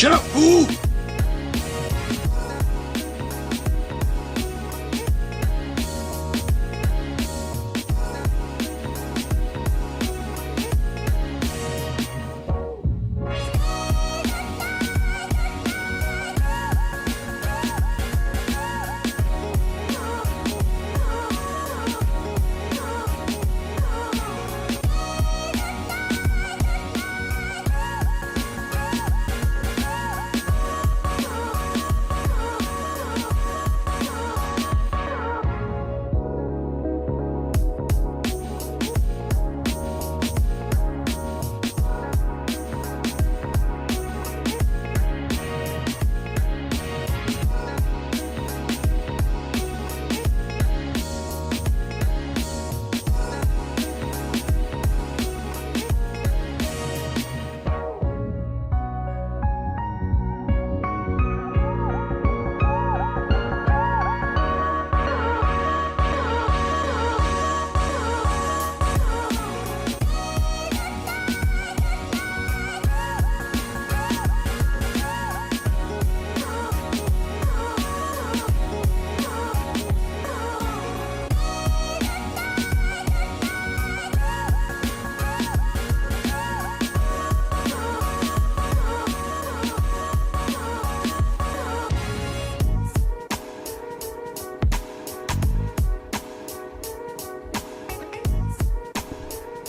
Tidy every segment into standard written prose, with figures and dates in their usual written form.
Shut up, fool!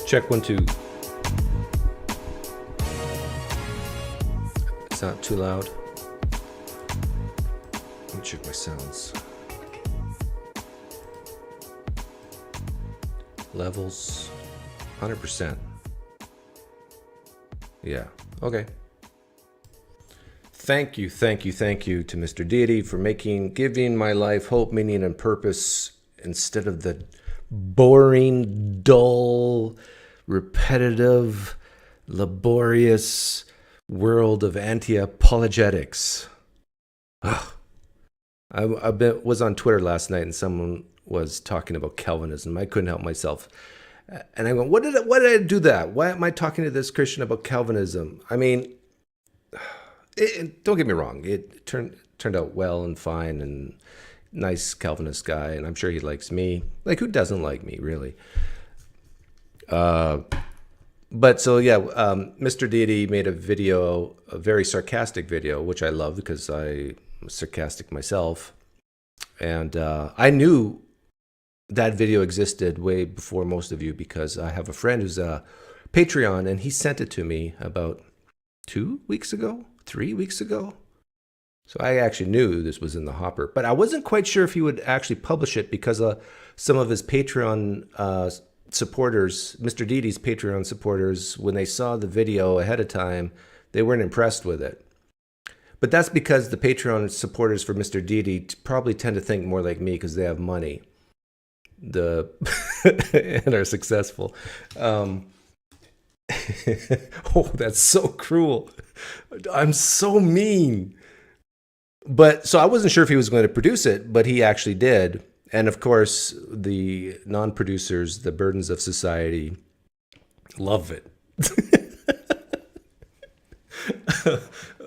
Check 1 2. It's not too loud. Let me check my sounds. Levels 100%. Yeah, okay. Thank you to Mr. Deity for giving my life hope, meaning, and purpose instead of the boring, dull, repetitive, laborious world of anti-apologetics. I was on Twitter last night and someone was talking about Calvinism. I couldn't help myself. And I went, why did I do that? Why am I talking to this Christian about Calvinism? I mean, don't get me wrong. It turned out well and fine and nice Calvinist guy. And I'm sure he likes me. Like, who doesn't like me, really? But so, yeah, Mr. Deity made a video, a very sarcastic video, which I love because I'm sarcastic myself. And I knew that video existed way before most of you because I have a friend who's a Patreon, and he sent it to me about 3 weeks ago. So I actually knew this was in the hopper, but I wasn't quite sure if he would actually publish it because some of his Patreon supporters, Mr. Deity's Patreon supporters, when they saw the video ahead of time, they weren't impressed with it. But that's because the Patreon supporters for Mr. Deity probably tend to think more like me because they have money and are successful. Oh, that's so cruel. I'm so mean. But so I wasn't sure if he was going to produce it, but he actually did. And of course, the non-producers, the burdens of society, love it.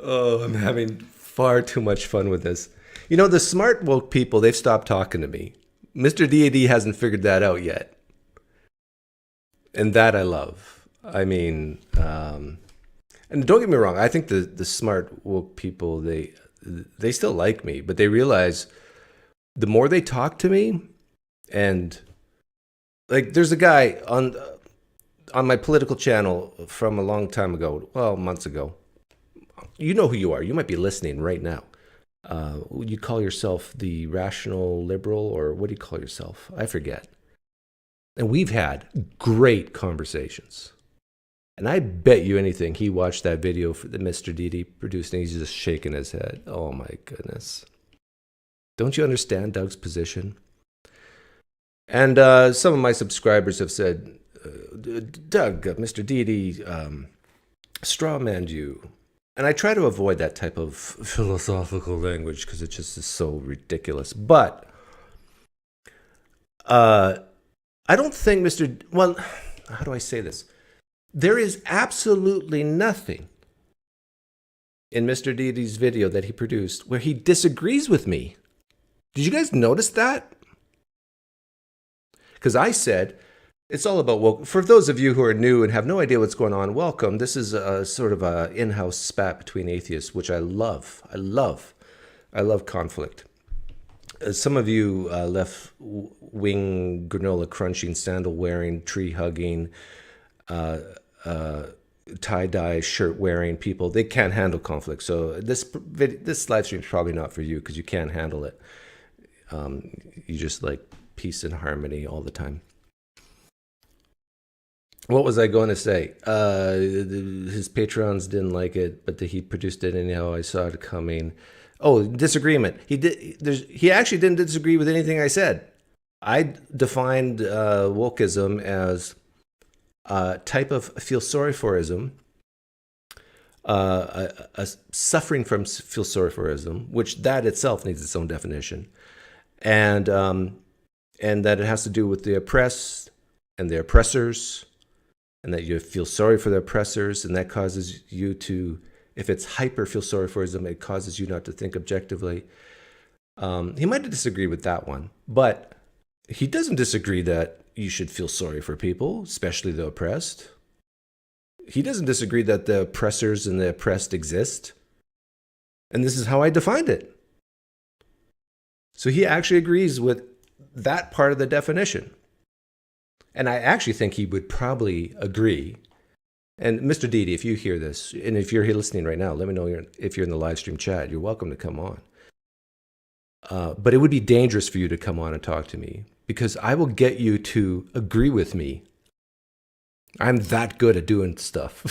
Oh, I'm having far too much fun with this. You know, the smart woke people, they've stopped talking to me. Mr. Deity hasn't figured that out yet. And that I love. I mean, and don't get me wrong, I think the smart woke people, they still like me, but they realize the more they talk to me, and like there's a guy on my political channel from a long time ago, well, months ago. You know who you are. You might be listening right now. You call yourself the rational liberal, or what do you call yourself? I forget. And we've had great conversations. And I bet you anything he watched that video for the Mr. Deity produced, and he's just shaking his head. Oh my goodness. Don't you understand Doug's position? And some of my subscribers have said, Doug, Mr. Deity strawmanned you. And I try to avoid that type of philosophical language because it just is so ridiculous. But I don't think well, how do I say this? There is absolutely nothing in Mr. Deity's video that he produced where he disagrees with me. Did you guys notice that? Because I said, it's all about woke. For those of you who are new and have no idea what's going on, welcome. This is a sort of a in-house spat between atheists, which I love. I love conflict. Some of you left-wing, granola crunching, sandal wearing, tree hugging, tie-dye shirt wearing people, they can't handle conflict. So this live stream is probably not for you because you can't handle it. You just like peace and harmony all the time. What was I going to say? His patrons didn't like it, but he produced it anyhow. I saw it coming. Oh, disagreement. He actually didn't disagree with anything I said. I defined wokeism as a type of feel sorry forism, a suffering from feel sorry forism, which that itself needs its own definition, and that it has to do with the oppressed and the oppressors, and that you feel sorry for the oppressors, and that causes you to, if it's hyper feel sorry forism, it causes you not to think objectively. He might disagree with that one, but he doesn't disagree that you should feel sorry for people, especially the oppressed. He doesn't disagree that the oppressors and the oppressed exist. And this is how I defined it. So he actually agrees with that part of the definition. And I actually think he would probably agree. And Mr. Deity, if you hear this, and if you're here listening right now, let me know if you're in the live stream chat. You're welcome to come on. But it would be dangerous for you to come on and talk to me, because I will get you to agree with me. I'm that good at doing stuff.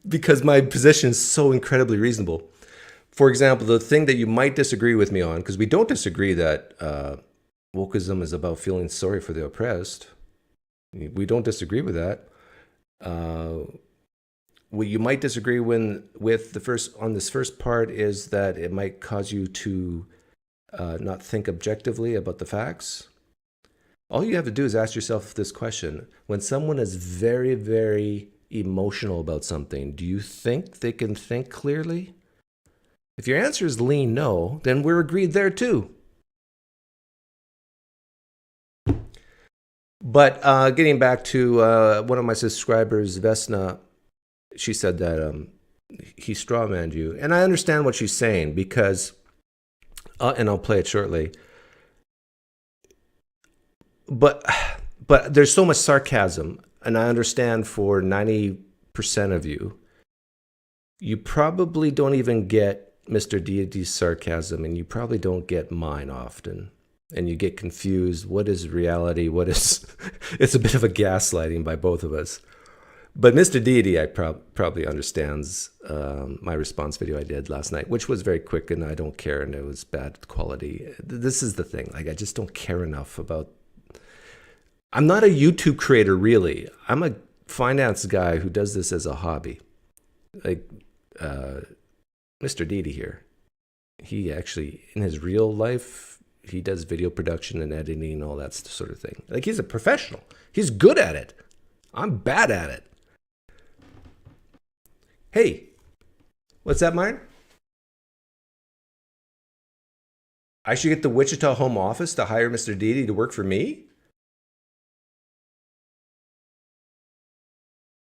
Because my position is so incredibly reasonable. For example, the thing that you might disagree with me on, because we don't disagree that wokeism is about feeling sorry for the oppressed. We don't disagree with that. What you might disagree with this first part is that it might cause you to not think objectively about the facts. All you have to do is ask yourself this question. When someone is very, very emotional about something, do you think they can think clearly? If your answer is lean no, then we're agreed there too. But getting back to one of my subscribers, Vesna, she said that he strawmanned you. And I understand what she's saying, because, and I'll play it shortly, but there's so much sarcasm, and I understand for 90% of you, you probably don't even get Mr. Deity's sarcasm, and you probably don't get mine often. And you get confused. What is reality? What is... It's a bit of a gaslighting by both of us. But Mr. Deity, I probably understands my response video I did last night, which was very quick, and I don't care, and it was bad quality. This is the thing. Like, I just don't care enough about... I'm not a YouTube creator, really. I'm a finance guy who does this as a hobby. Like, Mr. Deity here. He actually, in his real life... he does video production and editing and all that sort of thing. Like, he's a professional. He's good at it. I'm bad at it. Hey, what's that, Myron? I should get the Wichita Home Office to hire Mr. Deity to work for me?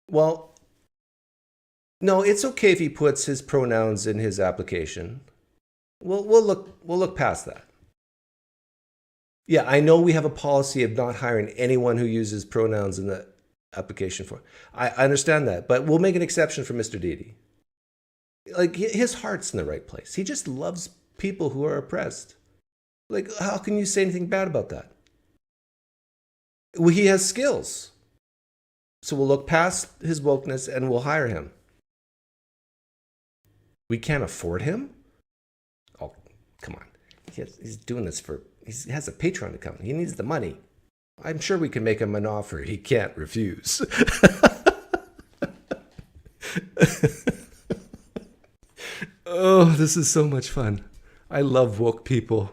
Well, no, it's okay if he puts his pronouns in his application. We'll look past that. Yeah, I know we have a policy of not hiring anyone who uses pronouns in the application form. I understand that, but we'll make an exception for Mr. Deity. Like, his heart's in the right place. He just loves people who are oppressed. Like, how can you say anything bad about that? Well, he has skills. So we'll look past his wokeness and we'll hire him. We can't afford him? Oh, come on. He's doing this for... He has a Patreon account. He needs the money. I'm sure we can make him an offer he can't refuse. Oh, this is so much fun. I love woke people.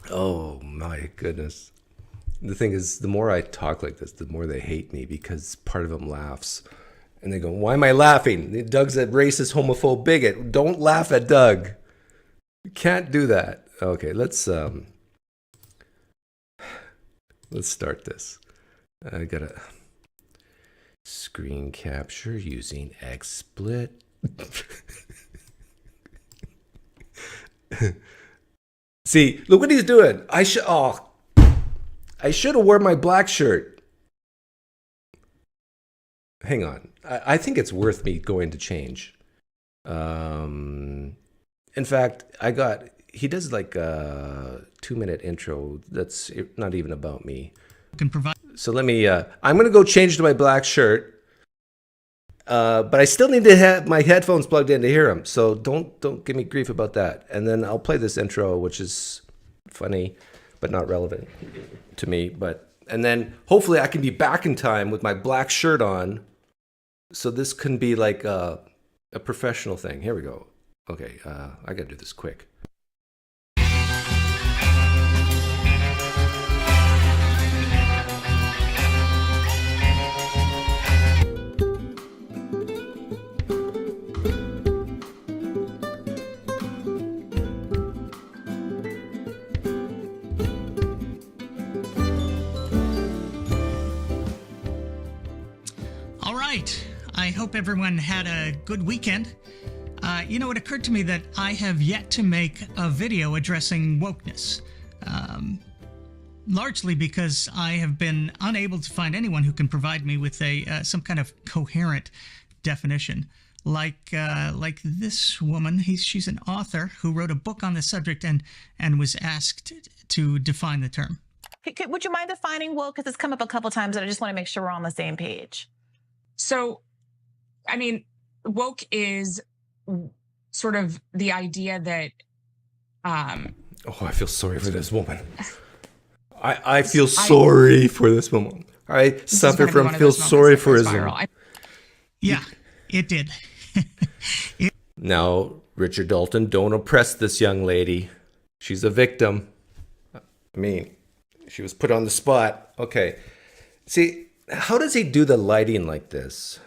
Oh, my goodness. The thing is, the more I talk like this, the more they hate me because part of them laughs. And they go, why am I laughing? Doug's a racist, homophobe, bigot. Don't laugh at Doug. You can't do that. Okay, let's start this. I gotta screen capture using XSplit. See, look what he's doing. I should have worn my black shirt. Hang on. I think it's worth me going to change. In fact, he does like a 2-minute intro that's not even about me. So let me, I'm going to go change to my black shirt. But I still need to have my headphones plugged in to hear him. So don't give me grief about that. And then I'll play this intro, which is funny, but not relevant to me. And then hopefully I can be back in time with my black shirt on. So this can be like a professional thing. Here we go. Okay, I gotta do this quick. I hope everyone had a good weekend. You know, it occurred to me that I have yet to make a video addressing wokeness. Largely because I have been unable to find anyone who can provide me with some kind of coherent definition. Like this woman, she's an author who wrote a book on the subject and was asked to define the term. Would you mind defining woke? Because it's come up a couple times and I just want to make sure we're on the same page. So, I mean, woke is sort of the idea that... I feel sorry for this woman. I feel sorry for this woman. I suffer from feel sorry for his woman. Yeah, it did. Now, Richard Dalton, don't oppress this young lady. She's a victim. I mean, she was put on the spot. Okay. See, how does he do the lighting like this?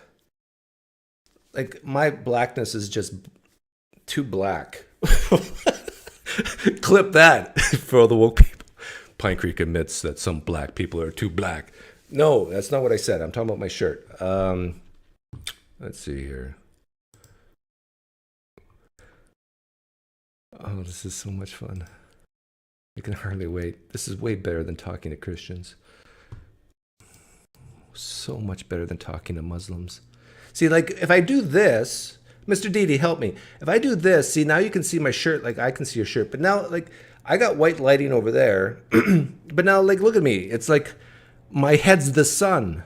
Like, my blackness is just too black. Clip that for all the woke people. PineCreek admits that some black people are too black. No, that's not what I said. I'm talking about my shirt. Let's see here. Oh, this is so much fun. I can hardly wait. This is way better than talking to Christians. So much better than talking to Muslims. See, like, if I do this, Mr. Deity, help me. If I do this, see, now you can see my shirt, like, I can see your shirt. But now, like, I got white lighting over there. But now, like, look at me. It's like my head's the sun.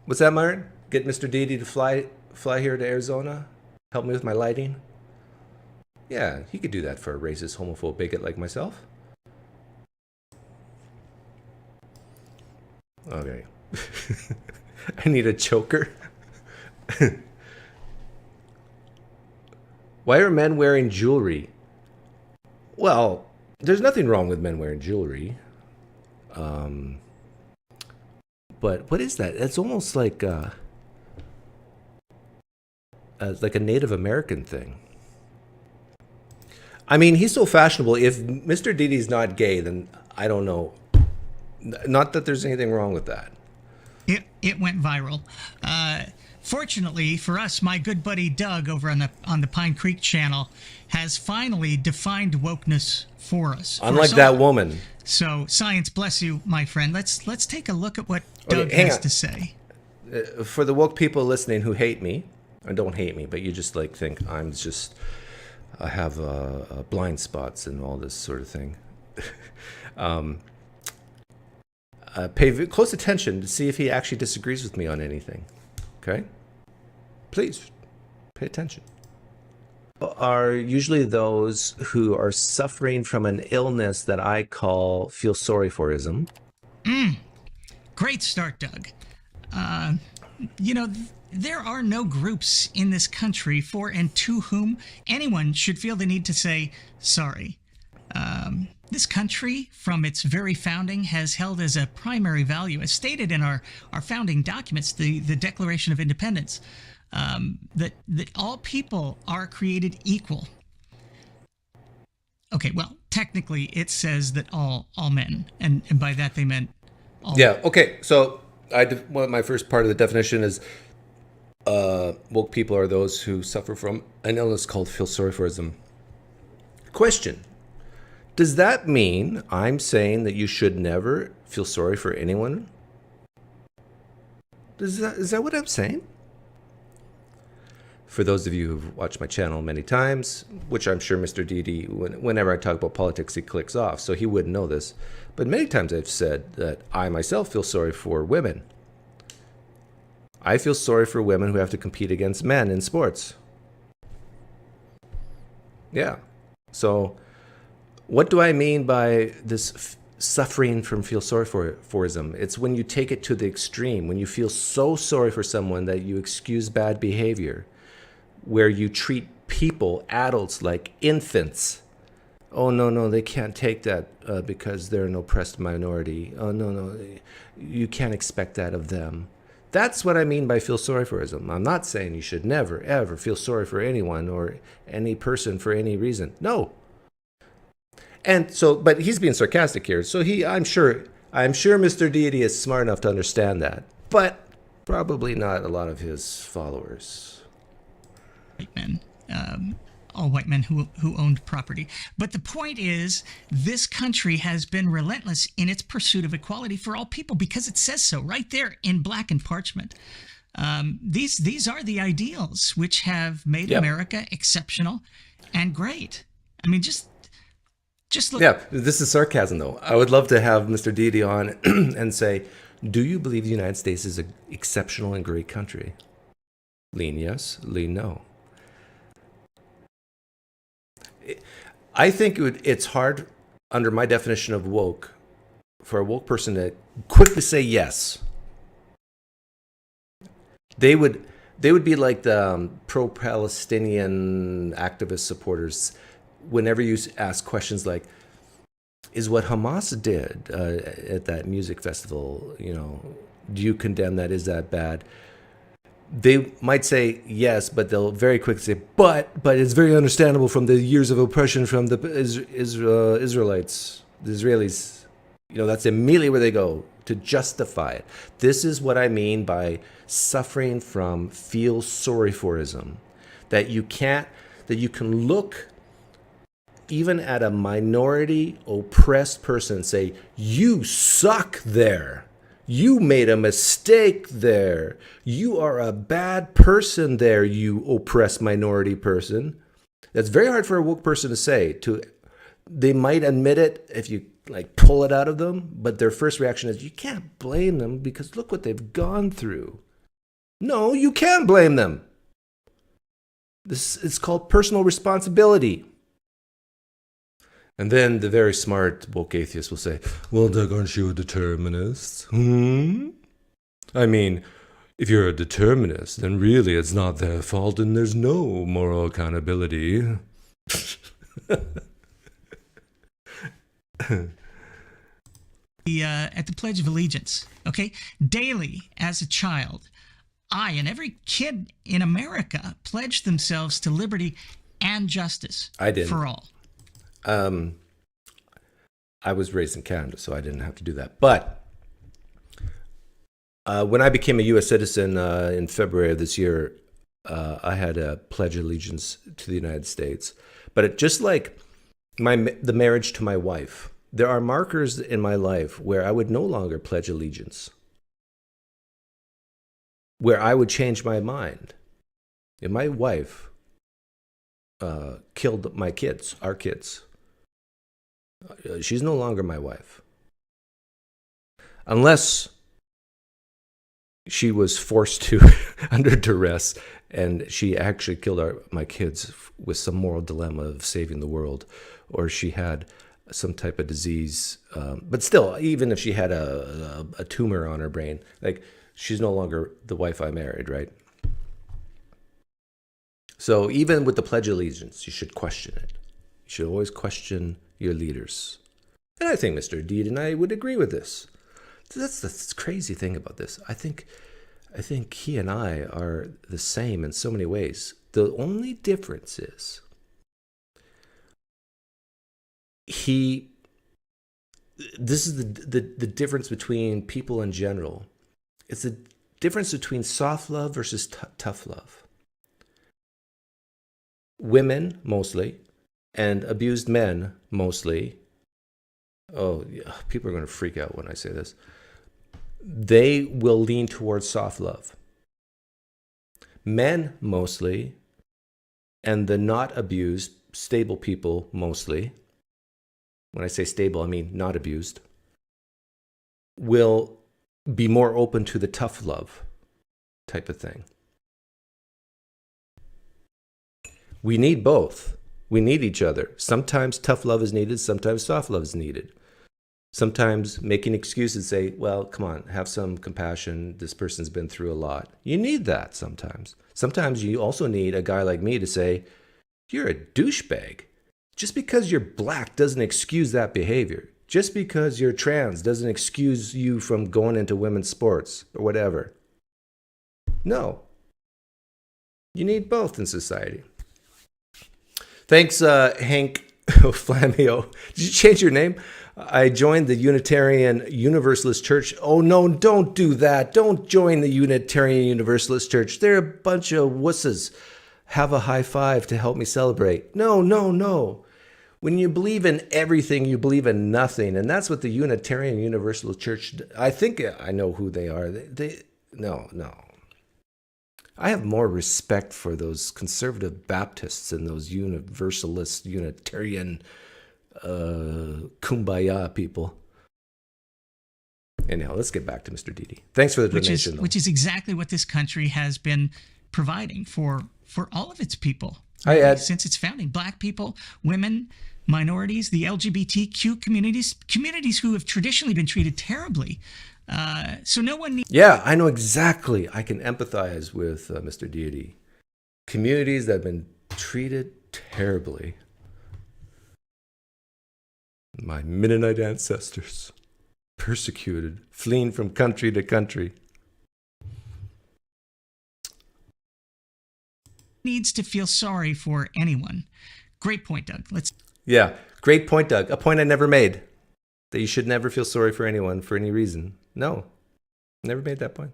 What's that, Martin? Get Mr. Deity to fly here to Arizona? Help me with my lighting? Yeah, he could do that for a racist, homophobe bigot like myself. Okay. I need a choker. Why are men wearing jewelry? Well, there's nothing wrong with men wearing jewelry. But what is that? It's almost like a Native American thing. I mean, he's so fashionable. If Mr. Deity's not gay, then I don't know. Not that there's anything wrong with that. It went viral. Fortunately for us, my good buddy Doug over on the PineCreek channel has finally defined wokeness for us. Unlike that woman. So science bless you, my friend. Let's take a look at what Doug has to say. For the woke people listening who hate me, or don't hate me, but you just like think I have blind spots and all this sort of thing. Pay close attention to see if he actually disagrees with me on anything. Okay? Please, pay attention. Are usually those who are suffering from an illness that I call feel sorry for-ism. Great start, Doug. There are no groups in this country for and to whom anyone should feel the need to say sorry. This country, from its very founding, has held as a primary value, as stated in our founding documents, the Declaration of Independence, that all people are created equal. Okay, well, technically it says that all men, and by that they meant all. Yeah, okay, so my first part of the definition is woke people are those who suffer from an illness called feel sorry forism. Question. Does that mean I'm saying that you should never feel sorry for anyone? Is that what I'm saying? For those of you who've watched my channel many times, which I'm sure Mr. Deity, whenever I talk about politics, he clicks off, so he wouldn't know this. But many times I've said that I myself feel sorry for women. I feel sorry for women who have to compete against men in sports. Yeah. So what do I mean by this suffering from feel sorry forism? It's when you take it to the extreme, when you feel so sorry for someone that you excuse bad behavior, where you treat people, adults, like infants. Oh, no, they can't take that because they're an oppressed minority. Oh, no, you can't expect that of them. That's what I mean by feel sorry forism. I'm not saying you should never, ever feel sorry for anyone or any person for any reason. No. And so, but he's being sarcastic here. So I'm sure Mr. Deity is smart enough to understand that, but probably not a lot of his followers. White men, all white men who owned property. But the point is, this country has been relentless in its pursuit of equality for all people because it says so right there in black and parchment. These are the ideals which have made America exceptional and great. I mean, just look. Yeah, this is sarcasm, though. I would love to have Mr. Deity on and say, do you believe the United States is an exceptional and great country? Lean yes, lean no. I think it's hard, under my definition of woke, for a woke person to quickly say yes. They would be like the pro-Palestinian activist supporters. Whenever you ask questions like, is what Hamas did at that music festival, do you condemn that? Is that bad? They might say yes, but they'll very quickly say, but it's very understandable from the years of oppression from the Israelites, the Israelis. That's immediately where they go to justify it. This is what I mean by suffering from feel sorry forism. That you can look even at a minority oppressed person and say, you suck there. You made a mistake there. You are a bad person there, you oppressed minority person. That's very hard for a woke person to say. They might admit it if you pull it out of them, but their first reaction is, you can't blame them because look what they've gone through. No, you can blame them. This is called personal responsibility. And then the very smart woke atheist will say, well, Doug, aren't you a determinist? I mean, if you're a determinist, then really it's not their fault and there's no moral accountability. At the Pledge of Allegiance, okay? Daily, as a child, I and every kid in America pledged themselves to liberty and justice I didn't. For all. I was raised in Canada, so I didn't have to do that. But when I became a U.S. citizen in February of this year, I had a pledge allegiance to the United States. But just like the marriage to my wife, there are markers in my life where I would no longer pledge allegiance, where I would change my mind. If my wife killed my kids, our kids, she's no longer my wife. Unless she was forced to under duress and she actually killed my kids with some moral dilemma of saving the world, or she had some type of disease. But still, even if she had a tumor on her brain, She's no longer the wife I married, right? So even with the Pledge of Allegiance, you should question it. You should always question your leaders. And I think Mr. Deed and I would agree with this. That's the crazy thing about this. I think he and I are the same in so many ways. The only difference is this is the difference between people in general. It's the difference between soft love versus tough love. Women, mostly, and abused men, mostly. Oh, yeah, people are going to freak out when I say this. They will lean towards soft love. Men, mostly, and the not abused, stable people, mostly. When I say stable, I mean not abused. Will be more open to the tough love type of thing. We need both. We need each other. Sometimes tough love is needed. Sometimes soft love is needed. Sometimes making excuses, say, well, come on, have some compassion. This person's been through a lot. You need that sometimes. Sometimes you also need a guy like me to say, you're a douchebag. Just because you're black doesn't excuse that behavior. Just because you're trans doesn't excuse you from going into women's sports or whatever. No. You need both in society. Thanks, Hank Flamio. Did you change your name? I joined the Unitarian Universalist Church. Oh, no, don't do that. Don't join the Unitarian Universalist Church. They're a bunch of wusses. Have a high five to help me celebrate. No, no, no. When you believe in everything, you believe in nothing. And that's what the Unitarian Universalist Church, I think I know who they are. No. I have more respect for those conservative Baptists and those Universalist, Unitarian, kumbaya people. Anyhow, let's get back to Mr. Deity. Thanks for the donation. Which is exactly what this country has been providing for all of its people. Since its founding, black people, women, minorities, the LGBTQ communities who have traditionally been treated terribly. So no one needs... Yeah, I know exactly. I can empathize with Mr. Deity. Communities that have been treated terribly. My Mennonite ancestors, persecuted, fleeing from country to country. Needs to feel sorry for anyone. Great point, Doug. Yeah, great point, Doug. A point I never made. That you should never feel sorry for anyone for any reason. No, never made that point.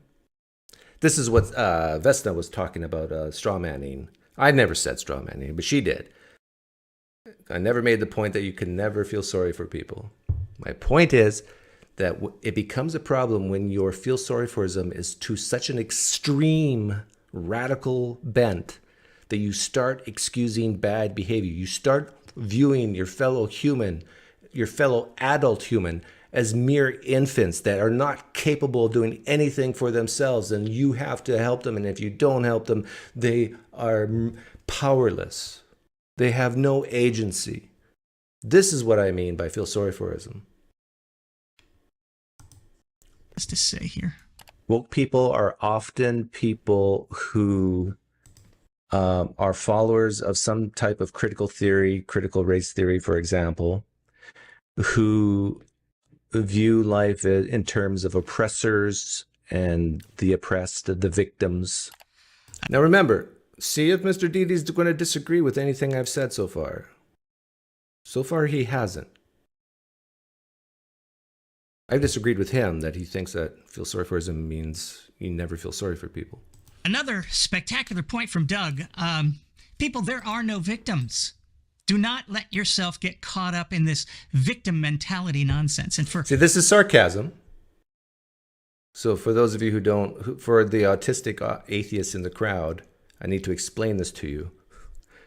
This is what Vesna was talking about, straw manning. I never said straw manning, but she did. I never made the point that you can never feel sorry for people. My point is that it becomes a problem when your feel sorry forism is to such an extreme, radical bent that you start excusing bad behavior. You start viewing your fellow human, your fellow adult human, as mere infants that are not capable of doing anything for themselves, and you have to help them, and if you don't help them, they are powerless. They have no agency. This is what I mean by feel sorry forism. What's to say here? Woke people are often people who are followers of some type of critical theory, critical race theory, for example, who view life in terms of oppressors and the oppressed, the victims. Now remember, see if Mr. Deity's going to disagree with anything I've said so far. So far, he hasn't. I've disagreed with him that he thinks that feel sorry for him means you never feel sorry for people. Another spectacular point from Doug. People, there are no victims. Do not let yourself get caught up in this victim mentality nonsense. And see, this is sarcasm. So for those of you who don't, for the autistic atheists in the crowd, I need to explain this to you.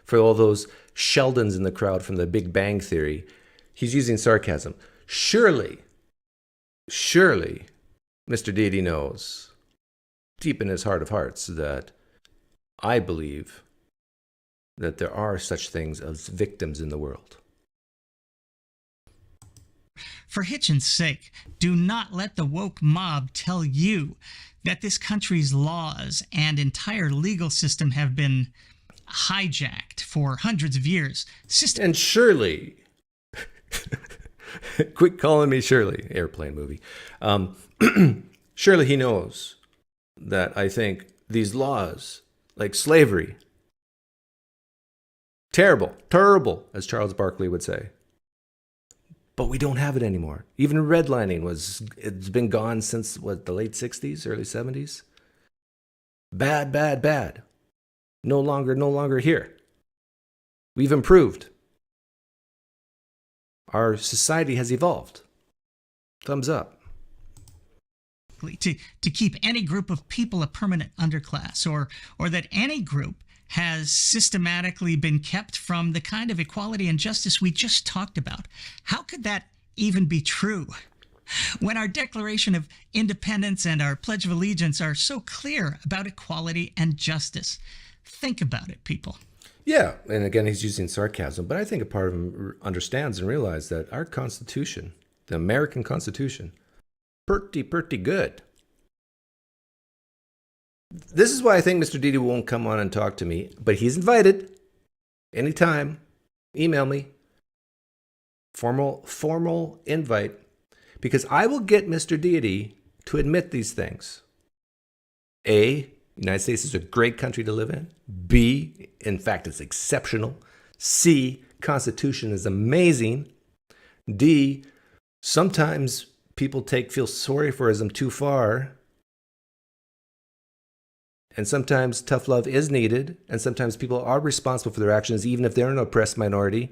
For all those Sheldons in the crowd from the Big Bang Theory, he's using sarcasm. Surely, Mr. Deity knows, deep in his heart of hearts, that I believe that there are such things as victims in the world. For Hitchin's sake, do not let the woke mob tell you that this country's laws and entire legal system have been hijacked for hundreds of years. And Shirley, quit calling me Shirley, airplane movie. Surely he knows that I think these laws, like slavery, terrible, as Charles Barkley would say. But we don't have it anymore. Even redlining it's been gone since, the late 60s, early 70s? Bad. No longer here. We've improved. Our society has evolved. Thumbs up. To keep any group of people a permanent underclass, or that any group has systematically been kept from the kind of equality and justice we just talked about. How could that even be true when our Declaration of Independence and our Pledge of Allegiance are so clear about equality and justice? Think about it, people. Yeah, and again, he's using sarcasm, but I think a part of him understands and realizes that our Constitution, the American Constitution, pretty good. This is why I think Mr. Deity won't come on and talk to me, but he's invited. Anytime, email me. Formal invite, because I will get Mr. Deity to admit these things. A, the United States is a great country to live in. B, in fact, it's exceptional. C, Constitution is amazing. D, sometimes people feel sorry for them too far. And sometimes tough love is needed. And sometimes people are responsible for their actions, even if they're an oppressed minority.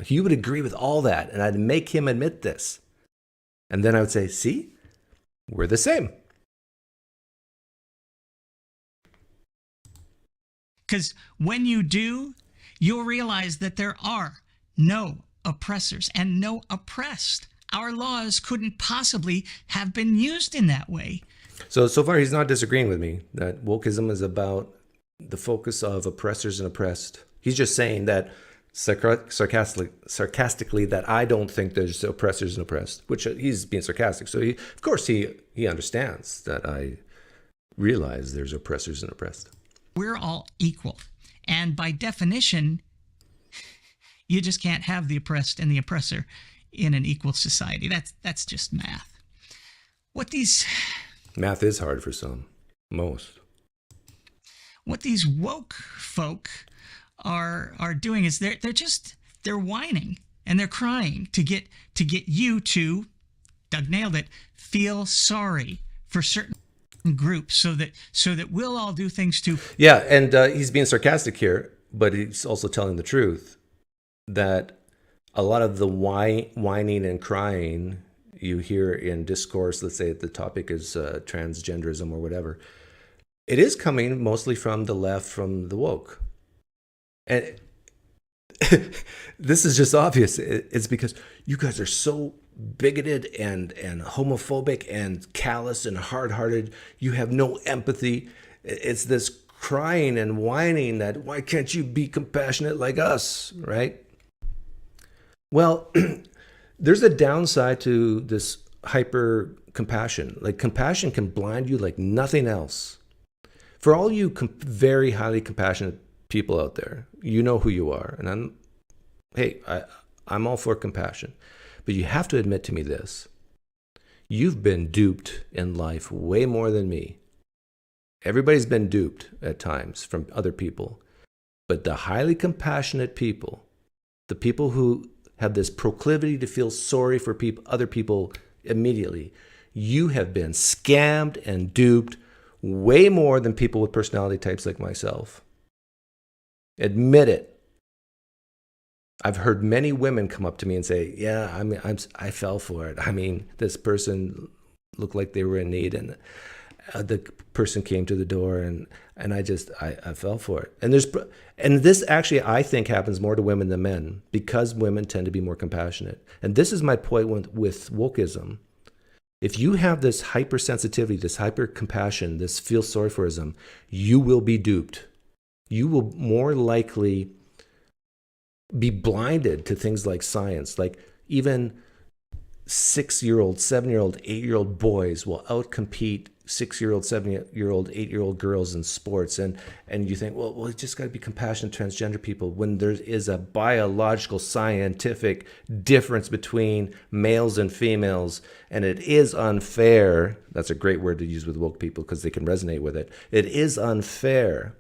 He would agree with all that. And I'd make him admit this. And then I would say, see, we're the same. Because when you do, you'll realize that there are no oppressors and no oppressed. Our laws couldn't possibly have been used in that way. So far he's not disagreeing with me that wokeism is about the focus of oppressors and oppressed. He's just saying that sarcastically that I don't think there's oppressors and oppressed, which he's being sarcastic. So of course he understands that I realize there's oppressors and oppressed. We're all equal. And by definition, you just can't have the oppressed and the oppressor in an equal society. That's just math. Math is hard for most. What these woke folk are doing is they're whining and they're crying to get you to, Doug nailed it, feel sorry for certain groups so that we'll all do things to. Yeah, and he's being sarcastic here, but he's also telling the truth that a lot of the whining and crying you hear in discourse, let's say the topic is transgenderism or whatever, it is coming mostly from the left, from the woke. And this is just obvious. It's because you guys are so bigoted and homophobic and callous and hard-hearted. You have no empathy. It's this crying and whining that, why can't you be compassionate like us, right? Well, there's a downside to this hyper compassion. Like, compassion can blind you like nothing else. For all you very highly compassionate people out there, you know who you are. And I'm all for compassion. But you have to admit to me this. You've been duped in life way more than me. Everybody's been duped at times from other people. But the highly compassionate people, the people who have this proclivity to feel sorry for other people immediately, you have been scammed and duped way more than people with personality types like myself. Admit it. I've heard many women come up to me and say, yeah, I fell for it. I mean, this person looked like they were in need, and the person came to the door, and I fell for it. And this actually, I think, happens more to women than men, because women tend to be more compassionate. And this is my point with wokeism. If you have this hypersensitivity, this hyper-compassion, this feel sorry forism, you will be duped. You will more likely be blinded to things like science, like even 6-year-old, 7-year-old, 8-year-old boys will outcompete 6-year-old, 7-year-old, 8-year-old girls in sports. And you think, well, it's just got to be compassionate to transgender people, when there is a biological, scientific difference between males and females. And it is unfair. That's a great word to use with woke people because they can resonate with it. It is unfair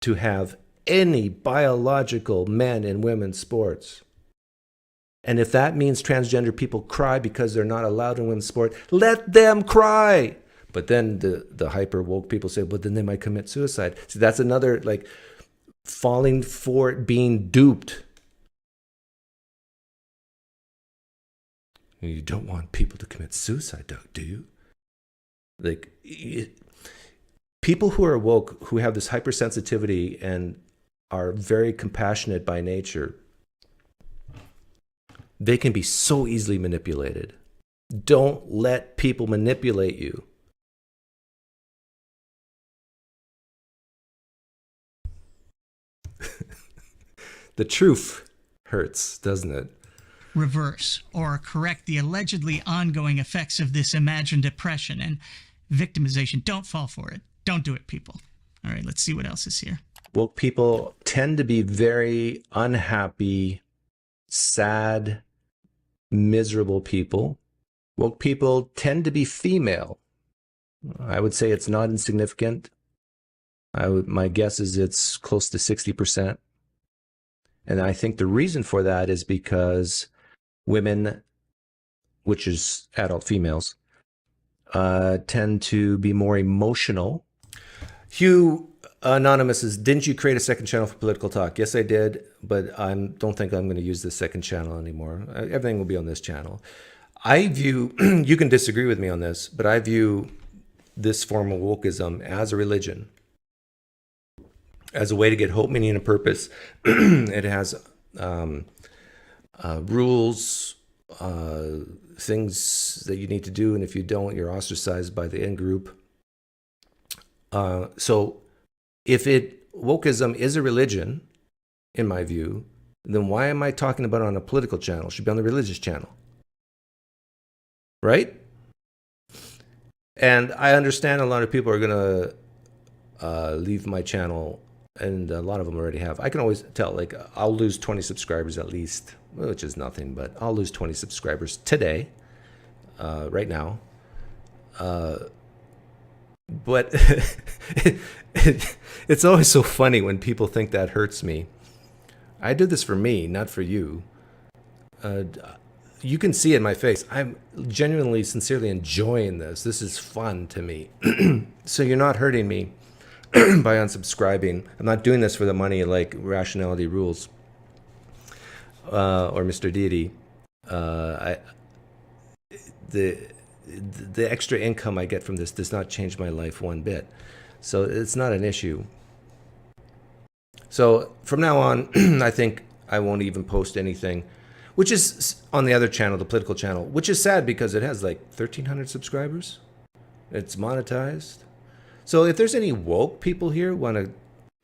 to have any biological men and women's sports. And if that means transgender people cry because they're not allowed in women's sport, let them cry. But then the hyper woke people say, well, then they might commit suicide. See, that's another, like, falling for it, being duped. You don't want people to commit suicide, do you? Like, people who are woke, who have this hypersensitivity and are very compassionate by nature, they can be so easily manipulated. Don't let people manipulate you. The truth hurts, doesn't it? Reverse or correct the allegedly ongoing effects of this imagined oppression and victimization. Don't fall for it. Don't do it, people. All right, let's see what else is here. Woke people tend to be very unhappy, sad, miserable people. Woke people tend to be female. I would say it's not insignificant. My guess is it's close to 60%. And I think the reason for that is because women, which is adult females, tend to be more emotional. Hugh Anonymous says, didn't you create a second channel for political talk? Yes, I did, but I don't think I'm going to use this second channel anymore. Everything will be on this channel. I view, you can disagree with me on this, but I view this form of wokeism as a religion, as a way to get hope, meaning, and purpose. It has rules, things that you need to do, and if you don't, you're ostracized by the in-group. So if wokeism is a religion, in my view, then why am I talking about it on a political channel? It should be on the religious channel. Right? And I understand a lot of people are going to leave my channel, and a lot of them already have. I can always tell, like, I'll lose 20 subscribers at least, which is nothing, but I'll lose 20 subscribers today, right now. But it's always so funny when people think that hurts me. I do this for me, not for you. You can see it in my face. I'm genuinely, sincerely enjoying this. This is fun to me. So you're not hurting me by unsubscribing. I'm not doing this for the money like Rationality Rules or Mr. Deity. The extra income I get from this does not change my life one bit. So it's not an issue. So from now on, I think I won't even post anything, which is on the other channel, the political channel, which is sad because it has like 1,300 subscribers. It's monetized. So if there's any woke people here who want to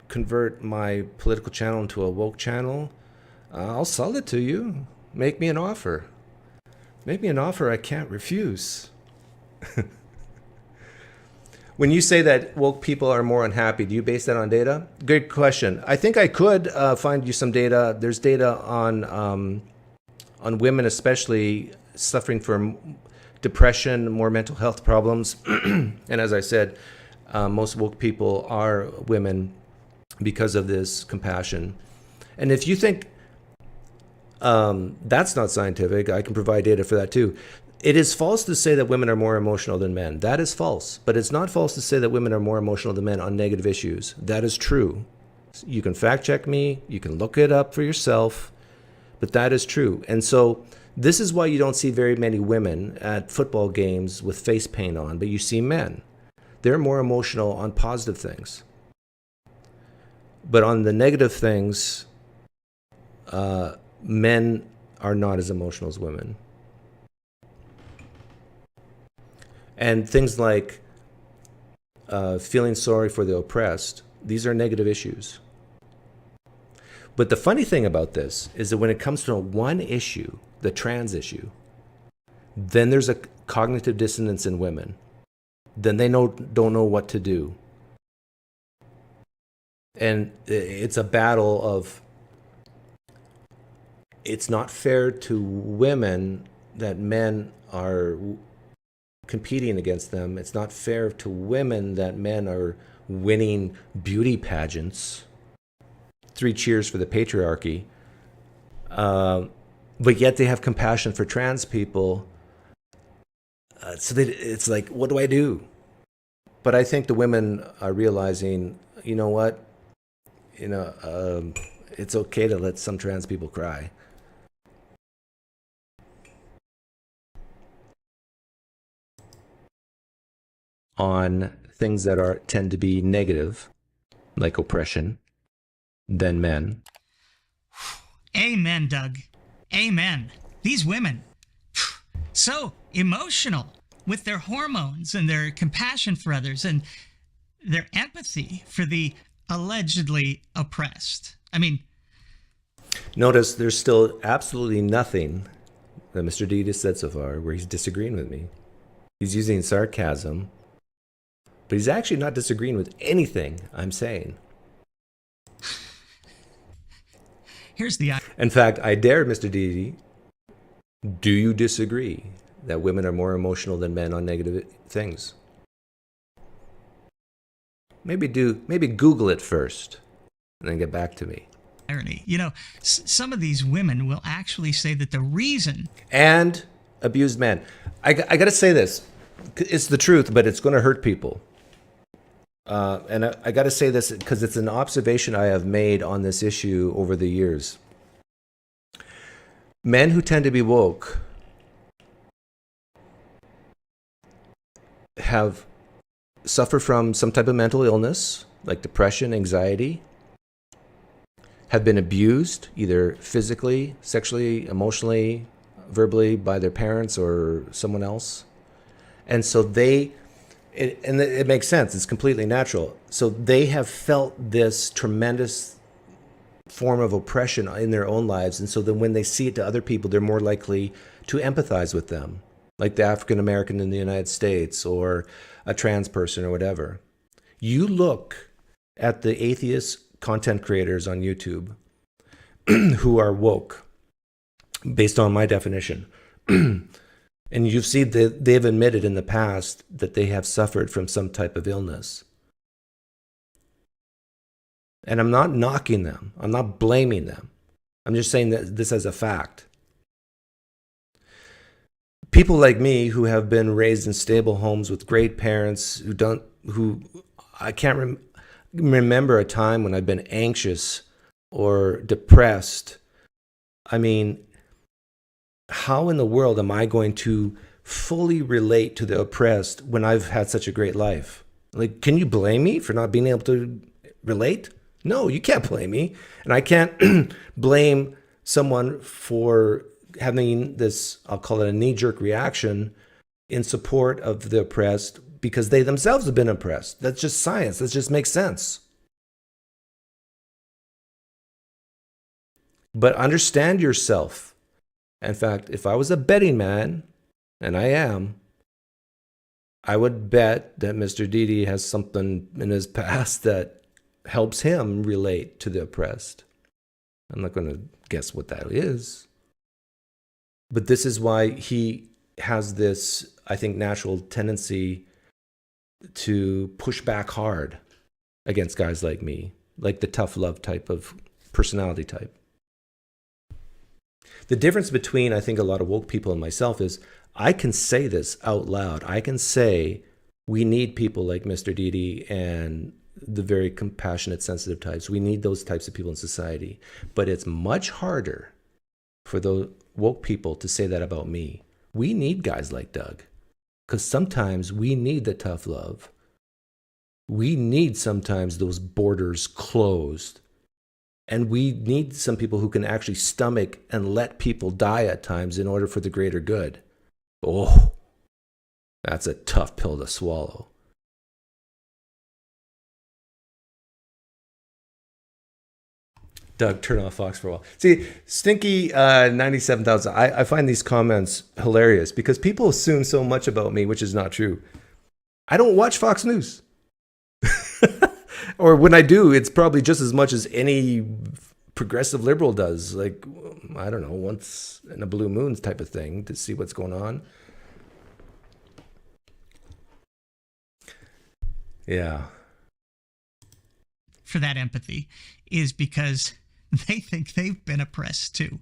convert my political channel into a woke channel, I'll sell it to you. Make me an offer. Make me an offer I can't refuse. When you say that woke people are more unhappy, do you base that on data? Good question. I think I could find you some data. There's data on women, especially suffering from depression, more mental health problems. And as I said, most woke people are women because of this compassion. And if you think that's not scientific, I can provide data for that too. It is false to say that women are more emotional than men. That is false. But it's not false to say that women are more emotional than men on negative issues. That is true. You can fact check me. You can look it up for yourself. But that is true. And so this is why you don't see very many women at football games with face paint on, but you see men. They're more emotional on positive things. But on the negative things, men are not as emotional as women. And things like feeling sorry for the oppressed, these are negative issues. But the funny thing about this is that when it comes to one issue, the trans issue, Then there's a cognitive dissonance in women. Then they don't know what to do. And it's a battle of, it's not fair to women that men are competing against them. It's not fair to women that men are winning beauty pageants. 3 cheers for the patriarchy. But yet they have compassion for trans people. So it's like, what do I do? But I think the women are realizing, you know what? It's okay to let some trans people cry. On things that tend to be negative, like oppression, than men. Amen, Doug. Amen. These women, so emotional with their hormones and their compassion for others and their empathy for the allegedly oppressed. I mean, notice there's still absolutely nothing that Mr. Deity said so far where he's disagreeing with me. He's using sarcasm, but he's actually not disagreeing with anything I'm saying. Here's the... In fact, I dare Mr. Deity, do you disagree that women are more emotional than men on negative things? Maybe Google it first and then get back to me. Irony. You know, some of these women will actually say that the reason... And abused men. I got to say this. It's the truth, but it's going to hurt people. And I got to say this because it's an observation I have made on this issue over the years. Men who tend to be woke have suffered from some type of mental illness, like depression, anxiety, have been abused, either physically, sexually, emotionally, verbally by their parents or someone else. And so it makes sense. It's completely natural. So they have felt this tremendous form of oppression in their own lives. And so then when they see it to other people, they're more likely to empathize with them, like the African American in the United States or a trans person or whatever. You look at the atheist content creators on YouTube who are woke, based on my definition. And you've seen that they've admitted in the past that they have suffered from some type of illness. And I'm not knocking them. I'm not blaming them. I'm just saying that this as a fact. People like me who have been raised in stable homes with great parents who I can't remember a time when I've been anxious or depressed. I mean, how in the world am I going to fully relate to the oppressed when I've had such a great life? Like, can you blame me for not being able to relate? No, you can't blame me. And I can't blame someone for having this, I'll call it a knee-jerk reaction in support of the oppressed because they themselves have been oppressed. That's just science. That just makes sense. But understand yourself. In fact, if I was a betting man, and I am, I would bet that Mr. Deity has something in his past that helps him relate to the oppressed. I'm not going to guess what that is. But this is why he has this, I think, natural tendency to push back hard against guys like me, like the tough love type of personality type. The difference between, I think, a lot of woke people and myself is I can say this out loud. I can say we need people like Mr. Deity and the very compassionate, sensitive types. We need those types of people in society. But it's much harder for the woke people to say that about me. We need guys like Doug because sometimes we need the tough love. We need sometimes those borders closed. And we need some people who can actually stomach and let people die at times in order for the greater good. Oh, that's a tough pill to swallow. Doug, turn off Fox for a while. See, Stinky 97,000. I find these comments hilarious because people assume so much about me, which is not true. I don't watch Fox News. Or when I do, it's probably just as much as any progressive liberal does. Like, I don't know, once in a blue moon type of thing to see what's going on. Yeah. For that empathy is because they think they've been oppressed too.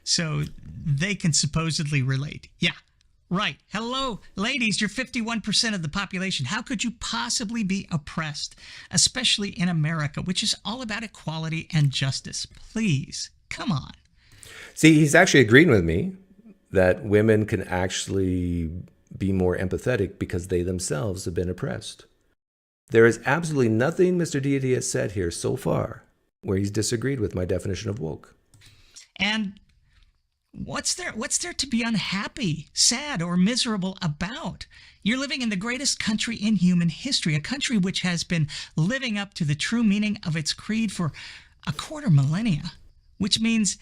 So they can supposedly relate. Yeah, right. Hello, ladies, you're 51% of the population. How could you possibly be oppressed, especially in America, which is all about equality and justice? Please, come on. See, he's actually agreeing with me that women can actually be more empathetic because they themselves have been oppressed. There is absolutely nothing Mr. Deity has said here so far where he's disagreed with my definition of woke. And what's there to be unhappy, sad, or miserable about? You're living in the greatest country in human history, a country which has been living up to the true meaning of its creed for a quarter millennia, which means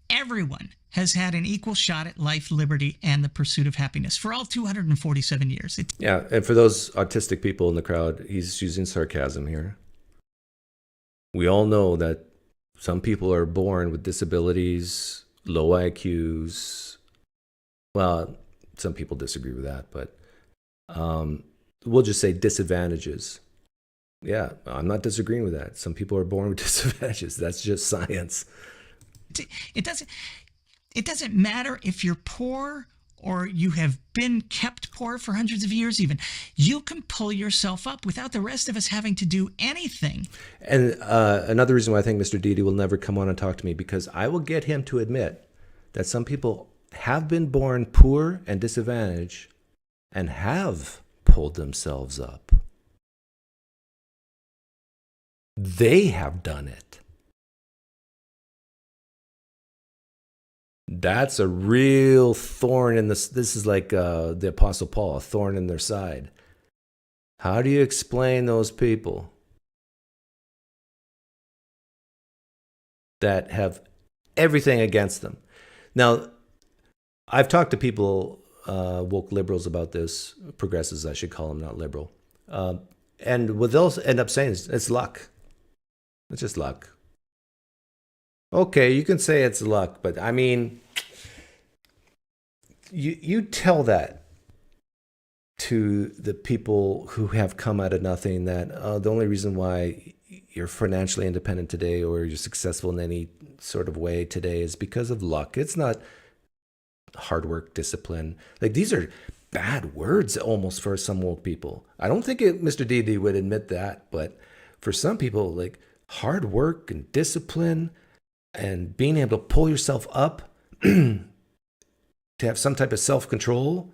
everyone has had an equal shot at life, liberty, and the pursuit of happiness for all 247 years. Yeah, and for those autistic people in the crowd, he's using sarcasm here. We all know that some people are born with disabilities, low IQs. Well, some people disagree with that, but we'll just say disadvantages. Yeah, I'm not disagreeing with that. Some people are born with disadvantages. That's just science. It doesn't matter if you're poor or you have been kept poor for hundreds of years even. You can pull yourself up without the rest of us having to do anything. And another reason why I think Mr. Deity will never come on and talk to me, because I will get him to admit that some people have been born poor and disadvantaged and have pulled themselves up. They have done it. That's a real thorn in this. This is like the Apostle Paul, a thorn in their side. How do you explain those people that have everything against them? Now, I've talked to people, woke liberals about this, progressives, I should call them, not liberal. And what they'll end up saying is, it's luck. It's just luck. Okay, you can say it's luck, but I mean, you tell that to the people who have come out of nothing that the only reason why you're financially independent today or you're successful in any sort of way today is because of luck. It's not hard work, discipline. Like, these are bad words almost for some woke people. I don't think Mr. Deity would admit that, but for some people, like hard work and discipline and being able to pull yourself up to have some type of self-control,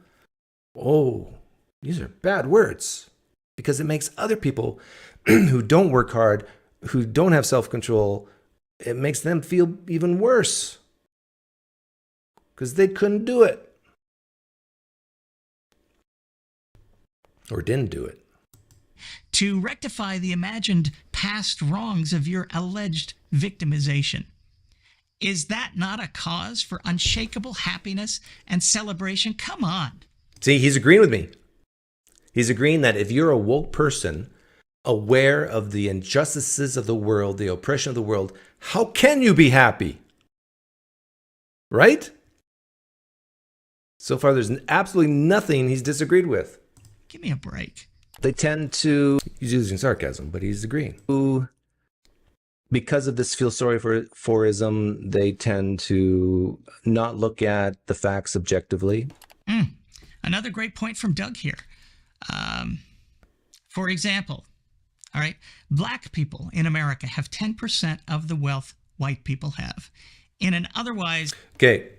oh, these are bad words because it makes other people who don't work hard, who don't have self-control, it makes them feel even worse because they couldn't do it or didn't do it. To rectify the imagined past wrongs of your alleged victimization. Is that not a cause for unshakable happiness and celebration? Come on. See, he's agreeing with me. He's agreeing that if you're a woke person, aware of the injustices of the world, the oppression of the world, how can you be happy? Right? So far, there's absolutely nothing he's disagreed with. Give me a break. They tend to, he's using sarcasm, but he's agreeing. Because of this feel sorry forism, they tend to not look at the facts objectively. Another great point from Doug here. For example, all right, black people in America have 10% of the wealth white people have. In an otherwise... Okay.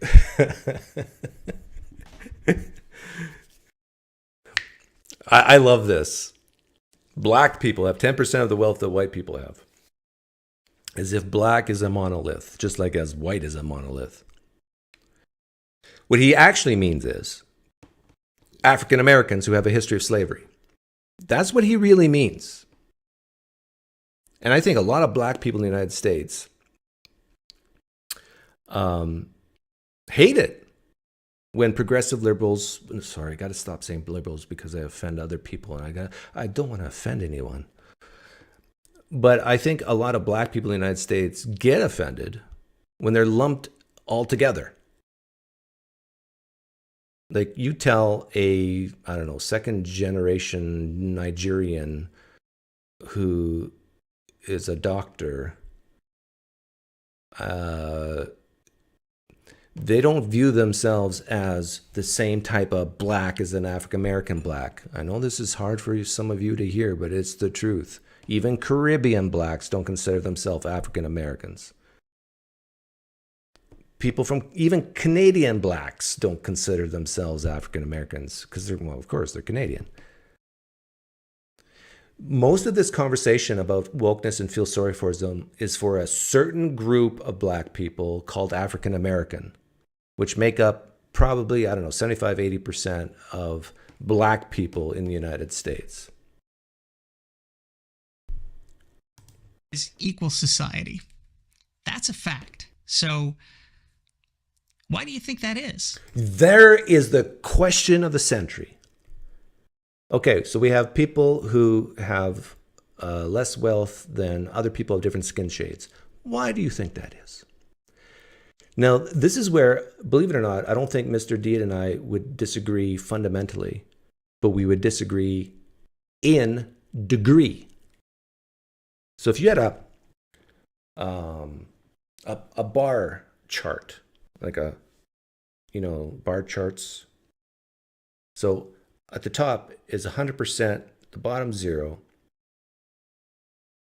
I love this. Black people have 10% of the wealth that white people have. As if black is a monolith, just like as white is a monolith. What he actually means is African Americans who have a history of slavery. That's what he really means. And I think a lot of black people in the United States hate it when progressive liberals, sorry, I got to stop saying liberals because I offend other people, and I don't want to offend anyone. But I think a lot of black people in the United States get offended when they're lumped all together. Like you tell a, I don't know, second generation Nigerian who is a doctor, they don't view themselves as the same type of black as an African-American black. I know this is hard for some of you to hear, but it's the truth. Even Caribbean blacks don't consider themselves African-Americans. People from even Canadian blacks don't consider themselves African-Americans because they're, well, of course, they're Canadian. Most of this conversation about wokeness and feel sorry for them is for a certain group of black people called African-American, which make up probably, I don't know, 75, 80% of black people in the United States. Is equal society. That's a fact. So why do you think that is? There is the question of the century. Okay, so we have people who have less wealth than other people of different skin shades. Why do you think that is? Now, this is where, believe it or not, I don't think Mr. Deity and I would disagree fundamentally, but we would disagree in degree. So if you had a bar chart, like a, bar charts. So at the top is 100%, the bottom 0.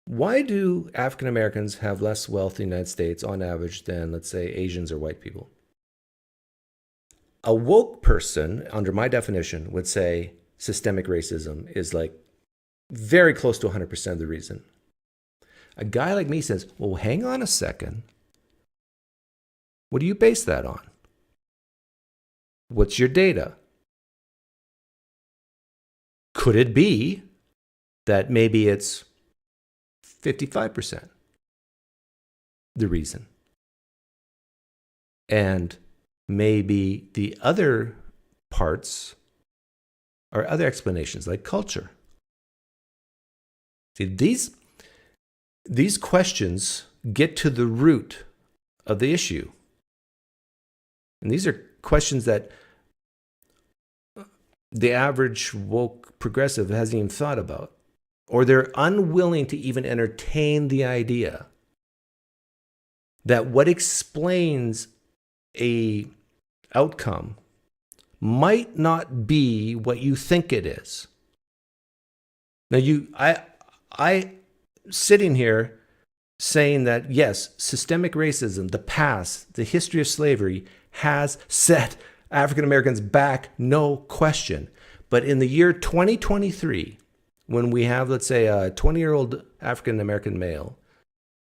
Why do African Americans have less wealth in the United States on average than, let's say, Asians or white people? A woke person, under my definition, would say systemic racism is like very close to 100% of the reason. A guy like me says, well, hang on a second. What do you base that on? What's your data? Could it be that maybe it's 55% the reason? And maybe the other parts are other explanations, like culture. See, these questions get to the root of the issue. And these are questions that the average woke progressive hasn't even thought about. Or they're unwilling to even entertain the idea that what explains a outcome might not be what you think it is. Now I sitting here saying that yes, systemic racism, the past, the history of slavery has set African Americans back, no question. But in the year 2023, when we have, let's say, a 20-year-old African American male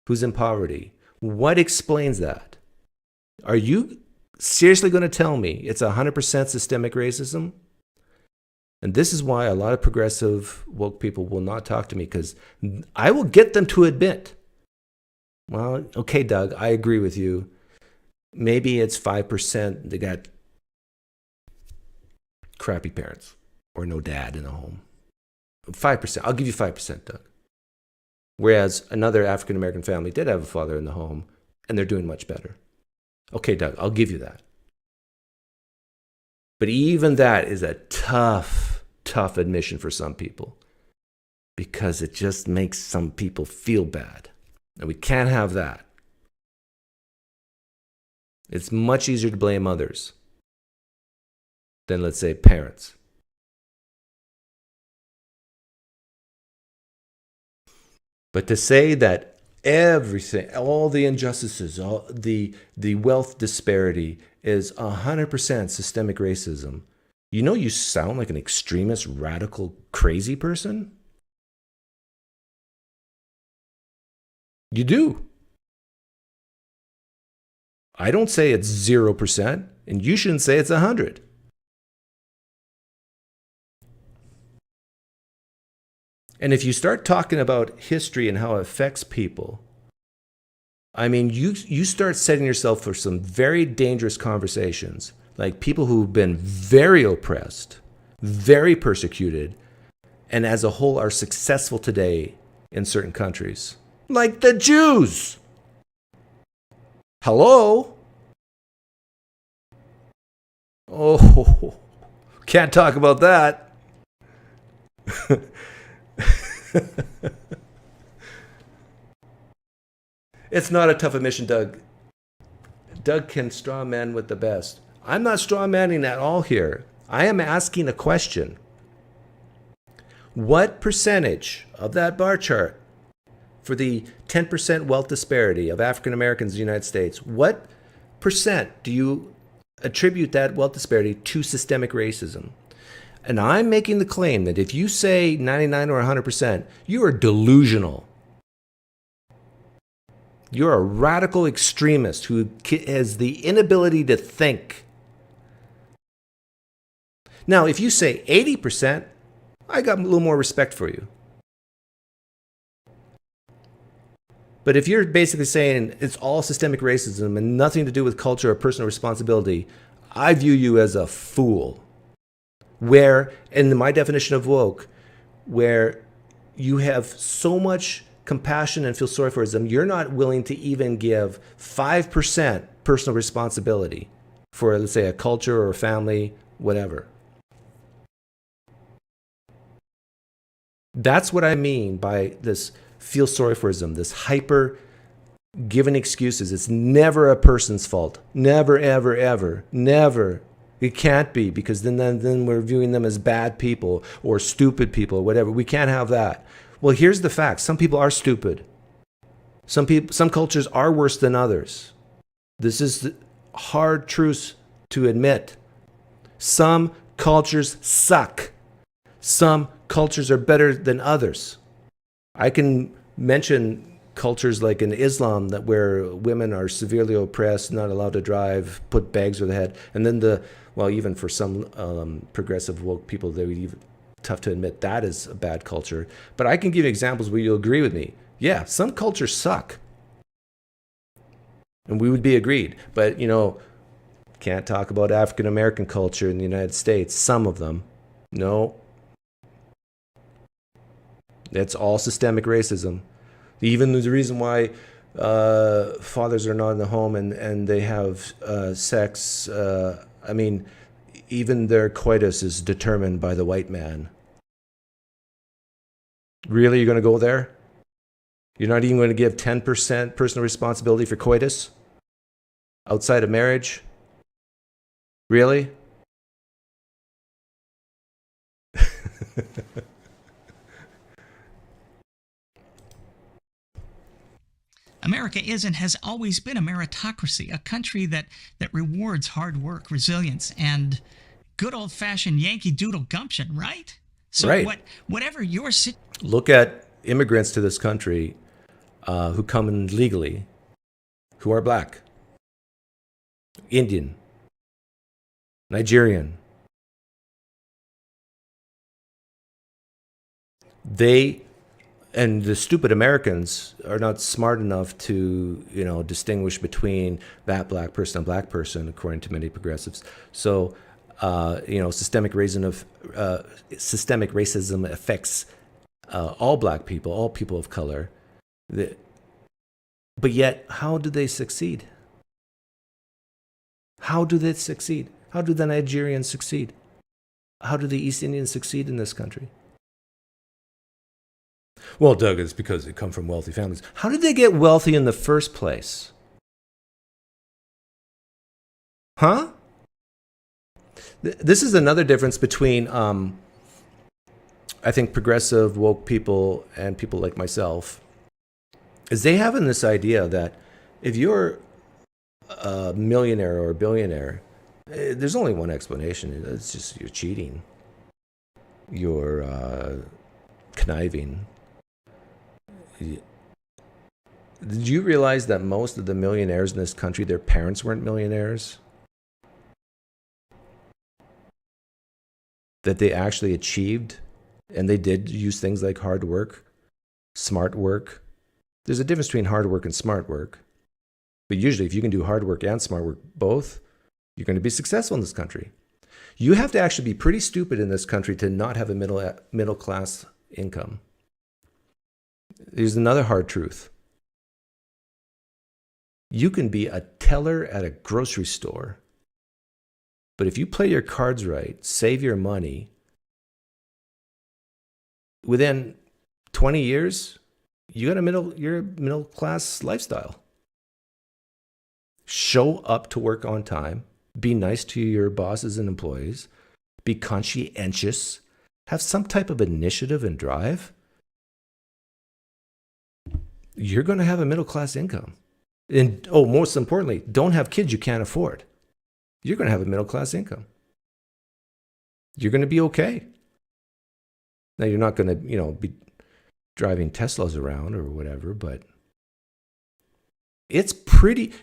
who's in poverty, what explains that? Are you seriously going to tell me it's 100% systemic racism? And this is why a lot of progressive woke people will not talk to me, because I will get them to admit, well, okay, Doug, I agree with you. Maybe it's 5%. They got crappy parents or no dad in the home. 5%. I'll give you 5%, Doug. Whereas another African American family did have a father in the home and they're doing much better. Okay, Doug, I'll give you that. But even that is a tough admission for some people, because it just makes some people feel bad. And we can't have that. It's much easier to blame others than, let's say, parents. But to say that everything, all the injustices, all the wealth disparity is 100% systemic racism, you sound like an extremist, radical, crazy person. You do. I don't say it's 0%, and you shouldn't say it's 100. And if you start talking about history and how it affects people, I mean, you start setting yourself for some very dangerous conversations, like people who've been very oppressed, very persecuted, and as a whole are successful today in certain countries, like the Jews. Hello? Oh, can't talk about that. It's not a tough admission, Doug. Doug can straw man with the best. I'm not straw manning at all here. I am asking a question. What percentage of that bar chart for the 10% wealth disparity of African Americans in the United States, what percent do you attribute that wealth disparity to systemic racism? And I'm making the claim that if you say 99 or 100%, you are delusional. You're a radical extremist who has the inability to think. Now, if you say 80%, I got a little more respect for you. But if you're basically saying it's all systemic racism and nothing to do with culture or personal responsibility, I view you as a fool. Where, in my definition of woke, where you have so much compassion and feel sorry for them, you're not willing to even give 5% personal responsibility for, let's say, a culture or a family, whatever. That's what I mean by this feel sorry for them, this hyper giving excuses. It's never a person's fault. Never, ever, ever, never. It can't be, because then we're viewing them as bad people or stupid people or whatever. We can't have that. Well, here's the fact. Some people are stupid. Some cultures are worse than others. This is the hard truth to admit. Some cultures suck. Some cultures are better than others. I can mention cultures like in Islam where women are severely oppressed, not allowed to drive, put bags over the head, and then even for some progressive woke people, they would even tough to admit that is a bad culture. But I can give you examples where you'll agree with me. Yeah, some cultures suck. And we would be agreed. But, can't talk about African American culture in the United States. Some of them. No. It's all systemic racism. Even the reason why fathers are not in the home and they have sex, even their coitus is determined by the white man. Really, you're going to go there? You're not even going to give 10% personal responsibility for coitus outside of marriage? Really? America is and has always been a meritocracy, a country that rewards hard work, resilience, and good old-fashioned Yankee Doodle gumption, right? So right. Whatever your look at immigrants to this country who come in legally, who are black, Indian, Nigerian. And the stupid Americans are not smart enough to, distinguish between that black person and black person, according to many progressives. So, systemic racism affects all black people, all people of color. But yet, how do they succeed? How do they succeed? How do the Nigerians succeed? How do the East Indians succeed in this country? Well, Doug, it's because they come from wealthy families. How did they get wealthy in the first place? Huh? This is another difference between, I think, progressive, woke people and people like myself, is they have this idea that if you're a millionaire or a billionaire, there's only one explanation. It's just you're cheating. You're conniving. Did you realize that most of the millionaires in this country, their parents weren't millionaires? That they actually achieved, and they did use things like hard work, smart work. There's a difference between hard work and smart work. But usually if you can do hard work and smart work both, you're going to be successful in this country. You have to actually be pretty stupid in this country to not have a middle class income. Here's another hard truth. You can be a teller at a grocery store, but if you play your cards right, save your money, within 20 years, you're a middle class lifestyle. Show up to work on time. Be nice to your bosses and employees. Be conscientious. Have some type of initiative and drive. You're going to have a middle class income. And most importantly, don't have kids you can't afford. You're going to have a middle class income. You're going to be okay. Now you're not going to, be driving Teslas around or whatever, but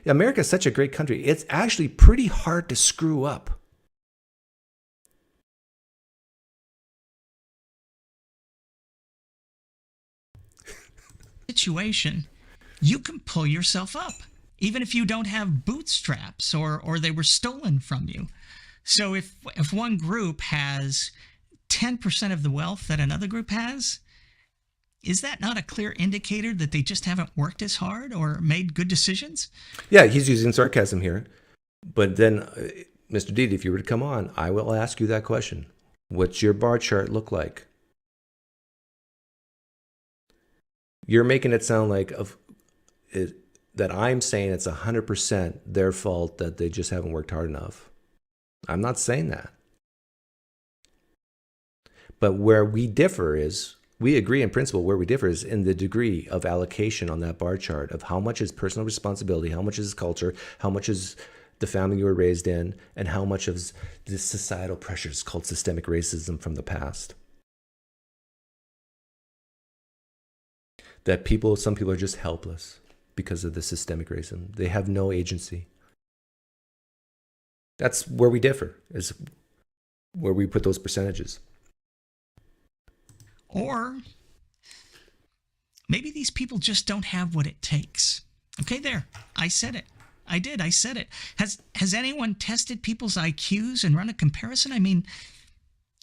America's such a great country. It's actually pretty hard to screw up. Situation, you can pull yourself up, even if you don't have bootstraps or they were stolen from you. So if one group has 10% of the wealth that another group has, is that not a clear indicator that they just haven't worked as hard or made good decisions? Yeah, he's using sarcasm here. But then, Mr. Deity, if you were to come on, I will ask you that question. What's your bar chart look like? You're making it sound like that I'm saying it's 100% their fault that they just haven't worked hard enough. I'm not saying that. But where we differ is, we agree in principle. Where we differ is in the degree of allocation on that bar chart of how much is personal responsibility, how much is culture, how much is the family you were raised in, and how much of the societal pressures called systemic racism from the past. That some people are just helpless because of the systemic racism. They have no agency. That's where we differ, is where we put those percentages. Or maybe these people just don't have what it takes. Okay, there. I said it. I said it. Has anyone tested people's IQs and run a comparison? I mean,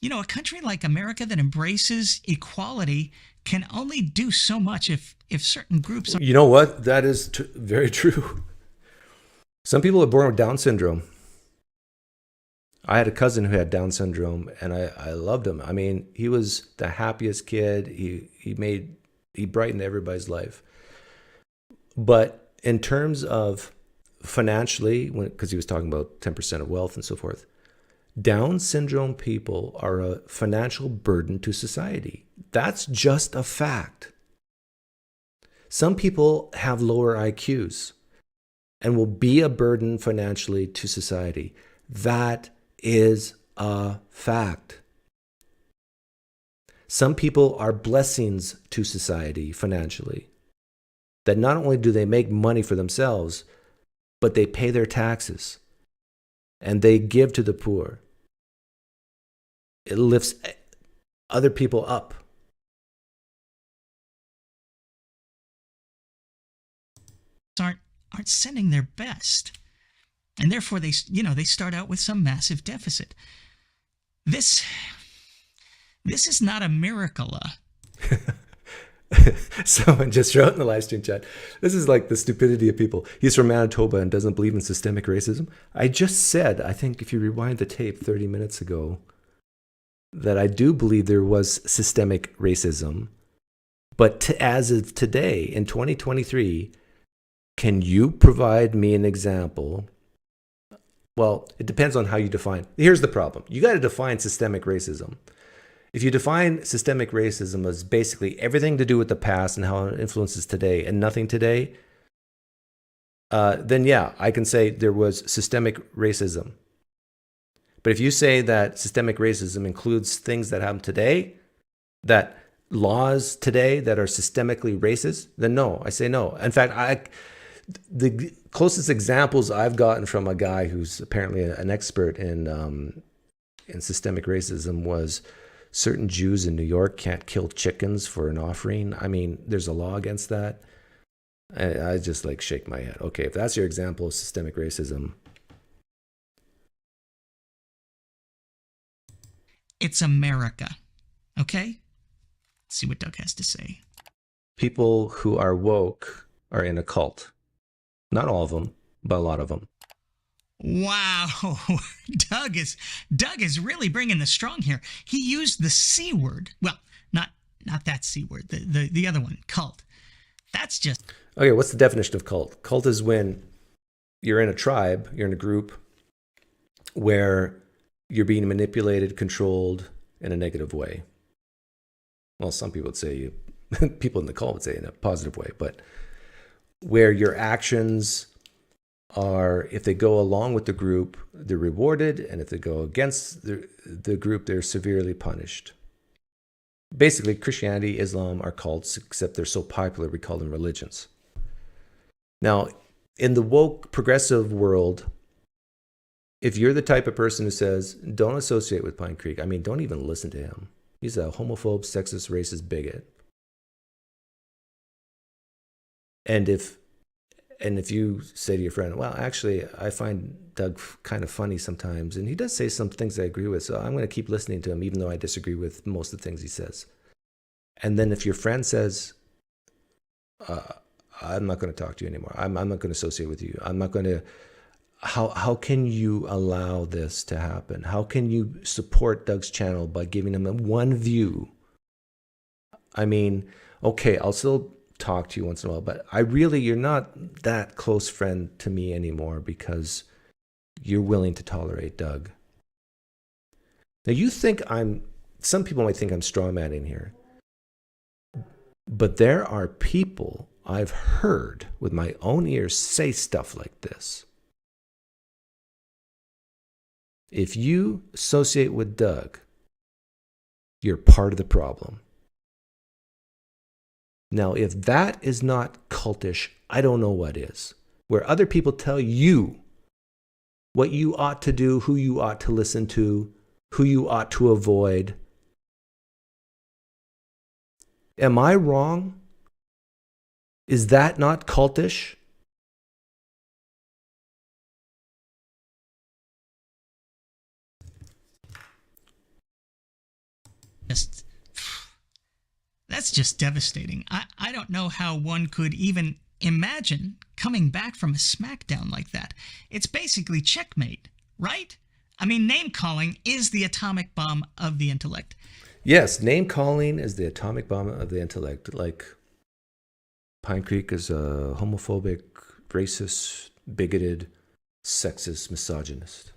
a country like America that embraces equality can only do so much if certain groups are... You know what? That is very true. Some people are born with Down syndrome. I had a cousin who had Down syndrome, and I loved him. I mean, he was the happiest kid. He brightened everybody's life. But in terms of financially, because he was talking about 10% of wealth and so forth, Down syndrome people are a financial burden to society. That's just a fact. Some people have lower IQs and will be a burden financially to society. That is a fact. Some people are blessings to society financially. That not only do they make money for themselves, but they pay their taxes and they give to the poor. It lifts other people up. aren't sending their best. And therefore they start out with some massive deficit. This is not a miracle. Someone just wrote in the live stream chat, this is like the stupidity of people. He's from Manitoba and doesn't believe in systemic racism. I just said, I think if you rewind the tape 30 minutes ago, that I do believe there was systemic racism. But as of today, in 2023, can you provide me an example? Well, it depends on how you define. Here's the problem. You got to define systemic racism. If you define systemic racism as basically everything to do with the past and how it influences today and nothing today, then yeah, I can say there was systemic racism. But if you say that systemic racism includes things that happen today, that laws today that are systemically racist, then no, I say no. In fact, the closest examples I've gotten from a guy who's apparently an expert in systemic racism was certain Jews in New York can't kill chickens for an offering. I mean, there's a law against that. I just like shake my head. Okay, if that's your example of systemic racism. It's America. Okay? Let's see what Doug has to say. People who are woke are in a cult. Not all of them, but a lot of them. Wow, Doug is really bringing the strong here. He used the C word. Well, not that C word. The other one, cult. That's just Okay. What's the definition of cult? Cult is when you're in a tribe, you're in a group where you're being manipulated, controlled in a negative way. Well, some people would say people in the cult would say in a positive way, but where your actions are, if they go along with the group, they're rewarded, and if they go against the group, they're severely punished. Basically, Christianity, Islam are cults, except they're so popular, we call them religions. Now, in the woke, progressive world, if you're the type of person who says, don't associate with PineCreek, I mean, don't even listen to him. He's a homophobe, sexist, racist bigot. And if you say to your friend, well, actually, I find Doug kind of funny sometimes, and he does say some things I agree with, so I'm going to keep listening to him, even though I disagree with most of the things he says. And then if your friend says, I'm not going to talk to you anymore, I'm not going to associate with you, I'm not going to, how can you allow this to happen? How can you support Doug's channel by giving him one view? I mean, okay, I'll still talk to you once in a while, but you're not that close friend to me anymore because you're willing to tolerate Doug. Now you think some people might think I'm strawmanning here, but there are people I've heard with my own ears say stuff like this. If you associate with Doug, you're part of the problem. Now, if that is not cultish, I don't know what is. Where other people tell you what you ought to do, who you ought to listen to, who you ought to avoid. Am I wrong? Is that not cultish? That's just devastating. I don't know how one could even imagine coming back from a smackdown like that. It's basically checkmate, right? I mean, name-calling is the atomic bomb of the intellect. Yes, name-calling is the atomic bomb of the intellect. Like, PineCreek is a homophobic, racist, bigoted, sexist, misogynist.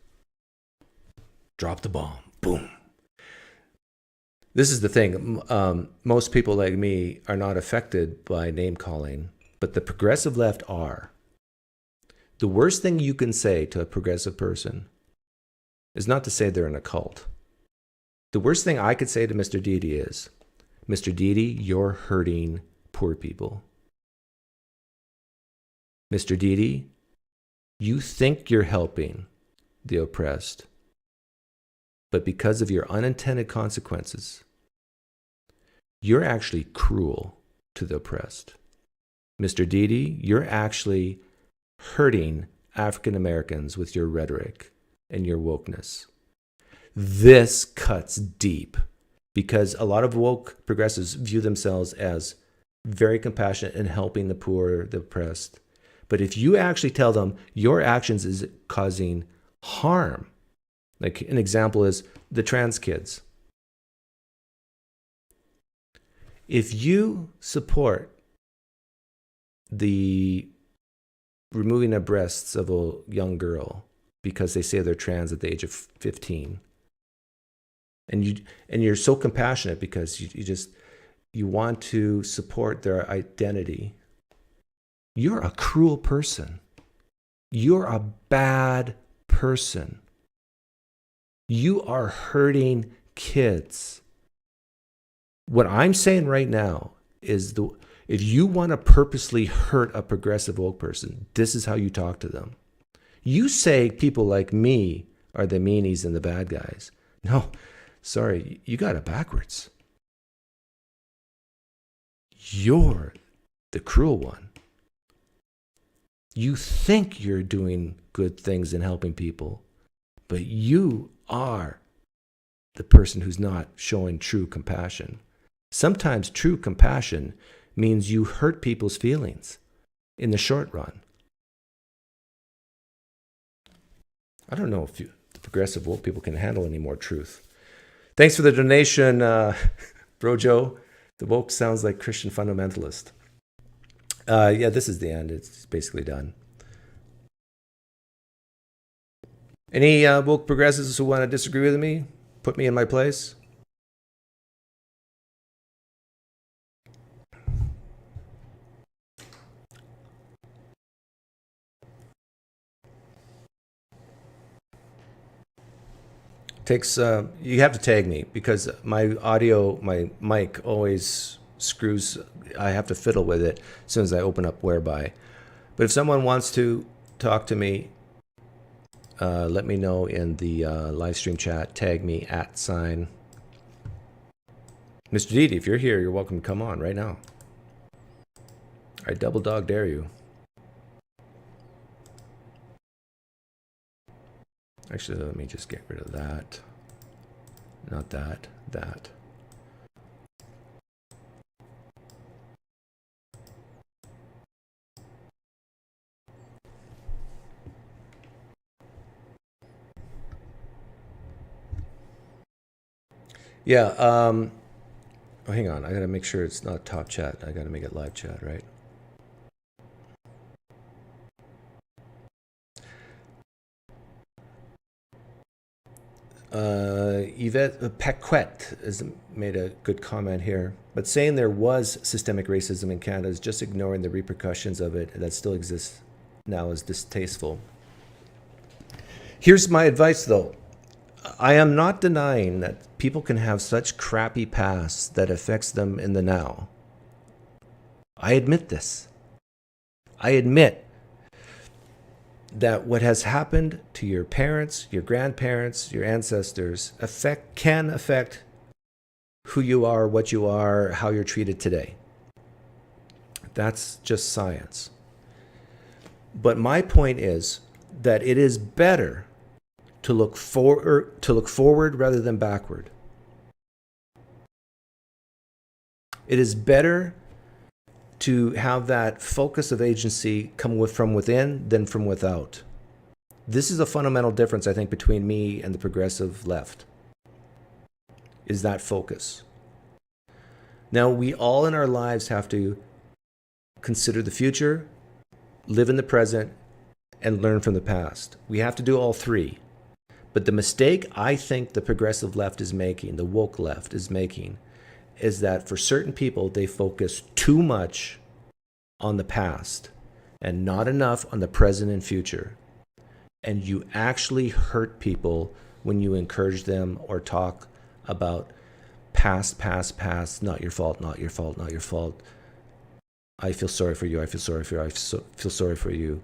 Drop the bomb. Boom. This is the thing. Most people like me are not affected by name-calling, but the progressive left are. The worst thing you can say to a progressive person is not to say they're in a cult. The worst thing I could say to Mr. Deity is, Mr. Deity, you're hurting poor people. Mr. Deity, you think you're helping the oppressed, but because of your unintended consequences, you're actually cruel to the oppressed. Mr. Deity, you're actually hurting African Americans with your rhetoric and your wokeness. This cuts deep because a lot of woke progressives view themselves as very compassionate and helping the poor, the oppressed. But if you actually tell them your actions is causing harm, like an example is the trans kids. If you support the removing of breasts of a young girl because they say they're trans at the age of 15, and you're so compassionate because you want to support their identity, you're a cruel person. You're a bad person. You are hurting kids. What I'm saying right now is if you want to purposely hurt a progressive woke person, this is how you talk to them. You say people like me are the meanies and the bad guys. No, sorry, you got it backwards. You're the cruel one. You think you're doing good things and helping people, but you are the person who's not showing true compassion. Sometimes true compassion means you hurt people's feelings in the short run. I don't know if the progressive woke people can handle any more truth. Thanks for the donation, Brojo. The woke sounds like Christian fundamentalist. Yeah, this is the end. It's basically done. Any woke progressives who want to disagree with me? Put me in my place? Takes you have to tag me because my audio, my mic always screws. I have to fiddle with it as soon as I open up Whereby. But if someone wants to talk to me, let me know in the live stream chat. Tag me @ Mr. Deity, if you're here, you're welcome to come on right now. I double dog dare you. Actually, let me just get rid of that. Not that, that. Yeah, oh, hang on. I gotta make sure it's not top chat. I gotta make it live chat, right? Yvette Paquette has made a good comment here, but saying there was systemic racism in Canada is just ignoring the repercussions of it that still exists now is distasteful. Here's my advice, though. I am not denying that people can have such crappy pasts that affects them in the now. I admit this. I admit that what has happened to your parents, your grandparents, your ancestors can affect who you are, what you are, how you're treated today. That's just science. But my point is that it is better to look forward rather than backward. It is better to have that focus of agency come from within than from without. This is a fundamental difference, I think, between me and the progressive left, is that focus. Now, we all in our lives have to consider the future, live in the present, and learn from the past. We have to do all three. But the mistake I think the progressive left is making, the woke left is making, is that for certain people, they focus too much on the past and not enough on the present and future. And you actually hurt people when you encourage them or talk about past, not your fault, not your fault, not your fault. I feel sorry for you, I feel sorry for you, I feel sorry for you.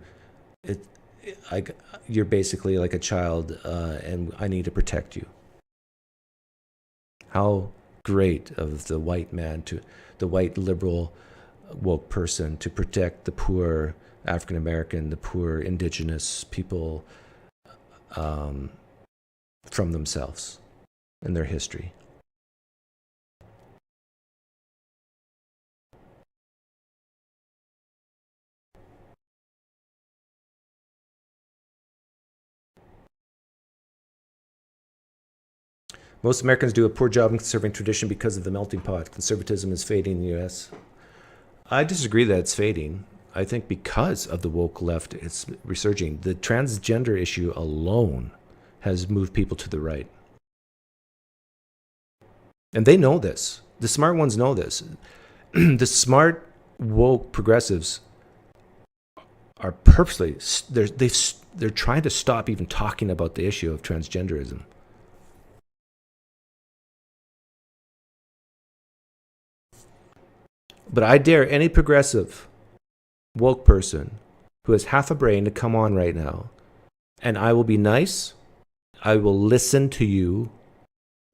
You're basically like a child and I need to protect you. How great of the white man, to the white liberal woke person, to protect the poor African American, the poor indigenous people from themselves and their history. Most Americans do a poor job in conserving tradition because of the melting pot. Conservatism is fading in the U.S. I disagree that it's fading. I think because of the woke left, it's resurging. The transgender issue alone has moved people to the right. And they know this. The smart ones know this. The smart woke progressives are purposely, they're trying to stop even talking about the issue of transgenderism. But I dare any progressive woke person who has half a brain to come on right now, and I will be nice. I will listen to you.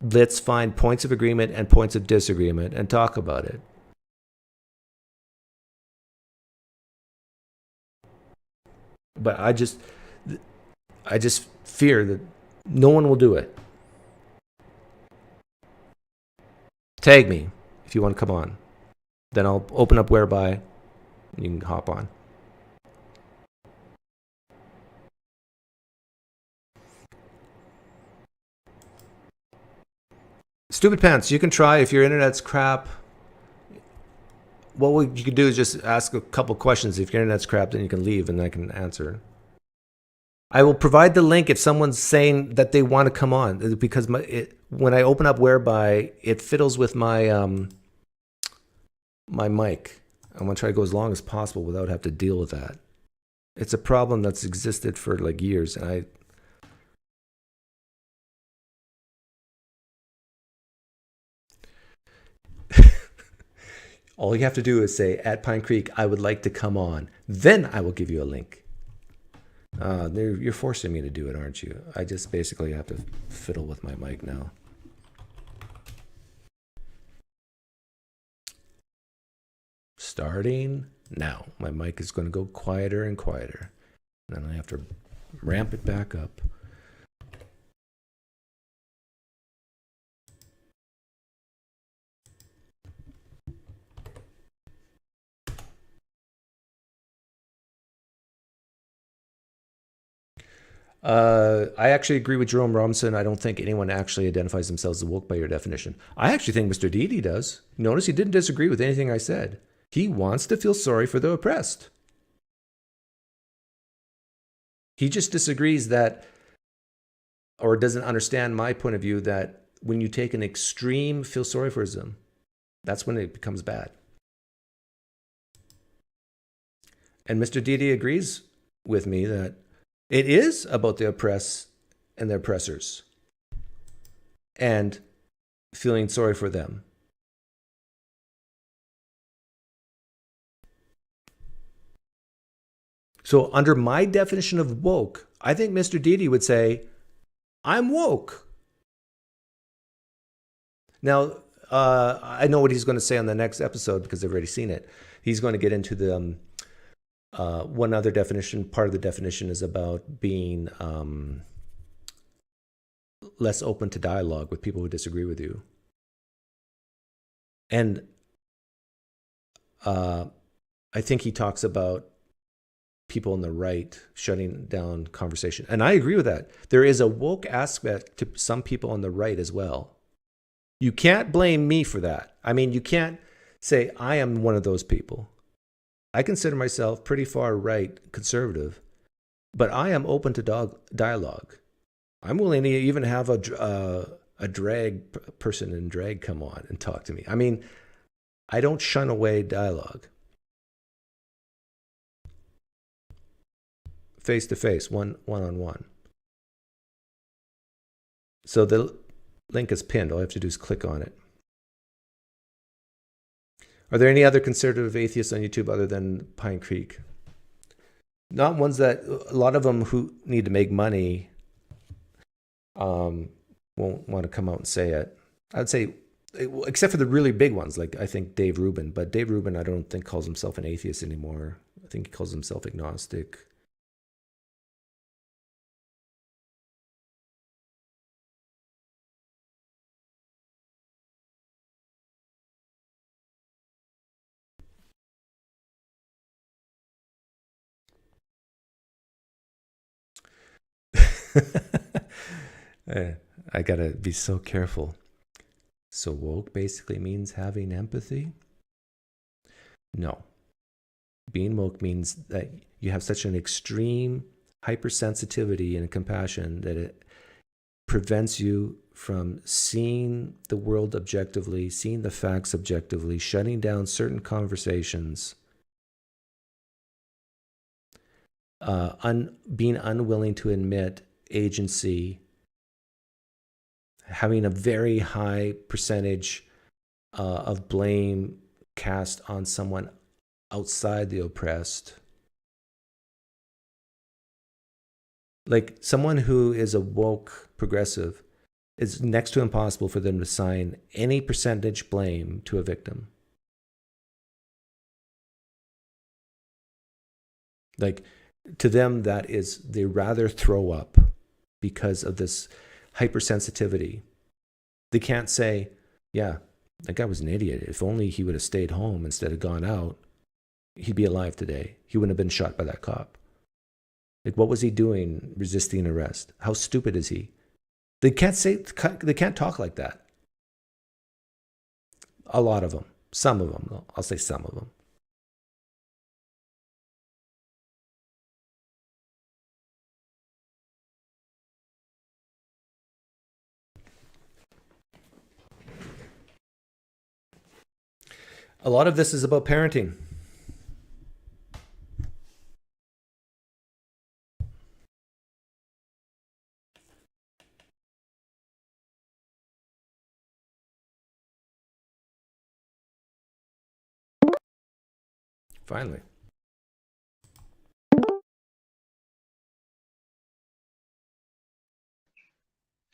Let's find points of agreement and points of disagreement and talk about it. But I just fear that no one will do it. Tag me if you want to come on. Then I'll open up whereby you can hop on. Stupid Pants, you can try if your internet's crap. What you could do is just ask a couple questions. If your internet's crap, then you can leave and I can answer. I will provide the link if someone's saying that they want to come on, because when I open up whereby, it fiddles with my my mic. I'm going to try to go as long as possible without having to deal with that. It's a problem that's existed for like years, and all you have to do is say, at PineCreek, I would like to come on. Then I will give you a link. You're forcing me to do it, aren't you? I just basically have to fiddle with my mic now. Starting now. My mic is going to go quieter and quieter. And then I have to ramp it back up. I actually agree with Jerome Robinson. I don't think anyone actually identifies themselves as woke by your definition. I actually think Mr. Deity does. Notice he didn't disagree with anything I said. He wants to feel sorry for the oppressed. He just disagrees that, or doesn't understand my point of view, that when you take an extreme feel sorry for them, that's when it becomes bad. And Mr. Deity agrees with me that it is about the oppressed and the oppressors and feeling sorry for them. So under my definition of woke, I think Mr. Deity would say, I'm woke. Now, I know what he's going to say on the next episode because I've already seen it. He's going to get into the one other definition. Part of the definition is about being less open to dialogue with people who disagree with you. And I think he talks about people on the right shutting down conversation. And I agree with that. There is a woke aspect to some people on the right as well. You can't blame me for that. I mean, you can't say I am one of those people. I consider myself pretty far right conservative, but I am open to dialogue. I'm willing to even have a drag person in drag come on and talk to me. I mean, I don't shun away dialogue. Face to face, one-on-one. So the link is pinned. All I have to do is click on it. Are there any other conservative atheists on YouTube other than PineCreek? Not ones that, a lot of them who need to make money won't want to come out and say it. I'd say, except for the really big ones, like I think Dave Rubin. But Dave Rubin, I don't think calls himself an atheist anymore. I think he calls himself agnostic. I gotta be so careful. So woke basically means having empathy? No. Being woke means that you have such an extreme hypersensitivity and compassion that it prevents you from seeing the world objectively, seeing the facts objectively, shutting down certain conversations, being unwilling to admit agency, having a very high percentage of blame cast on someone outside the oppressed. Like someone who is a woke progressive, it's next to impossible for them to assign any percentage blame to a victim. Like To them, that is, they rather throw up because of this hypersensitivity. They can't say, yeah, that guy was an idiot. If only he would have stayed home instead of gone out, he'd be alive today. He wouldn't have been shot by that cop. Like, what was he doing resisting arrest? How stupid is he? They can't talk like that. A lot of them. Some of them, though. I'll say some of them. A lot of this is about parenting. Finally.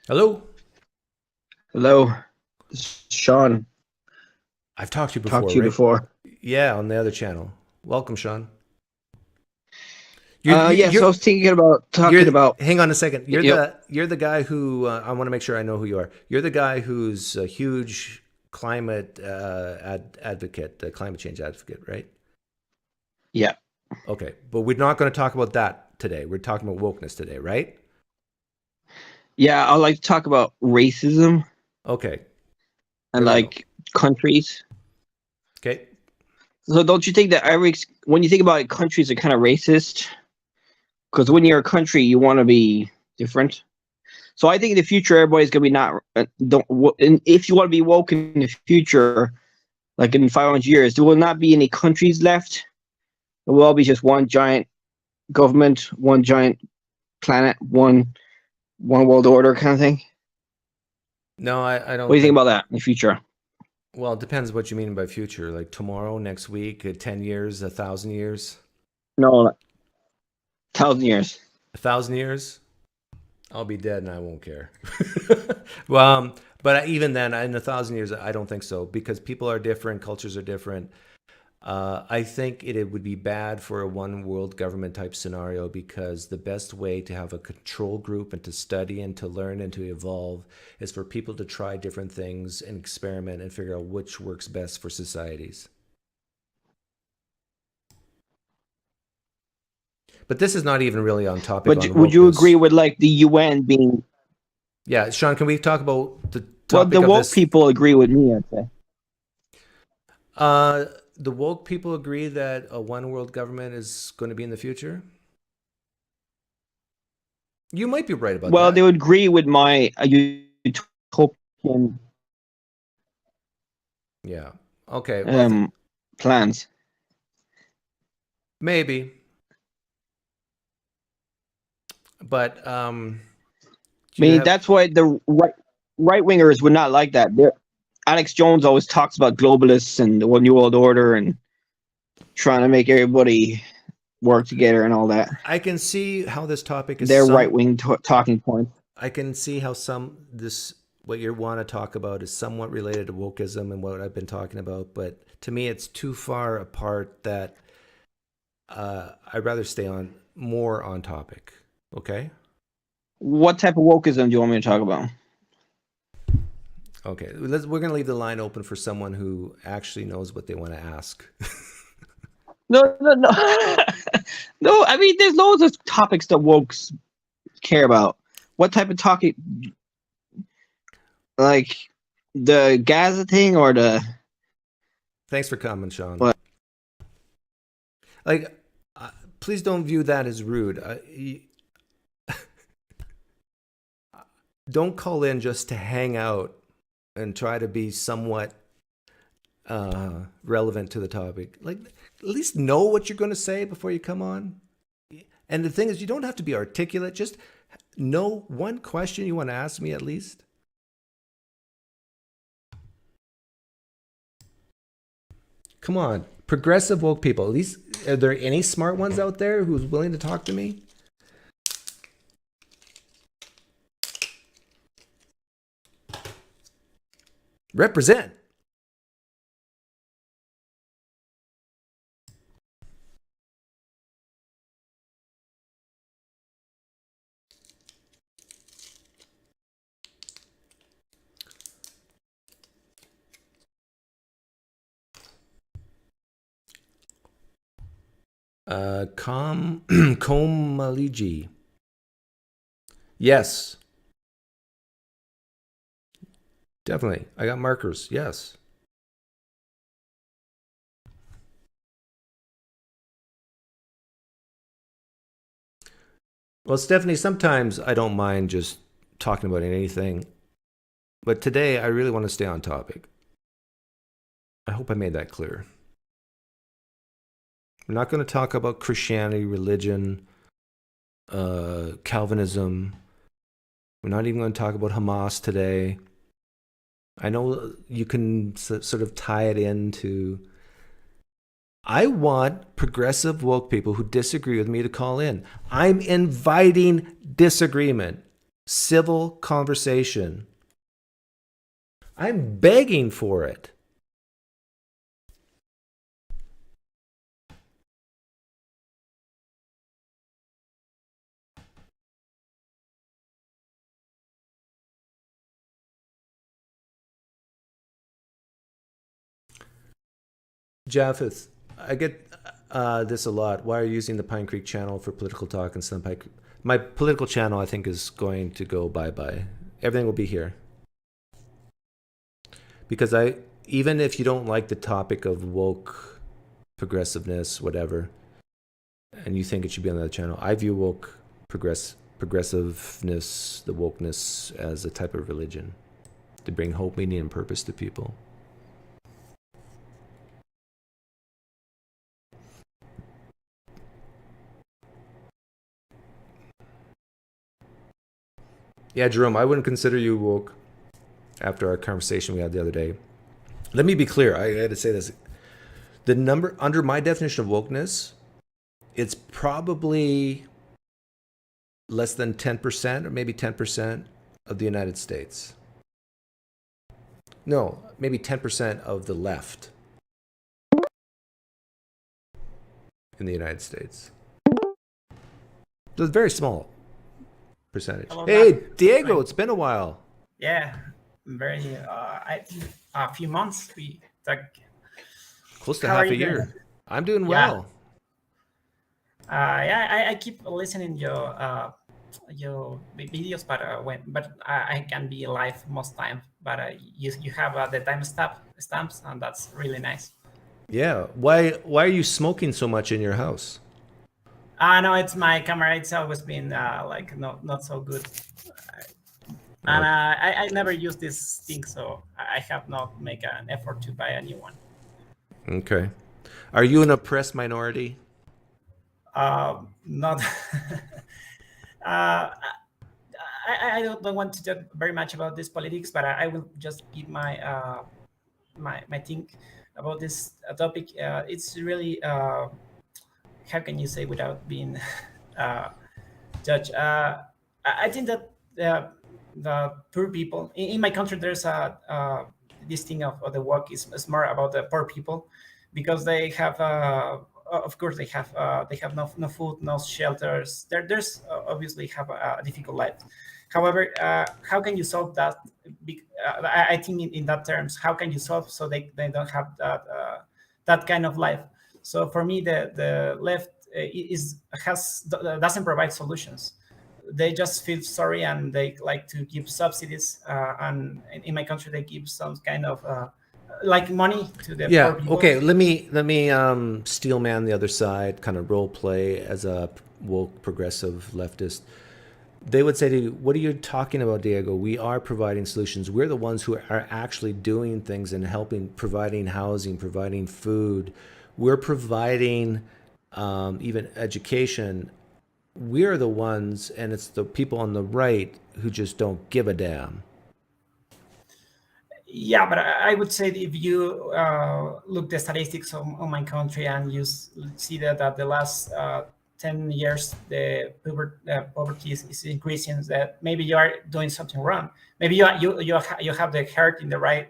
Hello. Hello, Sean. I've talked to you before, Talked to you right? before. Yeah, on the other channel. Welcome, Sean. Yes, I was thinking about talking about. Hang on a second. You're Yep. the guy who I want to make sure I know who you are. You're the guy who's a huge climate advocate, climate change advocate, right? Yeah. Okay, but we're not going to talk about that today. We're talking about wokeness today, right? Yeah, I'd like to talk about racism Okay. and There we go. like countries. Okay. So don't you think that when you think about it, countries are kind of racist? Because when you're a country, you want to be different. So I think in the future, everybody's gonna be not and if you want to be woke in the future, like in 500 years, there will not be any countries left. It will all be just one giant government, one giant planet, one world order kind of thing. No, I don't. What do you think about that in the future? Well, it depends what you mean by future. Like tomorrow, next week, 10 years, 1,000 years, No, 1,000 years. 1,000 years. I'll be dead and I won't care. Well, but even then, in 1,000 years, I don't think so because people are different, cultures are different. I think it would be bad for a one world government type scenario because the best way to have a control group and to study and to learn and to evolve is for people to try different things and experiment and figure out which works best for societies. But this is not even really on topic. But on would you wokeness. agree with like the UN being? Yeah, Sean, can we talk about the Well, topic the of woke this? people agree with me, I'd say. The woke people agree that a one world government is going to be in the future. You might be right about Well, that. they would agree with my utopian Yeah. Okay. Well, plans. maybe. But I mean, that's why the right wingers would not like that. Alex Jones always talks about globalists and the New World Order and trying to make everybody work together and all that. I can see how this topic is their right wing talking points. I can see how what you want to talk about is somewhat related to wokeism and what I've been talking about, but to me it's too far apart that I'd rather stay more on topic. Okay? What type of wokeism do you want me to talk about? Okay, we're going to leave the line open for someone who actually knows what they want to ask. No. No, I mean, there's loads of topics that wokes care about. What type of topic? Like the Gaza thing or the... Thanks for coming, Sean. What? Like, please don't view that as rude. Don't call in just to hang out and try to be somewhat relevant to the topic. Like, at least know what you're going to say before you come on. And the thing is, you don't have to be articulate. Just know one question you want to ask me at least. Come on, progressive woke people. At least, are there any smart ones out there who's willing to talk to me? Represent. Komaliji. Yes. Definitely. I got markers. Yes. Well, Stephanie, sometimes I don't mind just talking about anything. But today I really want to stay on topic. I hope I made that clear. We're not going to talk about Christianity, religion, Calvinism. We're not even going to talk about Hamas today. I know you can sort of tie it into... I want progressive woke people who disagree with me to call in. I'm inviting disagreement, civil conversation. I'm begging for it. Japheth, I get this a lot. Why are you using the PineCreek channel for political talk instead of PineCreek? My political channel, I think, is going to go bye-bye. Everything will be here. Because even if you don't like the topic of woke progressiveness, whatever, and you think it should be on that channel, I view woke progressiveness, the wokeness, as a type of religion to bring hope, meaning, and purpose to people. Yeah, Jerome, I wouldn't consider you woke after our conversation we had the other day. Let me be clear. I had to say this. The number, under my definition of wokeness, it's probably less than 10% or maybe 10% of the United States. No, maybe 10% of the left in the United States. So it's very small percentage. Hello, hey, Doc. Diego, it's been a while. Yeah, very. I think a few months. We like Close to How half are a you year. doing? I'm doing Yeah. well. Yeah, I keep listening your videos, but I can be live most time. But you have the time stamps, and that's really nice. Yeah. Why are you smoking so much in your house? No, it's my camera. It's always been like not so good, and I never use this thing, so I have not make an effort to buy a new one. Okay. Are you an oppressed minority? Not. I don't want to talk very much about this politics, but I will just give my my think about this topic. It's really how can you say without being judged? I think that the poor people in my country, there's this thing of the work is more about the poor people, because they have of course they have no food, no shelters. There's obviously have a difficult life. However, how can you solve that? I think in that terms, how can you solve so they don't have that kind of life? So for me, the left doesn't provide solutions. They just feel sorry, and they like to give subsidies. And in my country, they give some kind of like money to the Yeah. poor people. Okay. Let me steel man the other side, kind of role play as a woke progressive leftist. They would say to you, what are you talking about, Diego? We are providing solutions. We're the ones who are actually doing things and helping, providing housing, providing food. We're providing even education. We're the ones, and it's the people on the right who just don't give a damn. Yeah, but I would say if you look the statistics on my country, and you see that the last 10 years the poverty is increasing, that maybe you are doing something wrong. Maybe you have the heart in the right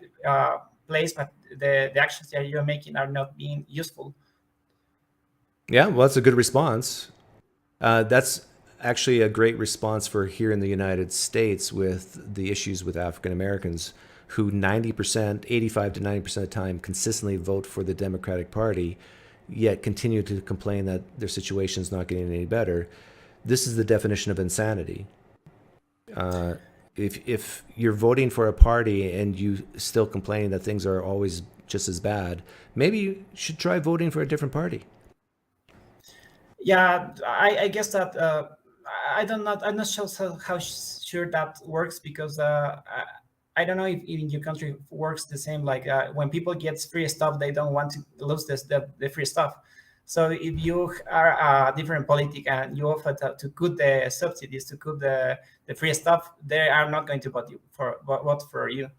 place, but the actions that you're making are not being useful. Yeah, well, that's a good response. That's actually a great response for here in the United States with the issues with African Americans, who 85 to 90% of the time consistently vote for the Democratic Party. yet continue to complain that their situation is not getting any better. This is the definition of insanity. If you're voting for a party and you still complain that things are always just as bad, maybe you should try voting for a different party. Yeah, I guess that I'm not sure how sure that works, because I don't know if in your country works the same. Like when people get free stuff, they don't want to lose the free stuff. So if you are a different politic and you offer to cut the subsidies, to cut the free stuff, they are not going to vote for you.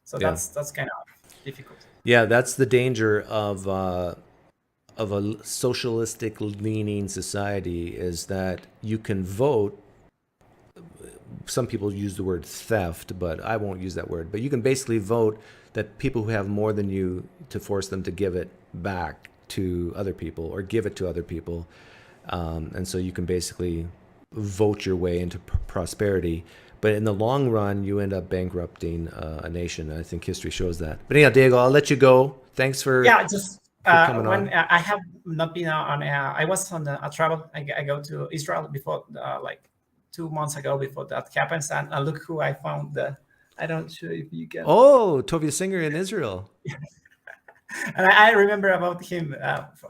So Yeah. that's kind of difficult. Yeah, that's the danger of a socialistic leaning society, is that you can vote. Some people use the word theft, but I won't use that word. But you can basically vote that people who have more than you, to force them to give it back to other people or give it to other people. And so you can basically vote your way into prosperity. But in the long run, you end up bankrupting a nation. I think history shows that. But anyhow, Diego, I'll let you go. Thanks for Just coming when on. I have not been on, I was on a travel. I go to Israel before, like 2 months ago, before that happens, and look who I found. I don't sure if you can. Oh, Tovia Singer in Israel. And I remember about him,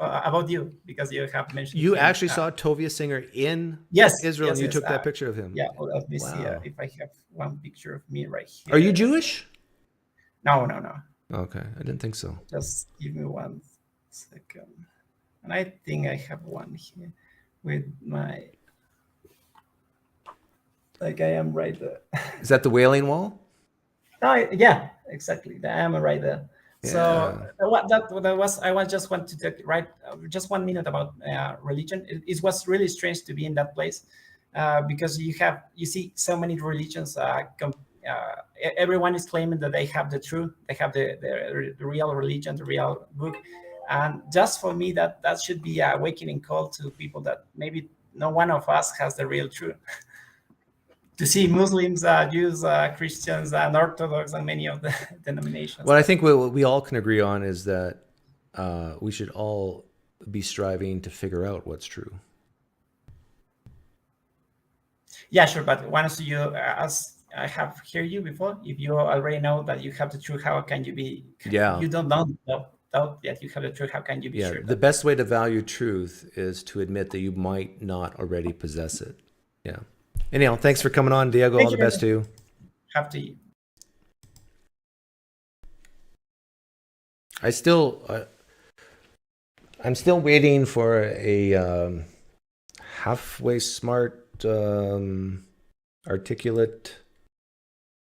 about you, because you have mentioned. You him. actually saw Tovia Singer in Yes, Israel, and you yes, took that picture of him. Yeah, well, let me see Wow. if I have one picture of me right here. Are you Jewish? No. Okay, I didn't think so. Just give me 1 second. And I think I have one here with my, like I am right there. Is that the Wailing Wall? Oh, yeah, exactly. I am right there. So what that was, I was just want to take just 1 minute about religion. It was really strange to be in that place, because you see so many religions. Everyone is claiming that they have the truth, they have the real religion, the real book, and just for me that should be an awakening call to people that maybe no one of us has the real truth. To see Muslims, Jews, Christians, and Orthodox, and many of the denominations. What I think what we all can agree on is that we should all be striving to figure out what's true. Yeah, sure. But once you, as I have heard you before, if you already know that you have the truth, how can you be? Yeah. You don't know that you have the truth. How can you be sure? The best way to value truth is to admit that you might not already possess it. Yeah. Anyhow, thanks for coming on, Diego. All the best to you. Have to you. I'm still waiting for a halfway smart, articulate,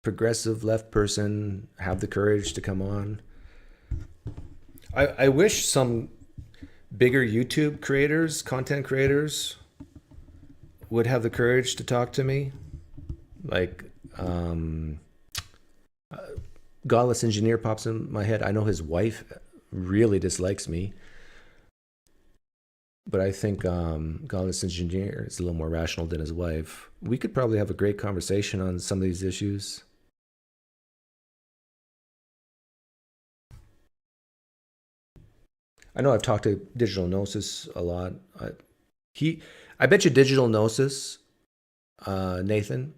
progressive left person have the courage to come on. I wish some bigger YouTube creators, content creators, would have the courage to talk to me. Like, Godless Engineer pops in my head. I know his wife really dislikes me, but I think Godless Engineer is a little more rational than his wife. We could probably have a great conversation on some of these issues. I know I've talked to Digital Gnosis a lot. I bet you Digital Gnosis, Nathan,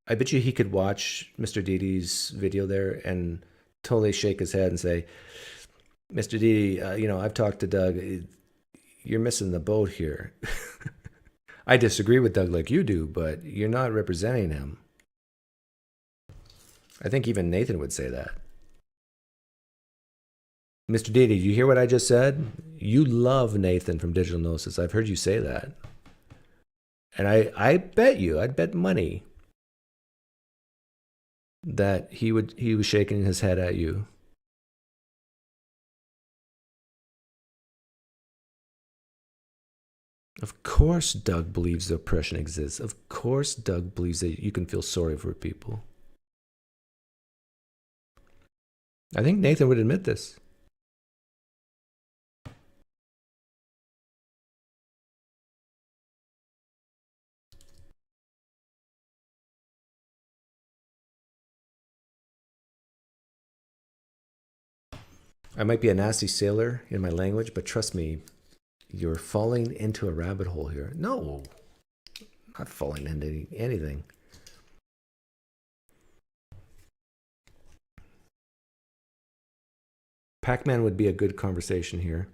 I bet you he could watch Mr. Deity's video there and totally shake his head and say, Mr. Deity, I've talked to Doug. You're missing the boat here. I disagree with Doug like you do, but you're not representing him. I think even Nathan would say that. Mr. Deity, you hear what I just said? You love Nathan from Digital Gnosis. I've heard you say that. And I'd bet money that he was shaking his head at you. Of course Doug believes oppression exists. Of course Doug believes that you can feel sorry for people. I think Nathan would admit this. I might be a nasty sailor in my language, but trust me, you're falling into a rabbit hole here. No, not falling into anything. Pac-Man would be a good conversation here.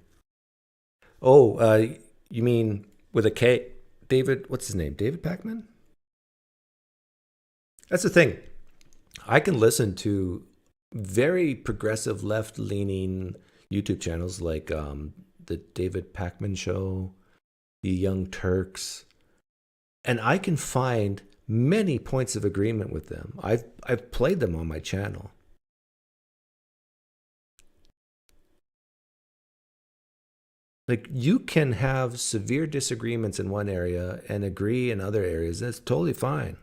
Oh, you mean with a K? David, what's his name? David Pac-Man? That's the thing. I can listen to very progressive left-leaning YouTube channels like the David Pac-Man Show, the Young Turks, and I can find many points of agreement with them. I've played them on my channel. Like, you can have severe disagreements in one area and agree in other areas. That's totally fine.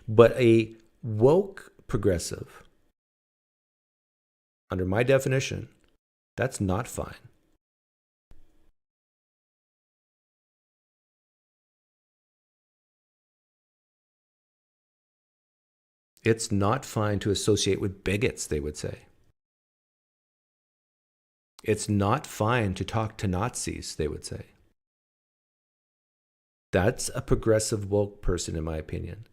But a woke progressive, under my definition, that's not fine. It's not fine to associate with bigots, they would say. It's not fine to talk to Nazis, they would say. That's a progressive woke person, in my opinion.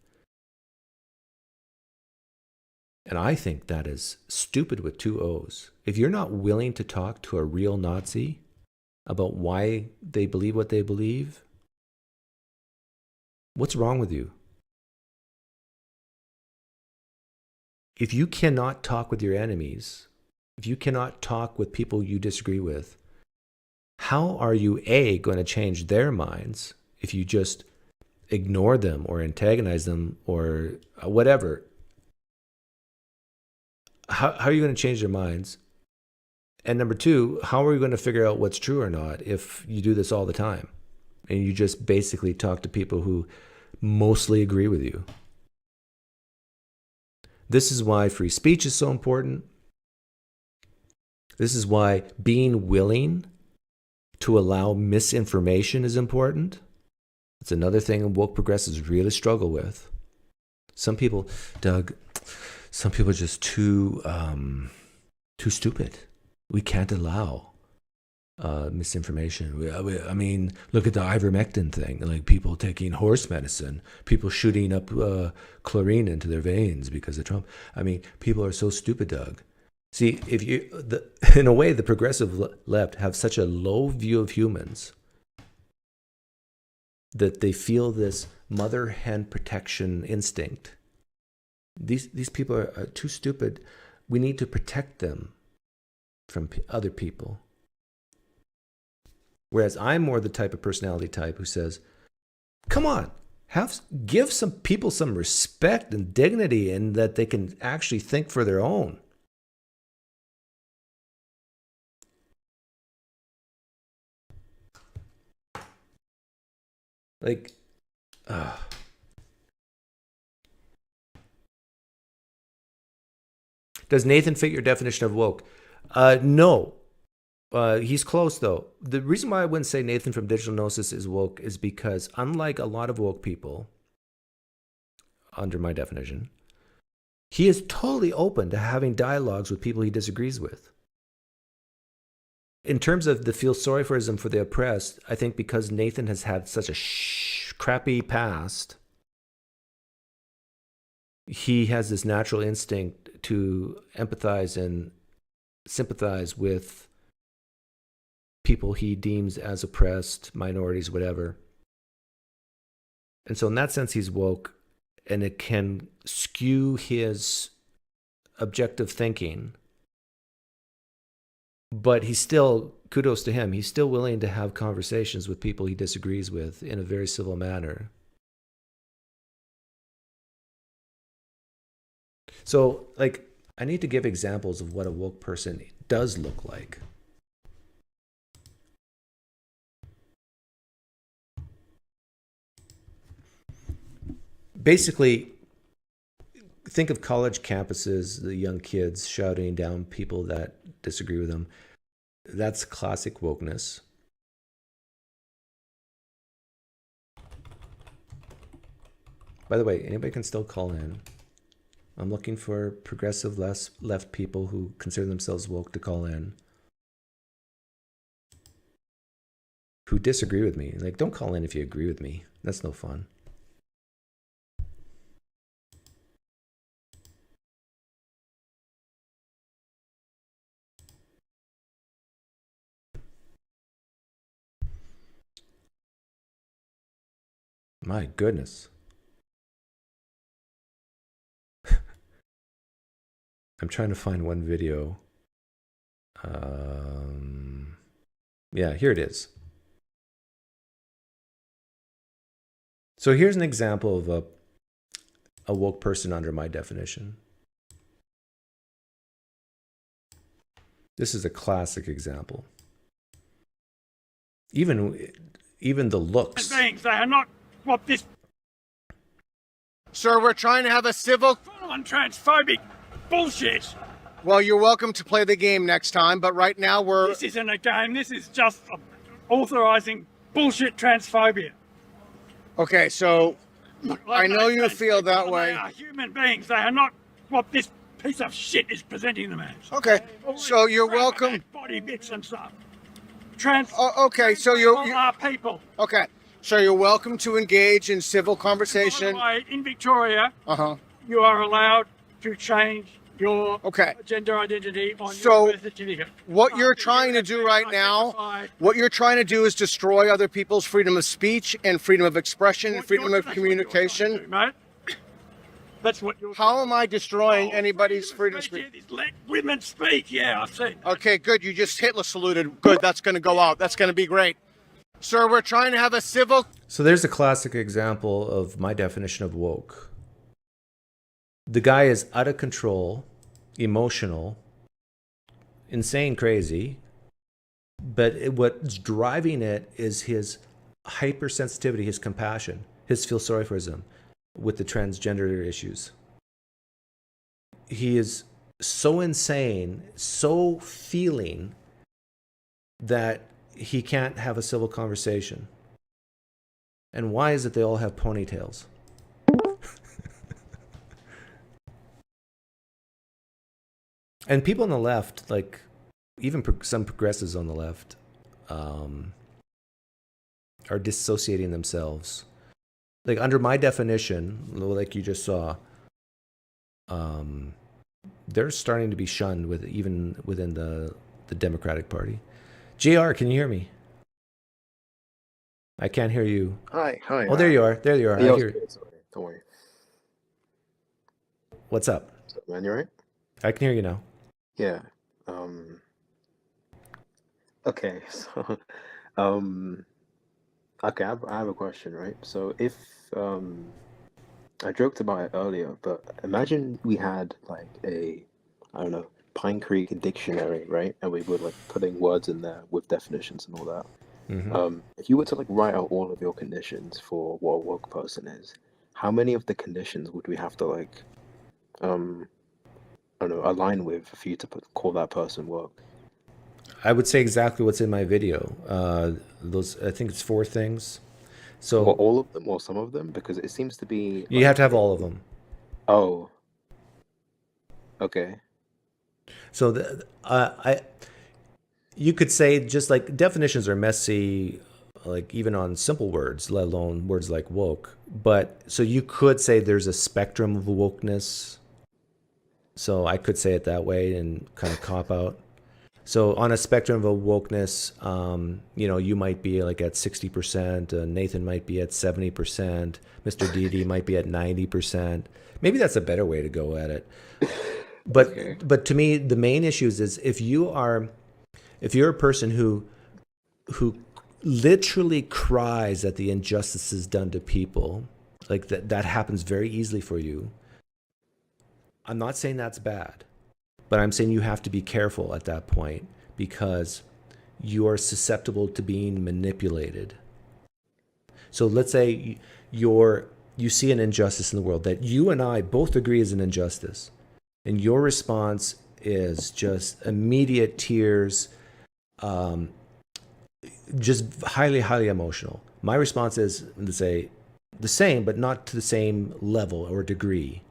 And I think that is stupid with two O's. If you're not willing to talk to a real Nazi about why they believe what they believe, what's wrong with you? If you cannot talk with your enemies, if you cannot talk with people you disagree with, how are you, A, going to change their minds if you just ignore them or antagonize them or whatever? How are you going to change their minds? And number two, how are you going to figure out what's true or not if you do this all the time and you just basically talk to people who mostly agree with you? This is why free speech is so important. This is why being willing to allow misinformation is important. It's another thing woke progressives really struggle with. Some people, Doug, some people are just too stupid. We can't allow misinformation. I mean, look at the ivermectin thing, like people taking horse medicine, people shooting up chlorine into their veins because of Trump. I mean, people are so stupid, Doug. See, in a way, the progressive left have such a low view of humans that they feel this mother hen protection instinct. These people are too stupid. We need to protect them from other people. Whereas I'm more the type of personality type who says, come on, give some people some respect and dignity and that they can actually think for their own. Like, does Nathan fit your definition of woke? No. He's close, though. The reason why I wouldn't say Nathan from Digital Gnosis is woke is because, unlike a lot of woke people, under my definition, he is totally open to having dialogues with people he disagrees with. In terms of the feel sorry for the oppressed, I think because Nathan has had such a crappy past, he has this natural instinct to empathize and sympathize with people he deems as oppressed, minorities, whatever. And so in that sense, he's woke, and it can skew his objective thinking. But he's still, kudos to him, he's still willing to have conversations with people he disagrees with in a very civil manner. So, like, I need to give examples of what a woke person does look like. Basically, think of college campuses, the young kids shouting down people that disagree with them. That's classic wokeness. By the way, anybody can still call in. I'm looking for progressive left people who consider themselves woke to call in. Who disagree with me. Like, don't call in if you agree with me. That's no fun. My goodness. I'm trying to find one video. Yeah, here it is. So here's an example of a woke person under my definition. This is a classic example. Even the looks. Beings, they are not what this Sir, we're trying to have a civil... full-on transphobic bullshit. Well, you're welcome to play the game next time, but right now we're... This isn't a game, this is just authorizing bullshit transphobia. Okay, so Like I know they you say, feel that they way. are human beings, they are not what this piece of shit is presenting them as. Okay, All so these you're crap welcome... ass body bits and stuff. okay, so People are people. Okay, so you're welcome to engage in civil By conversation. the way, in Victoria, Uh-huh. you are allowed to change your Okay. gender identity on So, your birth certificate. What you're trying to do right now, what you're trying to do is destroy other people's freedom of speech and freedom of expression and freedom of communication. Mate. That's what you're How am I destroying anybody's freedom of speech? Let women speak. Yeah, I've seen. Okay, good. You just Hitler saluted. Good. That's going to go out. That's going to be great. Sir, we're trying to have a civil... So there's a classic example of my definition of woke. The guy is out of control, emotional, insane crazy, but what's driving it is his hypersensitivity, his compassion, his feel sorry for him with the transgender issues. He is so insane, so feeling that he can't have a civil conversation. And why is it they all have ponytails? And people on the left, like even some progressives on the left, are dissociating themselves. Like under my definition, like you just saw, they're starting to be shunned even within the Democratic Party. JR, can you hear me? I can't hear you. Hi. Oh, there you are. There you are. Yeah, I hear. sorry. Don't worry. What's up? What's up, man? You alright? I can hear you now. Yeah. Okay. So, okay. I have a question, right? So, if I joked about it earlier, but imagine we had like I don't know, PineCreek dictionary, right? And we were like putting words in there with definitions and all that. Mm-hmm. If you were to like write out all of your conditions for what a woke person is, how many of the conditions would we have to like, I don't know, align with for you to call that person woke? I would say exactly what's in my video. I think it's 4 things. So Or all of them, or some of them, because it seems to be. you have to have all of them. Oh. Okay. So you could say just like definitions are messy, like even on simple words, let alone words like woke. But so you could say there's a spectrum of wokeness. So I could say it that way and kind of cop out. So on a spectrum of wokeness, you might be like at 60%, Nathan might be at 70%, Mr. Deity might be at 90%. Maybe that's a better way to go at it. But Okay. but to me, the main issue is if you're a person who literally cries at the injustices done to people, like that happens very easily for you. I'm not saying that's bad, but I'm saying you have to be careful at that point because you are susceptible to being manipulated. So let's say you see an injustice in the world that you and I both agree is an injustice, and your response is just immediate tears, just highly, highly emotional. My response is to say, the same, but not to the same level or degree.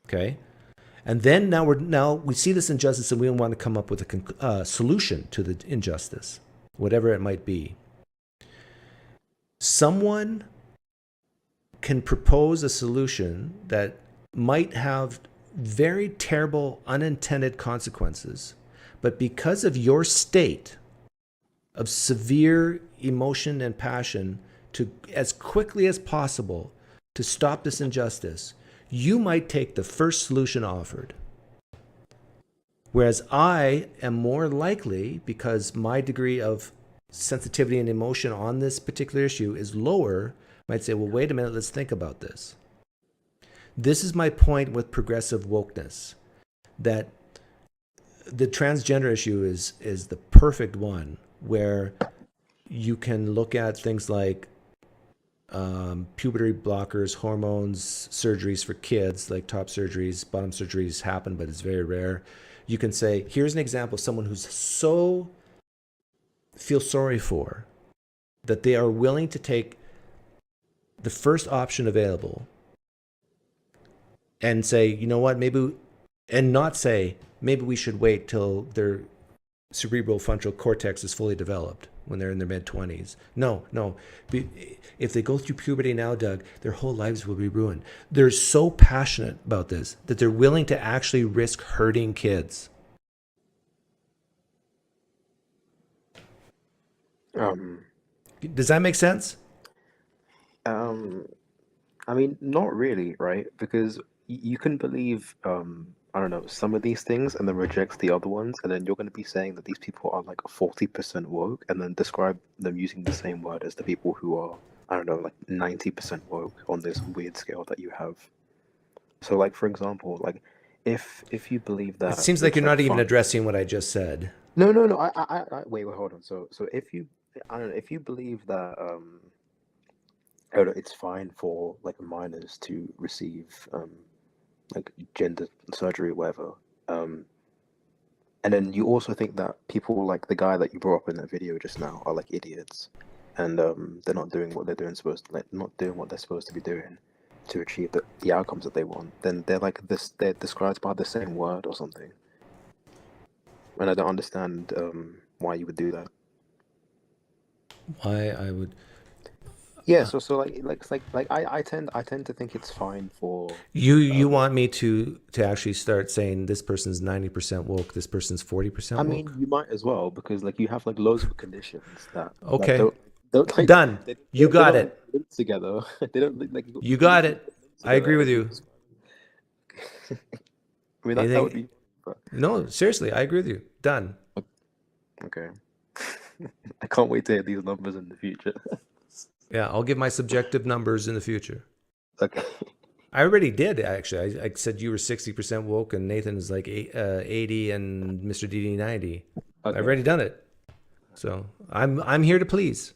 Okay? And then now we see this injustice and we want to come up with a solution to the injustice, whatever it might be. Someone can propose a solution that might have very terrible unintended consequences, but because of your state of severe emotion and passion to, as quickly as possible, to stop this injustice, you might take the first solution offered. Whereas I am more likely, because my degree of sensitivity and emotion on this particular issue is lower, might say, well, wait a minute, let's think about this. This is my point with progressive wokeness, that the transgender issue is the perfect one, where you can look at things like puberty blockers, hormones, surgeries for kids, like top surgeries, bottom surgeries happen, but it's very rare. You can say, here's an example of someone who's so feel sorry for that they are willing to take the first option available and say, you know what, maybe, and not say, maybe we should wait till their cerebral frontal cortex is fully developed when they're in their mid-20s. No. If they go through puberty now, Doug, their whole lives will be ruined. They're so passionate about this that they're willing to actually risk hurting kids. Does that make sense? I mean, not really, right? Because you can believe, I don't know, some of these things and then reject the other ones, and then you're going to be saying that these people are like 40% woke, and then describe them using the same word as the people who are, I don't know, like 90% woke on this weird scale that you have. So, like, for example, like, if you believe that, It seems like you're not even addressing what I just said. No. I wait, hold on. So if you, I don't know, if you believe that, I don't know, it's fine for like minors to receive like gender surgery or whatever, and then you also think that people like the guy that you brought up in that video just now are like idiots, and they're not doing what they're not doing what they're supposed to be doing to achieve the outcomes that they want, then they're like this, they're described by the same word or something. And I don't understand why you would do that. Why I would? Yeah, so I tend to think it's fine for you want me to actually start saying this person's 90% woke, this person's 40% woke? I mean, you might as well, because like you have like loads of conditions that okay, don't like, done. You got it together. They don't like. You got it. I agree with you. I mean, that would be. No, seriously, I agree with you. Done. Okay. I can't wait to hear these numbers in the future. Yeah, I'll give my subjective numbers in the future. Okay. I already did, actually. I said you were 60% woke and Nathan is like 80 and Mr. DD 90. Okay. I've already done it. So I'm here to please.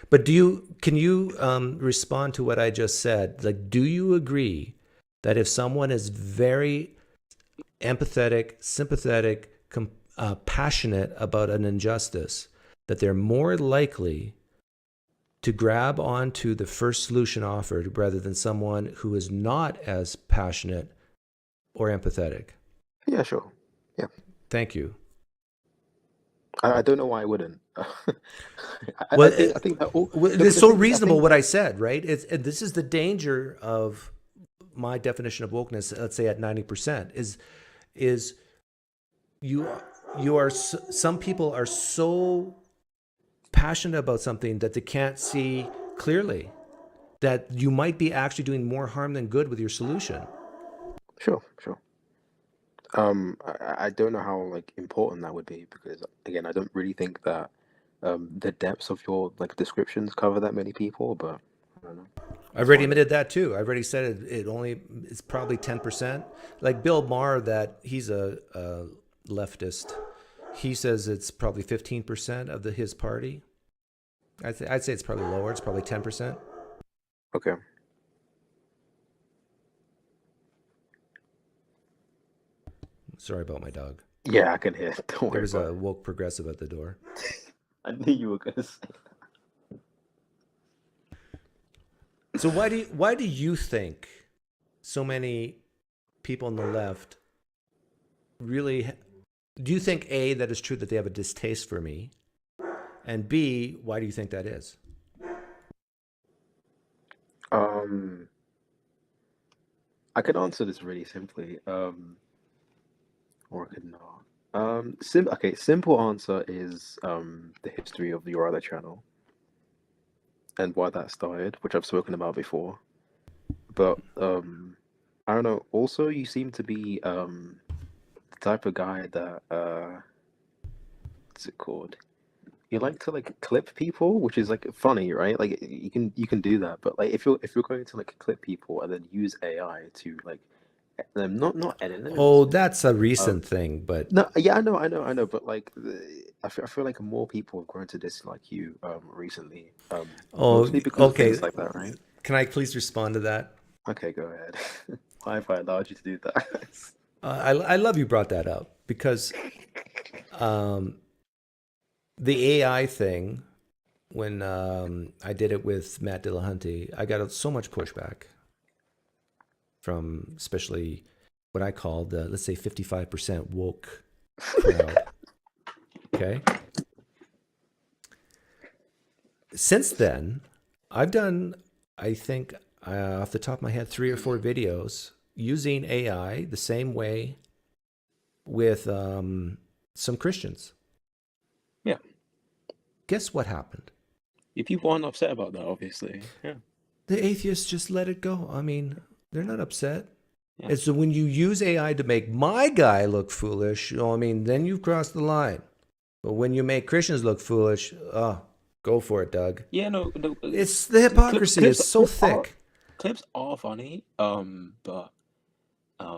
But can you respond to what I just said? Like, do you agree that if someone is very empathetic, sympathetic, passionate about an injustice, that they're more likely to grab onto the first solution offered rather than someone who is not as passionate or empathetic? Yeah, sure. Yeah. Thank you. I don't know why I wouldn't. I think that it's so reasonable what I said, right? This is the danger of my definition of wokeness, let's say at 90%, is you are, some people are so passionate about something that they can't see clearly, that you might be actually doing more harm than good with your solution. Sure. I don't know how like important that would be, because again, I don't really think that the depths of your like descriptions cover that many people, but I don't know. I've already admitted that too. I've already said it's probably 10%. Like Bill Maher, that he's a leftist. He says it's probably 15% of his party. I'd say it's probably lower. It's probably 10%. Okay. Sorry about my dog. Yeah, I can hear. Don't worry. There was a woke progressive at the door. I knew you were gonna say that. So why do you think so many people on the left really? Do you think A, that is true that they have a distaste for me, and B, why do you think that is? I could answer this really simply, or I could not. Okay, simple answer is the history of your other channel and why that started, which I've spoken about before. But I don't know. Also, you seem to be the type of guy that what's it called? You like to like clip people, which is like funny, right? Like you can do that, but like if you're going to like clip people and then use AI to like them, not edit them. Oh, that's a recent thing, but No, yeah, I know, but like I feel like more people have grown to dislike you recently, oh, mostly because of okay. things like that, right? Can I please respond to that? Okay, go ahead. Why have I allowed you to do that? I love you brought that up because the AI thing, when I did it with Matt Dillahunty, I got so much pushback from especially what I call the, let's say, 55% woke crowd. Okay. Since then, I've done, I think, off the top of my head, 3 or 4 videos using AI the same way with some Christians. Yeah. Guess what happened? If people aren't upset about that, obviously, yeah. The atheists just let it go. I mean, they're not upset. Yeah. And so when you use AI to make my guy look foolish, I mean, then you've crossed the line. But when you make Christians look foolish, go for it, Doug. Yeah, no. It's the hypocrisy is so thick. Clips are funny, but I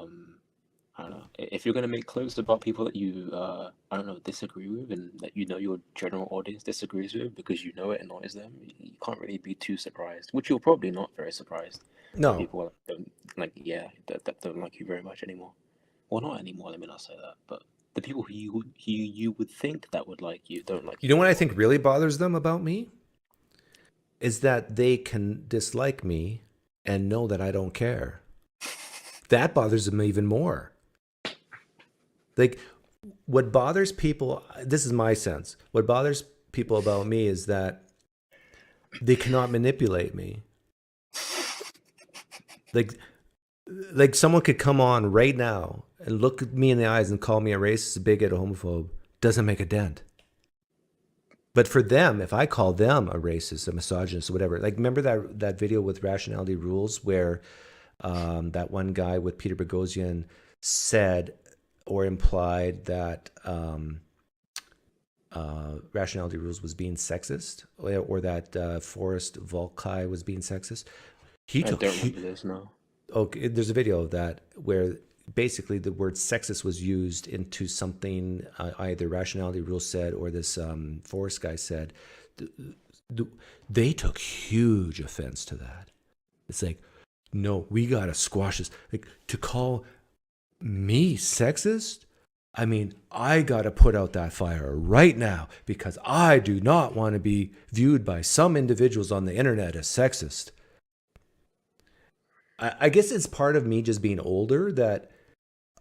don't know. If you're gonna make clips about people that you I don't know, disagree with, and that you know your general audience disagrees with because you know it annoys them, you can't really be too surprised. Which you're probably not very surprised. No. People don't that don't like you very much anymore. Well, not anymore. Let me not say that, but the people who you would think that would like you don't like you. You know what I think really bothers them about me? Is that they can dislike me and know that I don't care. That bothers them even more. Like, what bothers people, this is my sense, what bothers people about me is that they cannot manipulate me. Like someone could come on right now and look at me in the eyes and call me a racist, a bigot, a homophobe. Doesn't make a dent. But for them, if I call them a racist, a misogynist, or whatever, like remember that video with Rationality Rules where that one guy with Peter Boghossian said or implied that Rationality Rules was being sexist, or that Forrest Volkai was being sexist. I don't remember this now. Okay, there's a video of that where basically the word sexist was used into something either Rationality Rules said or this Forrest guy said. They took huge offense to that. It's like, no, we gotta squash this. Like, to call me sexist? I mean, I gotta put out that fire right now because I do not want to be viewed by some individuals on the internet as sexist. I guess it's part of me just being older that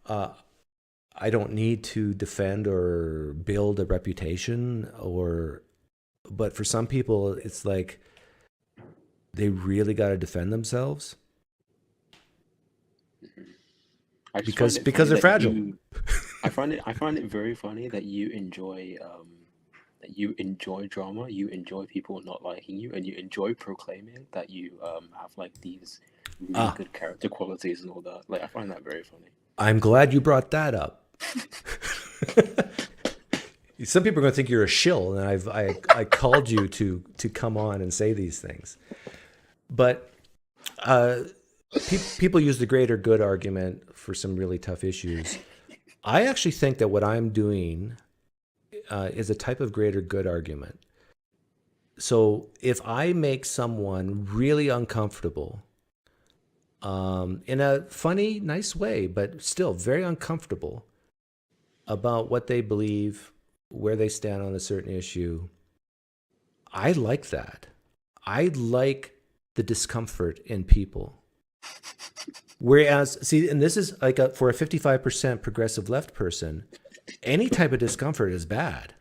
I don't need to defend or build a reputation, but for some people, it's like they really got to defend themselves because they're fragile. I find it very funny that you enjoy drama, you enjoy people not liking you, and you enjoy proclaiming that you have like these really good character qualities and all that. Like, I find that very funny. I'm glad you brought that up. Some people are going to think you're a shill, and I called you to come on and say these things. But people use the greater good argument for some really tough issues. I actually think that what I'm doing is a type of greater good argument. So if I make someone really uncomfortable, in a funny, nice way, but still very uncomfortable about what they believe, where they stand on a certain issue, I like that. I like the discomfort in people. Whereas, see, and this is like for a 55% progressive left person, any type of discomfort is bad.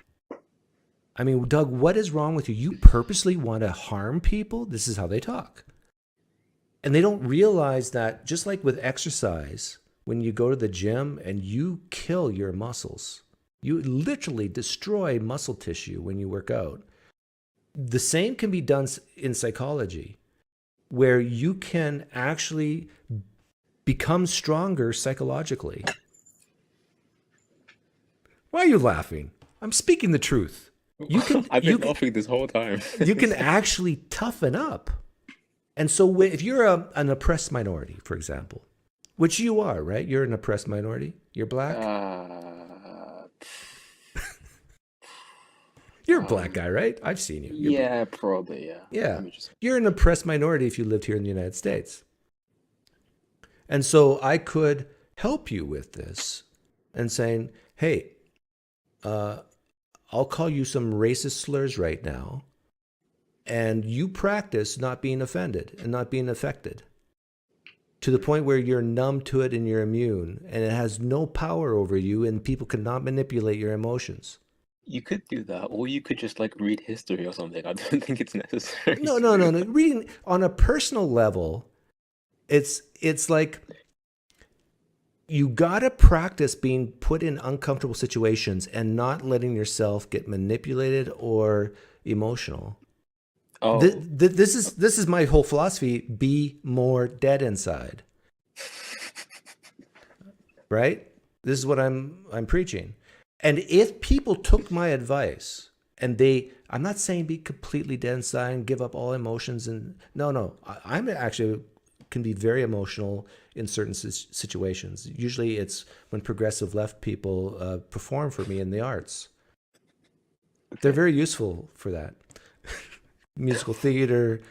I mean, Doug, what is wrong with you? You purposely want to harm people? This is how they talk. And they don't realize that, just like with exercise, when you go to the gym and you kill your muscles, you literally destroy muscle tissue when you work out. The same can be done in psychology, where you can actually become stronger psychologically. Why are you laughing? I'm speaking the truth. You can. I've been laughing this whole time. You can actually toughen up. And so if you're an oppressed minority, for example, which you are, right? You're an oppressed minority. You're black. You're a black guy, right? I've seen you. Yeah, probably, yeah. Yeah. You're an oppressed minority if you lived here in the United States. And so I could help you with this and saying, hey, I'll call you some racist slurs right now, and you practice not being offended and not being affected to the point where you're numb to it and you're immune, and it has no power over you, and people cannot manipulate your emotions. You could do that, or you could just like read history or something. I don't think it's necessary. No. Reading on a personal level, it's like you gotta practice being put in uncomfortable situations and not letting yourself get manipulated or emotional. Oh, This is my whole philosophy. Be more dead inside. Right? This is what I'm preaching. And if people took my advice and I'm not saying be completely dead inside and give up all emotions, and no, I'm actually can be very emotional in certain situations. Usually it's when progressive left people perform for me in the arts. They're very useful for that. Musical theater,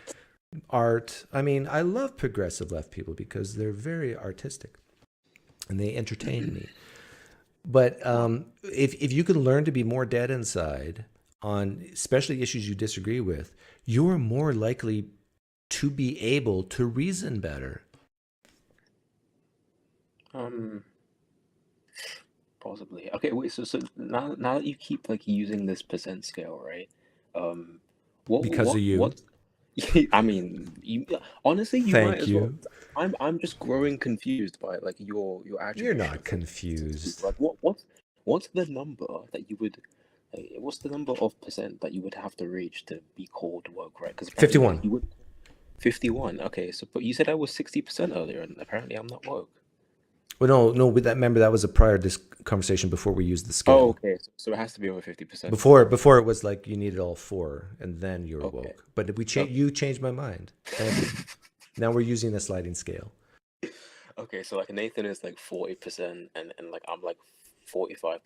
art. I mean, I love progressive left people because they're very artistic and they entertain me. But if you can learn to be more dead inside on especially issues you disagree with, you're more likely to be able to reason better. Possibly. Okay, wait. So now that you keep like using this percent scale, right? Because of you. What? I mean, honestly, you might as well. I'm just growing confused by like your attributes. You're not confused. Like what's the number that you would? What's the number of percent that you would have to reach to be called woke, right? Because 51. You would 51. Okay, so but you said I was 60% earlier, and apparently I'm not woke. Well, no. With that, remember that was a prior conversation before we used the scale. Oh, okay. So it has to be over 50%. Before it was like you needed all 4, and then you were woke. But if you changed my mind. Thank you. Now we're using the sliding scale. Okay, so like Nathan is like 40%, and like I'm like 45%,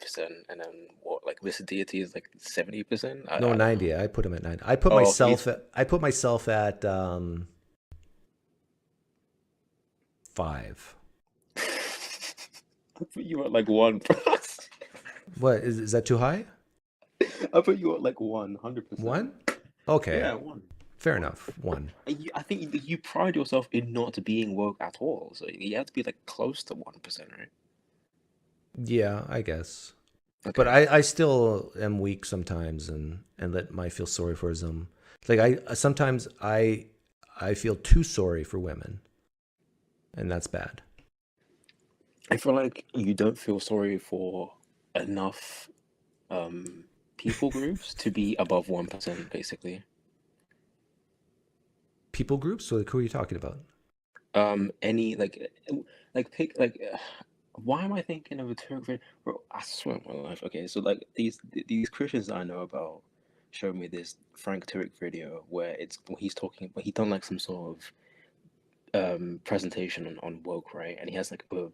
and then what? Like this Deity is like 70%. No, 90. I put him at 90. I put myself at 5. I put you at like 1. What is that too high? I put you at like 100%. 1? Okay. Yeah, 1. Fair enough. 1. I think you pride yourself in not being woke at all, so you have to be like close to 1%, right? Yeah, I guess. Okay. But I still am weak sometimes, and I feel sorry for them. Like sometimes I feel too sorry for women, and that's bad. I feel like you don't feel sorry for enough people groups to be above 1%, basically. People groups? So like, who are you talking about? Any like pick like. Why am I thinking of a Turk? Bro, I swear on my life. Okay, so like these Christians I know about showed me this Frank Turek video where he's talking, but he done like some sort of presentation on woke, right? And he has like a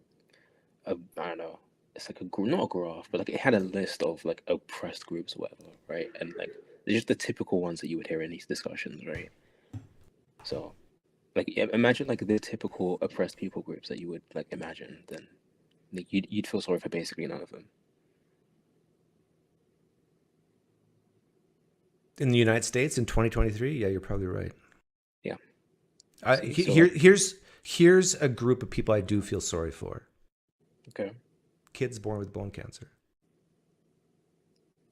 I don't know, it's like not a graph, but like it had a list of like oppressed groups or whatever, right? And like they're just the typical ones that you would hear in these discussions, right? So like imagine like the typical oppressed people groups that you would like imagine, then like you'd feel sorry for basically none of them. In the United States in 2023, yeah, you're probably right. Yeah. See, so like, Here's a group of people I do feel sorry for. okay. Kids born with bone cancer.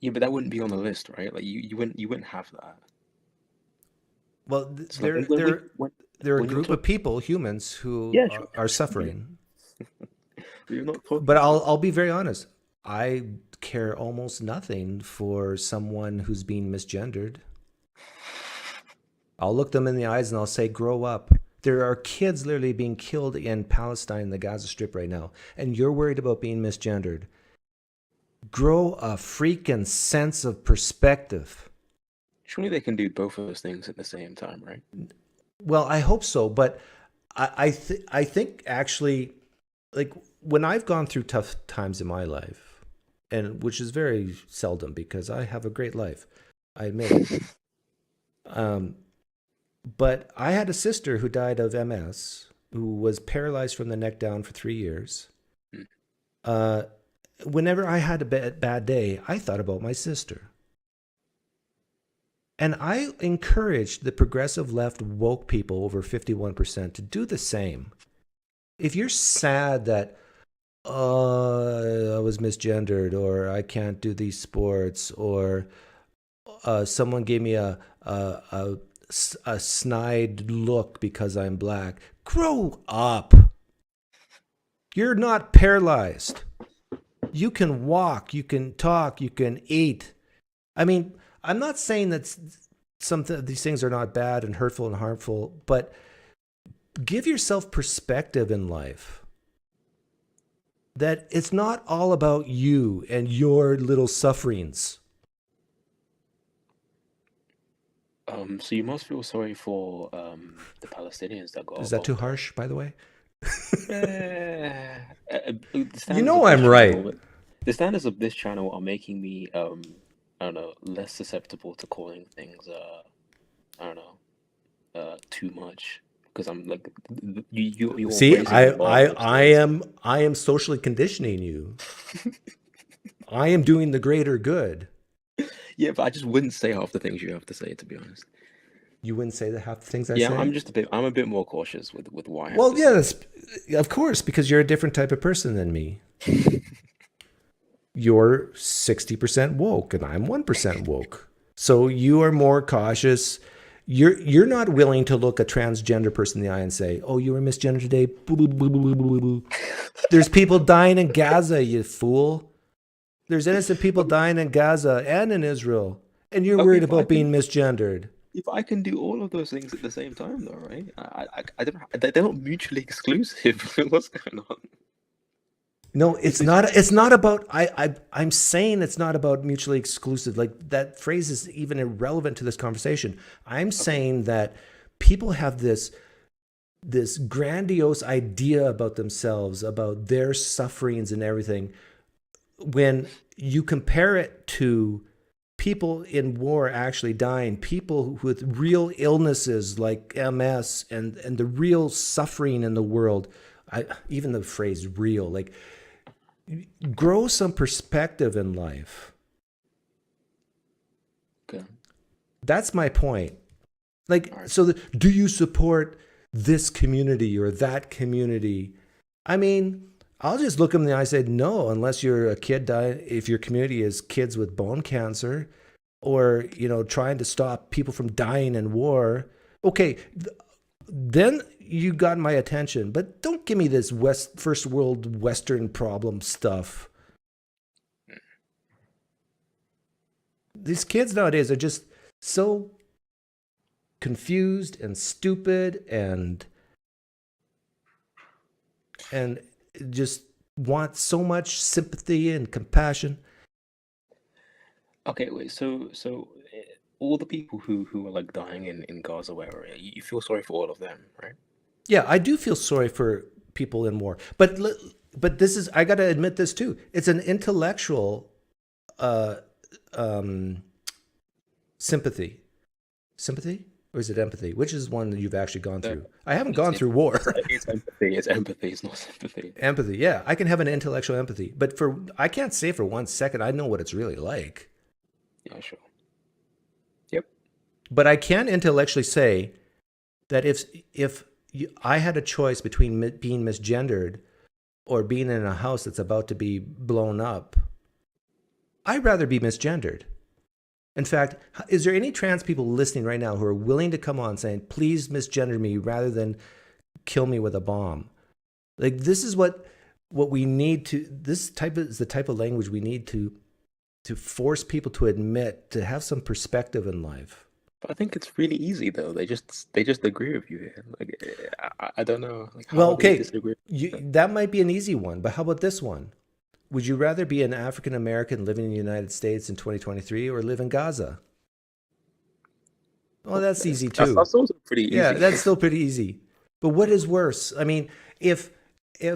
Yeah, but that wouldn't be on the list, right? Like you wouldn't have that. Well, So like they're a when you're group of people, humans, who yeah, sure. are suffering. We're not talking But about I'll be very honest. I care almost nothing for someone who's being misgendered. I'll look them in the eyes and I'll say, grow up. There are kids literally being killed in Palestine, the Gaza Strip right now, and you're worried about being misgendered. Grow a freaking sense of perspective. surely they can do both of those things at the same time, right? Well, I hope so, but I think actually, like when I've gone through tough times in my life, and which is very seldom because I have a great life, I admit it. But I had a sister who died of MS, who was paralyzed from the neck down for 3 years. Whenever I had a bad day, I thought about my sister. And I encouraged the progressive left woke people over 51% to do the same. If you're sad that, I was misgendered, or I can't do these sports, or someone gave me a snide look because I'm black, grow up. You're not paralyzed. You can walk, you can talk, you can eat. I mean, I'm not saying that some of these things are not bad and hurtful and harmful, but give yourself perspective in life. That it's not all about you and your little sufferings. So you must feel sorry for the Palestinians that got. Is that too harsh, by the way? You know I'm right. The standards of this channel are making me, I don't know, less susceptible to calling things, I don't know, too much. Because I'm like, you. See, I am socially conditioning you. I am doing the greater good. Yeah, but I just wouldn't say half the things you have to say, to be honest. You wouldn't say the half the things I say? Yeah, I'm a bit more cautious with why I have well, to yeah, say. of course, because you're a different type of person than me. You're 60% woke and I'm 1% woke. So you are more cautious. You're not willing to look a transgender person in the eye and say, "Oh, you were misgendered today." Boo, boo, boo, boo, boo, boo. There's people dying in Gaza, you fool. There's innocent people dying in Gaza and in Israel, and you're worried about being misgendered. If I can do all of those things at the same time, though, right? I don't. They're not mutually exclusive. What's going on? No, it's not. It's not about. I'm saying it's not about mutually exclusive. Like that phrase is even irrelevant to this conversation. I'm saying that people have this grandiose idea about themselves, about their sufferings and everything. When you compare it to people in war actually dying, people with real illnesses like MS and the real suffering in the world, even the phrase real, like grow some perspective in life. Okay. That's my point. Like, so do you support this community or that community? I mean, I'll just look them in the eye and say, no, unless you're a kid dying, if your community is kids with bone cancer or, trying to stop people from dying in war. Okay, then you got my attention, but don't give me this first world Western problem stuff. These kids nowadays are just so confused and stupid and just want so much sympathy and compassion. Okay, wait. So all the people who are like dying in Gaza, wherever, you feel sorry for all of them, right? Yeah, I do feel sorry for people in war, but this is, I got to admit this too. It's an intellectual sympathy, or is it empathy? Which is one that you've actually gone through? I haven't gone through war. It's empathy. It's empathy. It's not sympathy. Empathy. Yeah, I can have an intellectual empathy, but I can't say for 1 second I know what it's really like. Yeah, sure. Yep. But I can intellectually say that I had a choice between being misgendered or being in a house that's about to be blown up, I'd rather be misgendered. In fact, is there any trans people listening right now who are willing to come on saying, please misgender me rather than kill me with a bomb? Like, this is what we need to, is the type of language we need to force people to admit, to have some perspective in life. But I think it's really easy though. They just agree with you here. Like, I don't know. Like, how Well, do they okay, disagree? that might be an easy one, but how about this one? Would you rather be an African American living in the United States in 2023 or live in Gaza? Well, that's easy too. That's also pretty easy. Yeah, that's still pretty easy. But what is worse? I mean, if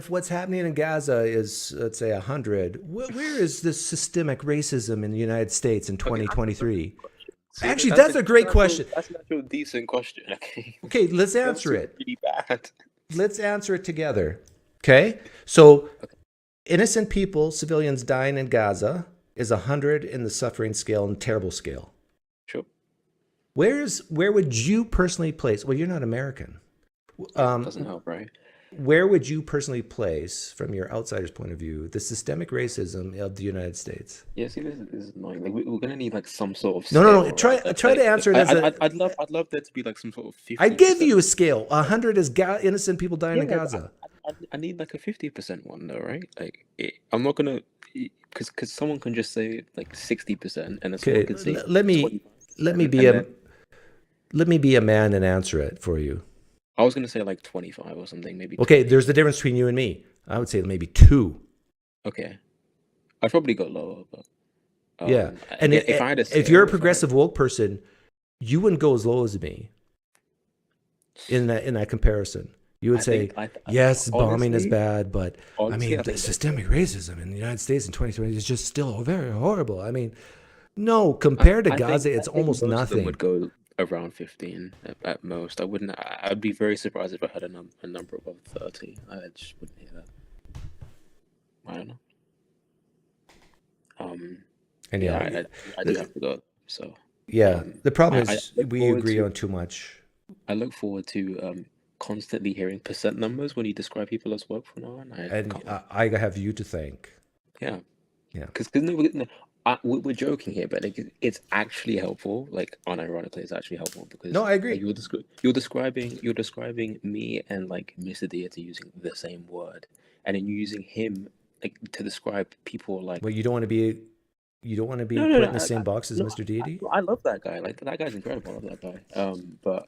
what's happening in Gaza is, let's say, 100, where is this systemic racism in the United States in 2023? See, Actually, that's a great question. That's an actual decent question. Okay. Okay, let's answer it. Really bad. Let's answer it together. Okay? So, innocent people, civilians dying in Gaza is 100 in the suffering scale and terrible scale. Sure. Where would you personally place? Well, you're not American. Doesn't help, right? Where would you personally place, from your outsider's point of view, the systemic racism of the United States? Yeah, see, this is annoying. Like, we're gonna need like some sort of No. scale, Try right? to answer it as I'd love there to be like some sort of 50%. I give you a scale. 100 is innocent people dying in Gaza. I need like a 50% one though, right? Like, I'm not gonna, because someone can just say like 60%, and then someone can say let me be a man and answer it for you. I was gonna say like 25 or something, maybe. Okay, 20. there's the difference between you and me. I would say maybe 2. Okay, I'd probably go lower, but yeah. And if you're a progressive woke person, you wouldn't go as low as me in that comparison. You would say, yes, bombing is bad, but I mean, the systemic racism in the United States in 2020 is just still very horrible. I mean, no, compared to Gaza, it's almost nothing. Would go around 15 at most. I'd be very surprised if I had a number above 30. I just wouldn't hear that. I don't know. And yeah, I do have to go. So yeah, the problem is we agree on too much. I look forward to constantly hearing percent numbers when you describe people as woke from now on. I have you to thank. Yeah. Because we're joking here, but like, it's actually helpful. Like, unironically, it's actually helpful because no, I agree. Like, you're describing me and like Mr. Deity using the same word, and then you're using him like to describe people like. Well, you don't want to be put in the same box as Mr. Deity. I love that guy. Like, that guy's incredible. I love that guy. But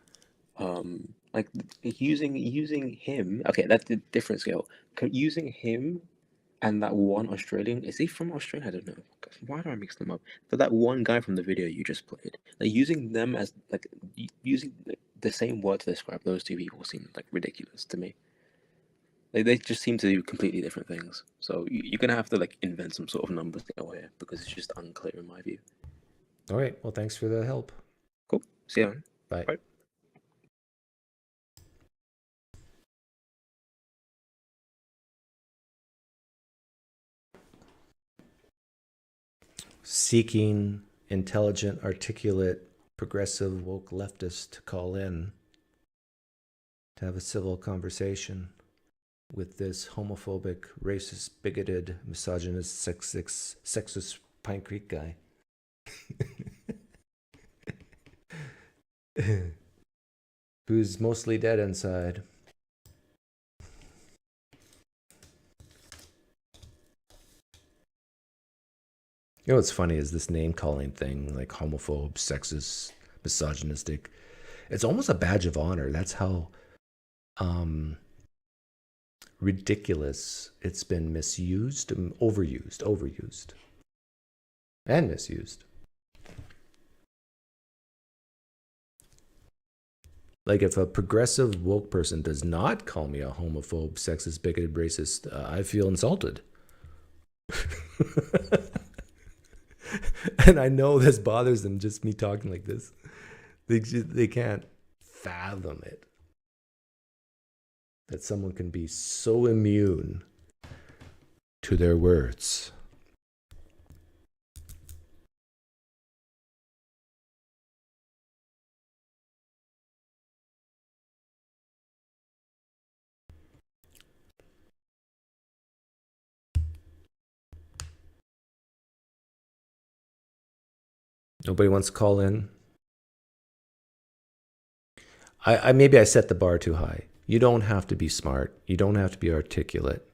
like using him. Okay, that's a different scale. Using him. And that one Australian, is he from Australia? I don't know. Why do I mix them up? But that one guy from the video you just played, like, using them as like using the same word to describe those two people seems like ridiculous to me. Like, they just seem to do completely different things. So you're gonna have to like invent some sort of numbers here because it's just unclear in my view. All right. Well, thanks for the help. Cool. See you. Bye. Bye. Seeking intelligent, articulate, progressive, woke leftists to call in to have a civil conversation with this homophobic, racist, bigoted, misogynist, sexist PineCreek guy. Who's mostly dead inside. You know what's funny is this name calling thing, like homophobe, sexist, misogynistic. It's almost a badge of honor. That's how ridiculous it's been misused, overused, and misused. Like, if a progressive woke person does not call me a homophobe, sexist, bigoted, racist, I feel insulted. And I know this bothers them, just me talking like this. They can't fathom it. That someone can be so immune to their words. Nobody wants to call in. I maybe I set the bar too high. You don't have to be smart. You don't have to be articulate.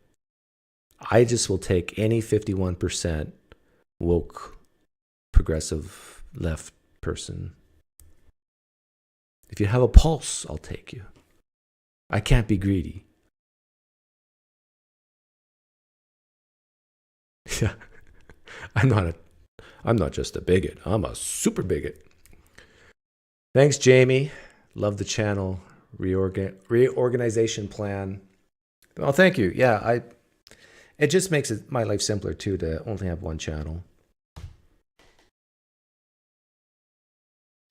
I just will take any 51% woke, progressive, left person. If you have a pulse, I'll take you. I can't be greedy. Yeah. I'm not just a bigot. I'm a super bigot. Thanks, Jamie. Love the channel. Reorganization plan. Well, thank you. Yeah, it just makes my life simpler too to only have one channel.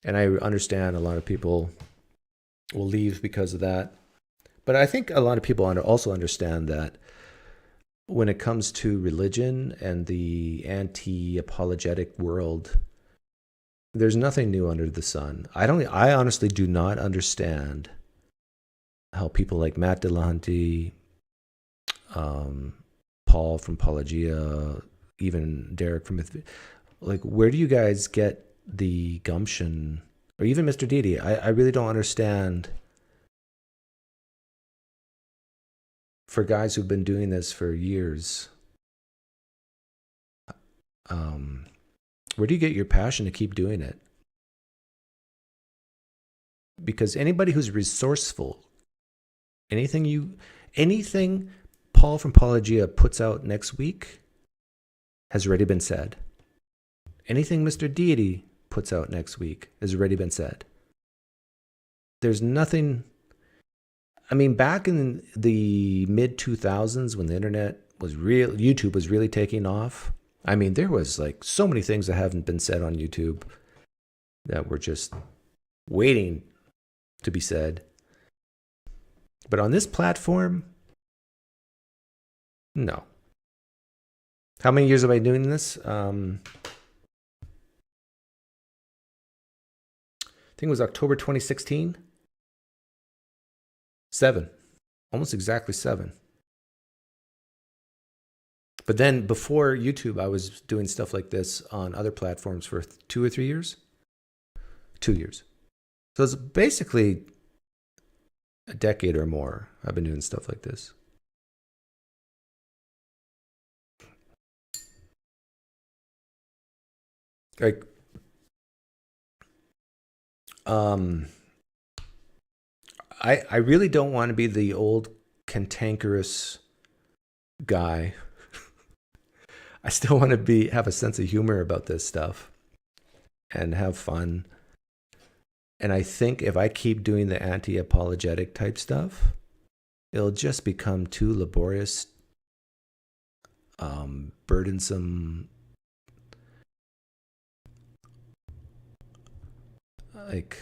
And I understand a lot of people will leave because of that. But I think a lot of people also understand that when it comes to religion and the anti-apologetic world, there's nothing new under the sun. I honestly do not understand how people like Matt Dillahunty, Paul from Pelagia, even Derek from like, where do you guys get the gumption, or even Mr. Deity? I really don't understand. For guys who've been doing this for years, where do you get your passion to keep doing it? Because anybody who's resourceful, anything Paul from Pelagia puts out next week has already been said. Anything Mr. Deity puts out next week has already been said. There's nothing. I mean, back in the mid-2000s when the internet was real, YouTube was really taking off. I mean, there was like so many things that haven't been said on YouTube that were just waiting to be said. But on this platform, no. How many years have I been doing this? I think it was October 2016. 7. Almost exactly 7. But then before YouTube, I was doing stuff like this on other platforms for 2 or 3 years. 2 years. So it's basically a decade or more I've been doing stuff like this. Like, I really don't want to be the old cantankerous guy. I still want to have a sense of humor about this stuff and have fun. And I think if I keep doing the anti-apologetic type stuff, it'll just become too laborious, burdensome. Like,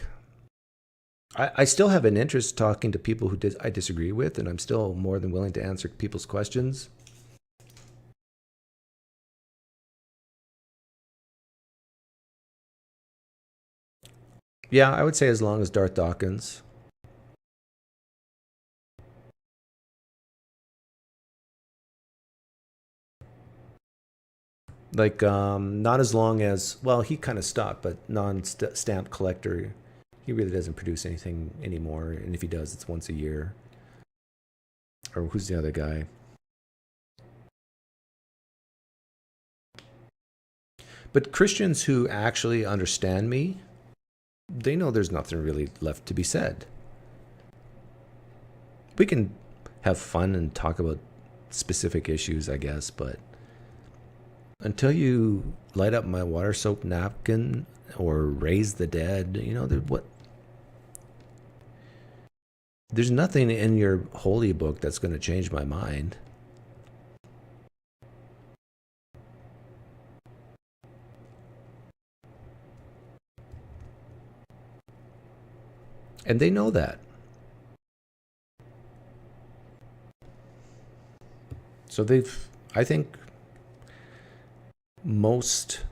I still have an interest talking to people who I disagree with, and I'm still more than willing to answer people's questions. Yeah, I would say as long as Darth Dawkins. Like, not as long as, well, he kind of stopped, but non-stamp collector, he really doesn't produce anything anymore. And if he does, it's once a year. Or who's the other guy? But Christians who actually understand me, they know there's nothing really left to be said. We can have fun and talk about specific issues, I guess, but until you light up my water soap napkin or raise the dead, you know, there's nothing in your holy book that's going to change my mind. And they know that. So I think most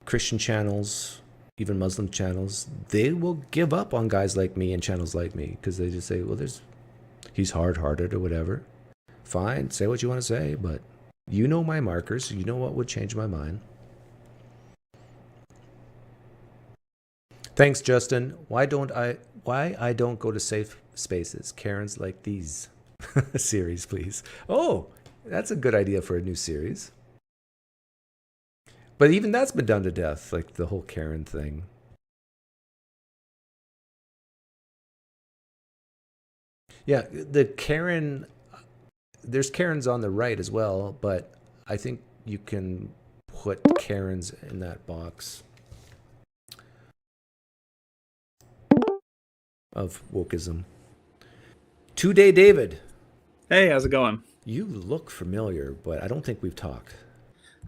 Christian channels, even Muslim channels, they will give up on guys like me and channels like me because they just say, well, he's hard-hearted or whatever. Fine, say what you want to say, but you know my markers. You know what would change my mind. Thanks, Justin. Why I don't go to safe spaces? Karens like these. Series, please. Oh, that's a good idea for a new series. But even that's been done to death, like the whole Karen thing. Yeah, there's Karens on the right as well, but I think you can put Karens in that box of wokeism. 2-Day David. Hey, how's it going? You look familiar, but I don't think we've talked.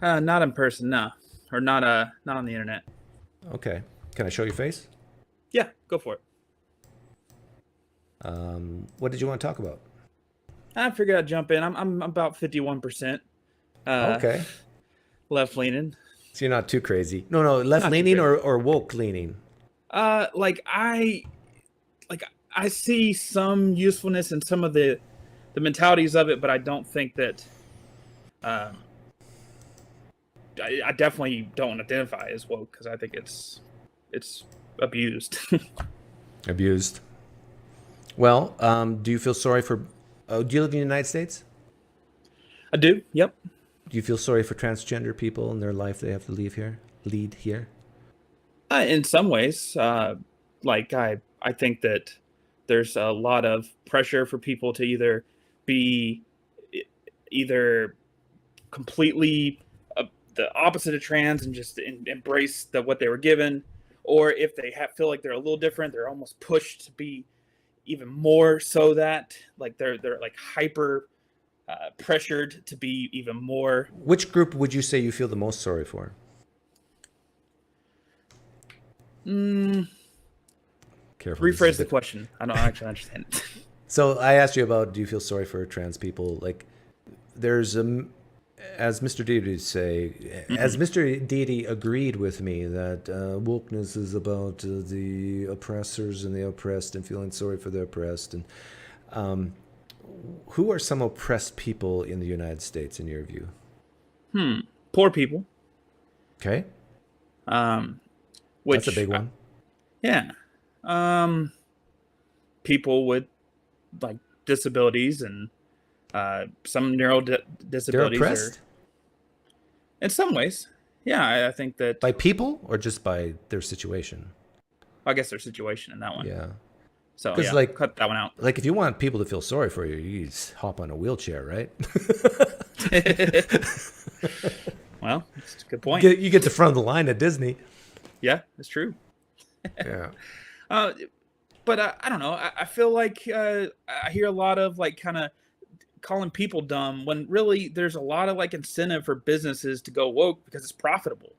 Not in person, no. Or not on the internet. Okay. Can I show your face? Yeah, go for it. What did you want to talk about? I figured I'd jump in. I'm about 51%. Okay. Left leaning. So you're not too crazy. No, left leaning or woke leaning? I see some usefulness in some of the mentalities of it, but I don't think that I definitely don't identify as woke because I think it's abused. Abused. Well, do you feel sorry for... do you live in the United States? I do, yep. Do you feel sorry for transgender people in their life they have to lead here? In some ways. I think that there's a lot of pressure for people to either be completely the opposite of trans and just embrace what they were given, or if they feel like they're a little different, they're almost pushed to be even more so that like they're like hyper pressured to be even more. Which group would you say you feel the most sorry for? Careful. Rephrase the question. I don't actually understand it. So I asked you about, do you feel sorry for trans people? Like, there's as Mr. Deity would say, as Mr. Deity agreed with me that wokeness is about the oppressors and the oppressed and feeling sorry for the oppressed. And who are some oppressed people in the United States, in your view? Poor people. Okay. Which, that's a big one. Yeah. People with like disabilities and some neuro disabilities. They're oppressed? In some ways. Yeah, I think that... By people or just by their situation? I guess their situation in that one. Yeah. So yeah, cut that one out. Like if you want people to feel sorry for you, you just hop on a wheelchair, right? Well, that's a good point. You get to front of the line at Disney. Yeah, that's true. Yeah. But I don't know. I feel like I hear a lot of like kind of calling people dumb when really there's a lot of like incentive for businesses to go woke because it's profitable.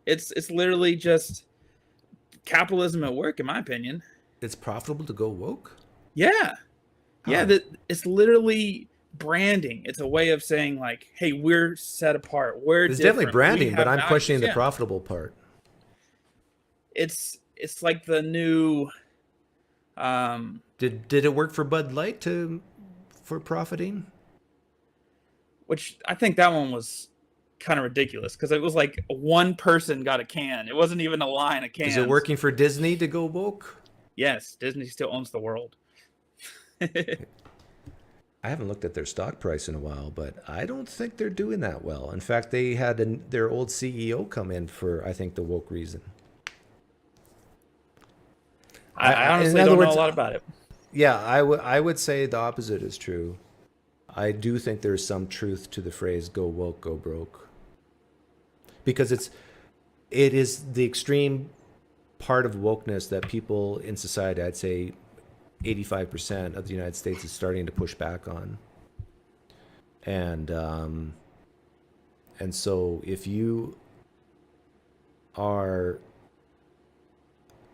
It's literally just capitalism at work, in my opinion. It's profitable to go woke? Yeah. How? Yeah, it's literally branding. It's a way of saying like, hey, we're set apart. It's definitely branding, but I'm questioning the profitable part. It's like the new Did it work for Bud Light for profiting? Which I think that one was kind of ridiculous because it was like one person got a can. It wasn't even a line of cans. Is it working for Disney to go woke? Yes, Disney still owns the world. I haven't looked at their stock price in a while, but I don't think they're doing that well. In fact, they had their old CEO come in for, I think, the woke reason. I honestly don't know a lot about it. Yeah, I would say the opposite is true. I do think there's some truth to the phrase "go woke, go broke," because it is the extreme part of wokeness that people in society, I'd say 85% of the United States is starting to push back on. And so if you are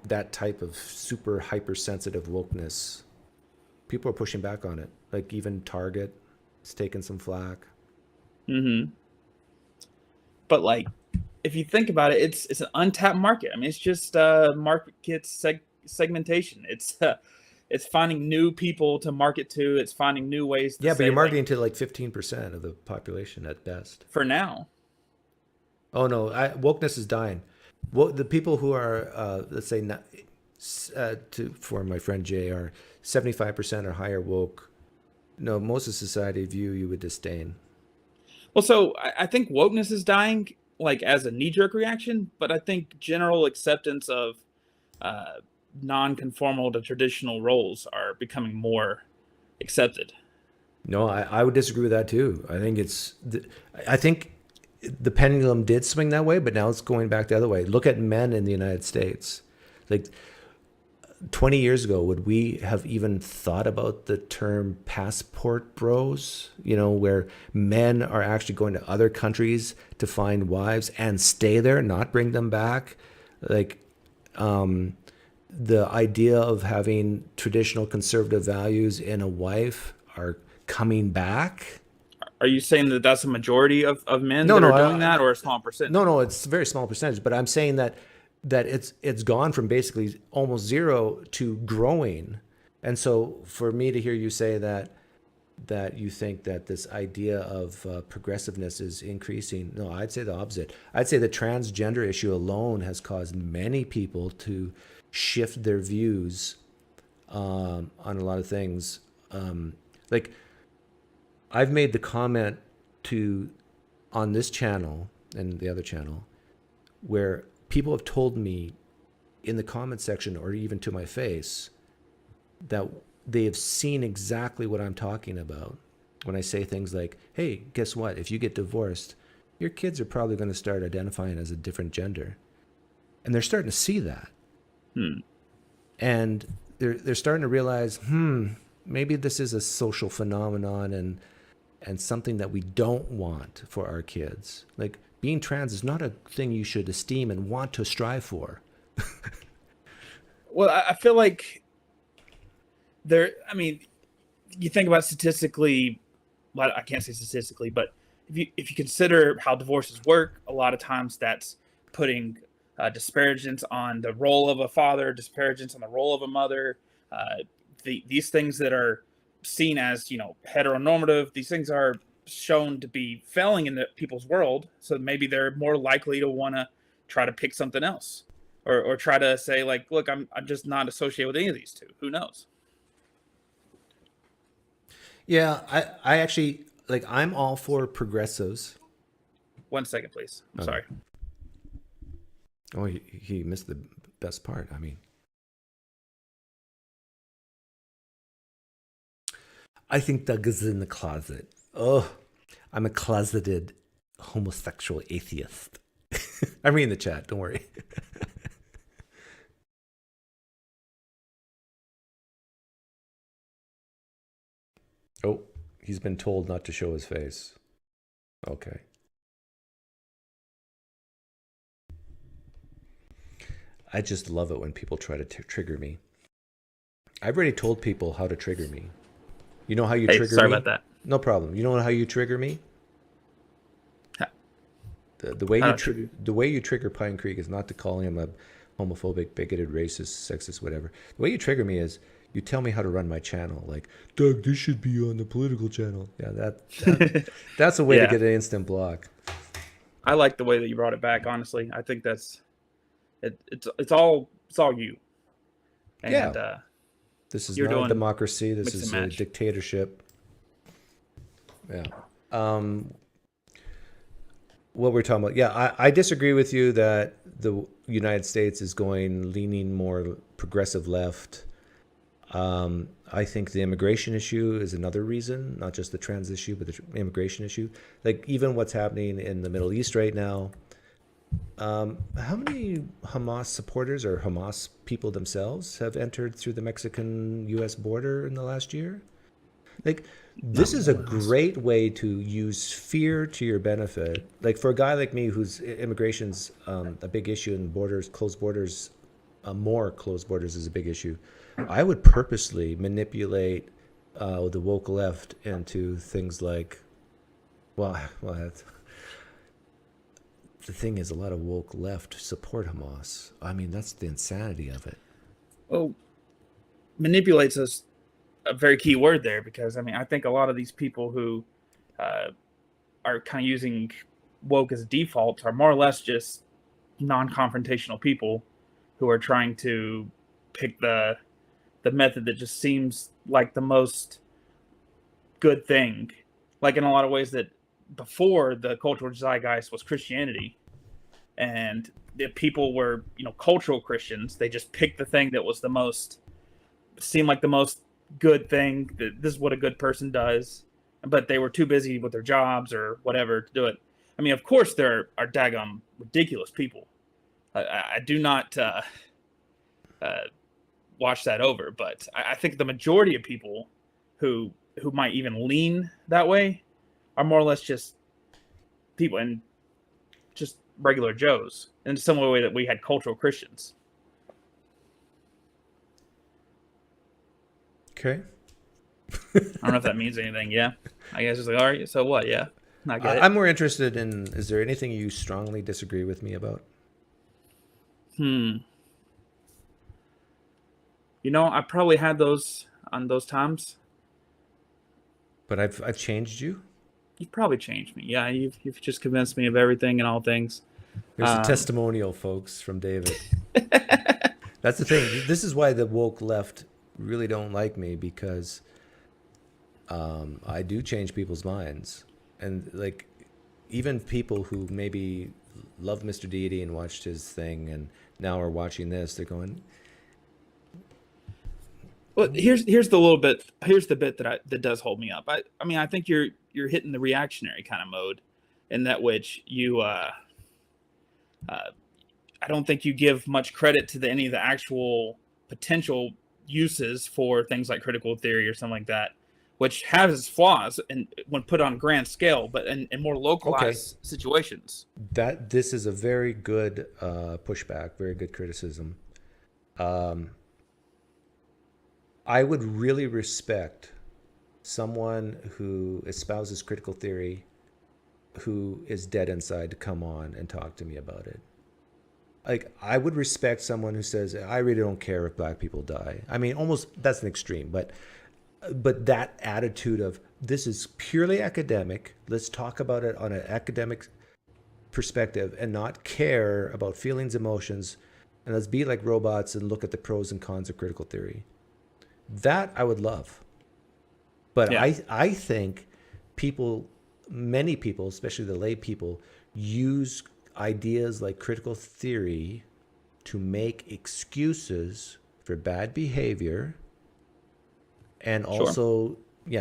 that type of super hypersensitive wokeness, people are pushing back on it. Like even Target is taking some flack. But like, if you think about it, it's an untapped market. I mean, it's just market segmentation. It's finding new people to market to. It's finding new ways to but you're marketing to like 15% of the population at best. For now. Oh no, wokeness is dying. Well, the people who are, let's say, not, for my friend Jay, are 75% or higher woke. No, most of society view you with disdain. Well, so I think wokeness is dying, like as a knee-jerk reaction, but I think general acceptance of non-conformal to traditional roles are becoming more accepted. No, I would disagree with that too. I think the pendulum did swing that way, but now it's going back the other way. Look at men in the United States. Like 20 years ago, would we have even thought about the term passport bros? Where men are actually going to other countries to find wives and stay there, not bring them back. Like, the idea of having traditional conservative values in a wife are coming back. Are you saying that that's a majority of men that are doing that, or a small percentage? No, it's a very small percentage. But I'm saying that it's gone from basically almost zero to growing. And so for me to hear you say that you think that this idea of progressiveness is increasing, no, I'd say the opposite. I'd say the transgender issue alone has caused many people to shift their views on a lot of things. Like, I've made the comment on this channel and the other channel where people have told me in the comment section or even to my face that they have seen exactly what I'm talking about when I say things like, hey, guess what? If you get divorced, your kids are probably going to start identifying as a different gender. And they're starting to see that. And they're starting to realize, maybe this is a social phenomenon and something that we don't want for our kids. Like, being trans is not a thing you should esteem and want to strive for. Well, I feel like you think about statistically, well, I can't say statistically, but if you consider how divorces work, a lot of times that's putting disparagements on the role of a father, disparagements on the role of a mother. These things that are seen as, heteronormative, these things are shown to be failing in the people's world. So maybe they're more likely to want to try to pick something else or try to say, like, look, I'm just not associated with any of these two. Who knows? Yeah, I actually, like, I'm all for progressives. 1 second, please. I'm sorry. Oh, he missed the best part. I think Doug is in the closet. Oh, I'm a closeted homosexual atheist. I'm reading the chat. Don't worry. Oh, he's been told not to show his face. Okay. I just love it when people try to trigger me. I've already told people how to trigger me. You know how you trigger me? Sorry about that. No problem. You know how you trigger me? The way you trigger PineCreek is not to call him a homophobic, bigoted, racist, sexist, whatever. The way you trigger me is you tell me how to run my channel. Like, Doug, this should be on the political channel. Yeah, that's a way to get an instant block. I like the way that you brought it back. Honestly, I think that's it's all you. And, yeah. This is not a democracy. This is a dictatorship. Yeah. What we're talking about. Yeah, I disagree with you that the United States is leaning more progressive left. I think the immigration issue is another reason, not just the trans issue, but the immigration issue. Like, even what's happening in the Middle East right now. How many Hamas supporters or Hamas people themselves have entered through the Mexican-U.S. border in the last year? Like, this is a great way to use fear to your benefit. Like, for a guy like me whose immigration's a big issue and closed borders, more closed borders is a big issue, I would purposely manipulate the woke left into things like, well, the thing is, a lot of woke left support Hamas. I mean, that's the insanity of it. Well, manipulates us a very key word there, because I think a lot of these people who are kind of using woke as a default are more or less just non-confrontational people who are trying to pick the method that just seems like the most good thing. Like in a lot of ways that before the cultural zeitgeist was Christianity, and the people were, cultural Christians. They just picked the thing that was seemed like the most good thing, that this is what a good person does, but they were too busy with their jobs or whatever to do it. I mean, of course, there are daggum ridiculous people. I do not watch that over, but I think the majority of people who might even lean that way are more or less just people and just regular Joes, in a similar way that we had cultural Christians. Okay. I don't know if that means anything. Yeah, I guess it's like, all right, so what? Yeah, I get it. I'm more interested in, is there anything you strongly disagree with me about? I probably had those on those times. But I've changed you? You've probably changed me. Yeah, you've just convinced me of everything and all things. There's a testimonial, folks, from David. That's the thing. This is why the woke left really don't like me, because I do change people's minds. And like, even people who maybe loved Mr. Deity and watched his thing and now are watching this, they're going, well, here's the bit that does hold me up. I mean, I think you're hitting the reactionary kind of mode, in that which you I don't think you give much credit to any of the actual potential uses for things like critical theory or something like that, which has its flaws and when put on grand scale, but in more localized situations. This is a very good pushback, very good criticism. I would really respect someone who espouses critical theory, who is dead inside, to come on and talk to me about it. Like, I would respect someone who says, I really don't care if black people die. I mean, almost, that's an extreme, but that attitude of, this is purely academic, let's talk about it on an academic perspective and not care about feelings, emotions, and let's be like robots and look at the pros and cons of critical theory. That I would love. But yeah. I think many people, especially the lay people, use ideas like critical theory to make excuses for bad behavior, and also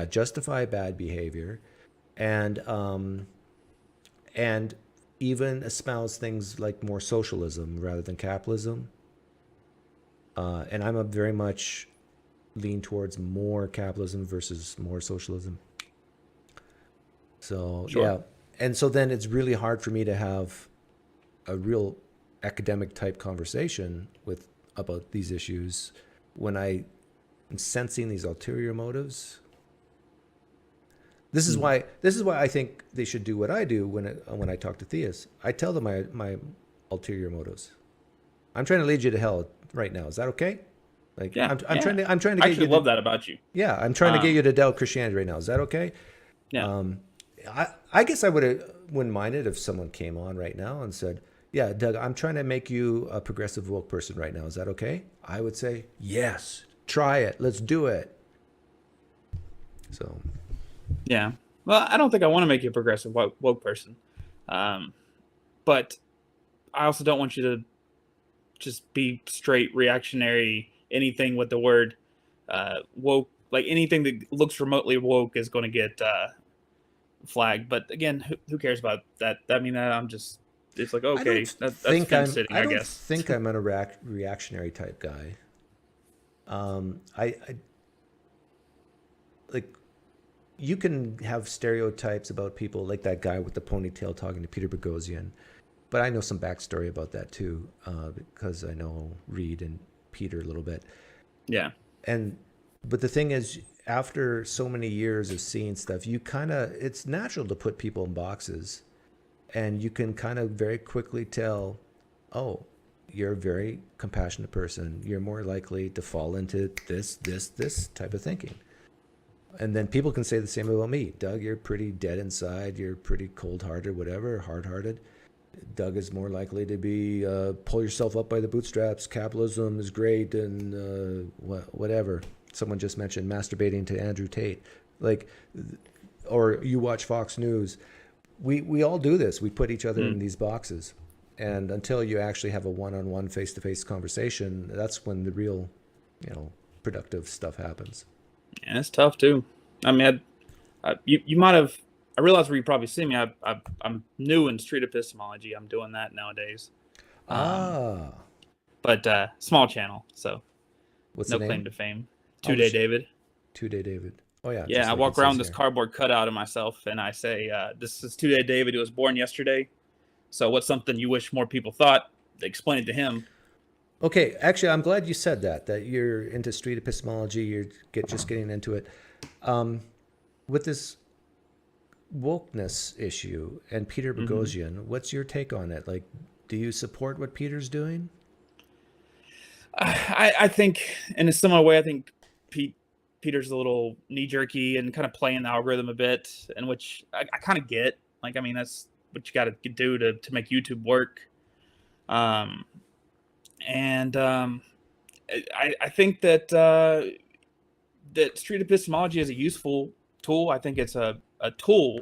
justify bad behavior, and even espouse things like more socialism rather than capitalism. And I'm a very much lean towards more capitalism versus more socialism. So yeah, and so then it's really hard for me to have a real academic type conversation about these issues when I am sensing these ulterior motives. This is why I think they should do what I do when I talk to theists. I tell them my ulterior motives. I'm trying to lead you to hell right now. Is that okay? Like, yeah, I'm trying to get I actually love that about you. Yeah, I'm trying to get you to doubt Christianity right now. Is that okay? Yeah. I guess I wouldn't mind it if someone came on right now and said, yeah, Doug, I'm trying to make you a progressive woke person right now. Is that okay? I would say, yes, try it. Let's do it. So. Yeah. Well, I don't think I want to make you a progressive woke person. But I also don't want you to just be straight reactionary. Anything with the word woke, like anything that looks remotely woke, is going to get flagged. But again, who cares about that? I mean, I'm just, it's like, okay, that's fence sitting, I guess. I don't think I'm a reactionary type guy. I like, you can have stereotypes about people, like that guy with the ponytail talking to Peter Boghossian, but I know some backstory about that too, because I know Reed and Peter a little bit. Yeah. But the thing is, after so many years of seeing stuff, it's natural to put people in boxes, and you can kind of very quickly tell, oh, you're a very compassionate person. You're more likely to fall into this type of thinking. And then people can say the same about me. Doug, you're pretty dead inside. You're pretty cold-hearted, whatever, hard-hearted. Doug is more likely to be pull yourself up by the bootstraps. Capitalism is great, and whatever. Someone just mentioned masturbating to Andrew Tate, like, or you watch Fox News. We all do this. We put each other in these boxes, and until you actually have a one-on-one, face-to-face conversation, that's when the real, productive stuff happens. And it's tough too. I mean, you might have. I realize where you probably see me. I'm new in street epistemology. I'm doing that nowadays. But small channel, so what's no the name? claim to fame. 2-Day David. 2-Day David. Oh yeah. Yeah, I walk around with this cardboard cutout of myself, and I say, "This is 2-Day David, who was born yesterday. So what's something you wish more people thought?" Explain it to him. Okay, actually, I'm glad you said that you're into street epistemology. You're just getting into it. With this wokeness issue and Peter Boghossian, what's your take on it? Like, do you support what Peter's doing? I think in a similar way, I think Peter's a little knee-jerky and kind of playing the algorithm a bit, and which I kind of get. Like, I mean, that's what you got to do to make YouTube work. I think that that street epistemology is a useful tool. I think it's a tool,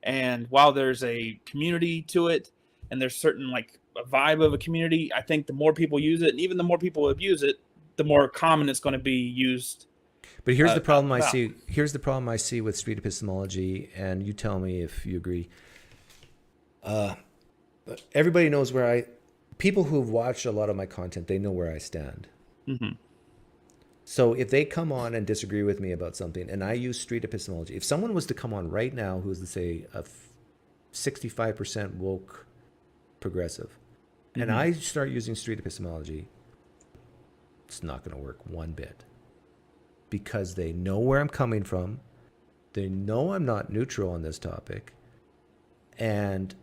and while there's a community to it, and there's certain like a vibe of a community, I think the more people use it, and even the more people abuse it, the more common it's going to be used. But here's the problem I see. Here's the problem I see with street epistemology, and you tell me if you agree. Everybody knows people who've watched a lot of my content, they know where I stand. So if they come on and disagree with me about something, and I use street epistemology, if someone was to come on right now who's, let's say, a 65% woke progressive, and I start using street epistemology, it's not going to work one bit. Because they know where I'm coming from. They know I'm not neutral on this topic. And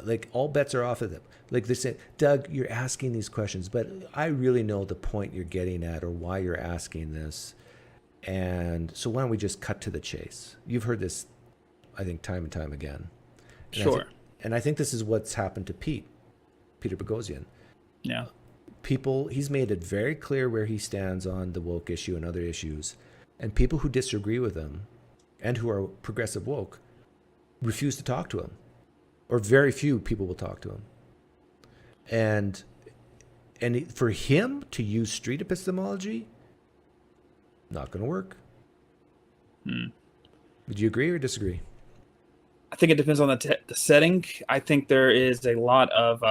like, all bets are off of them. Like, they say, Doug, you're asking these questions, but I really know the point you're getting at or why you're asking this. And so why don't we just cut to the chase? You've heard this, I think, time and time again. And Sure. I think this is what's happened to Peter Boghossian. Yeah. He's made it very clear where he stands on the woke issue and other issues. And people who disagree with him and who are progressive woke refuse to talk to him. Or very few people will talk to him. And for him to use street epistemology, not going to work. Would you agree or disagree? I think it depends on the setting. I think there is a lot of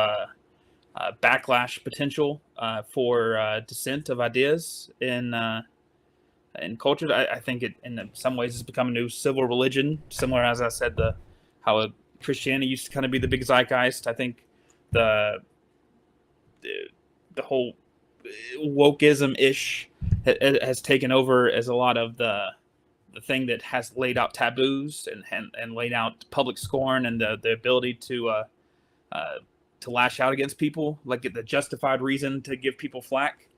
backlash potential for dissent of ideas in culture. I think it, in some ways, has become a new civil religion, similar, as I said, how Christianity used to kind of be the big zeitgeist. I think the whole wokeism-ish has taken over as a lot of the thing that has laid out taboos and laid out public scorn and the ability to lash out against people, like the justified reason to give people flack.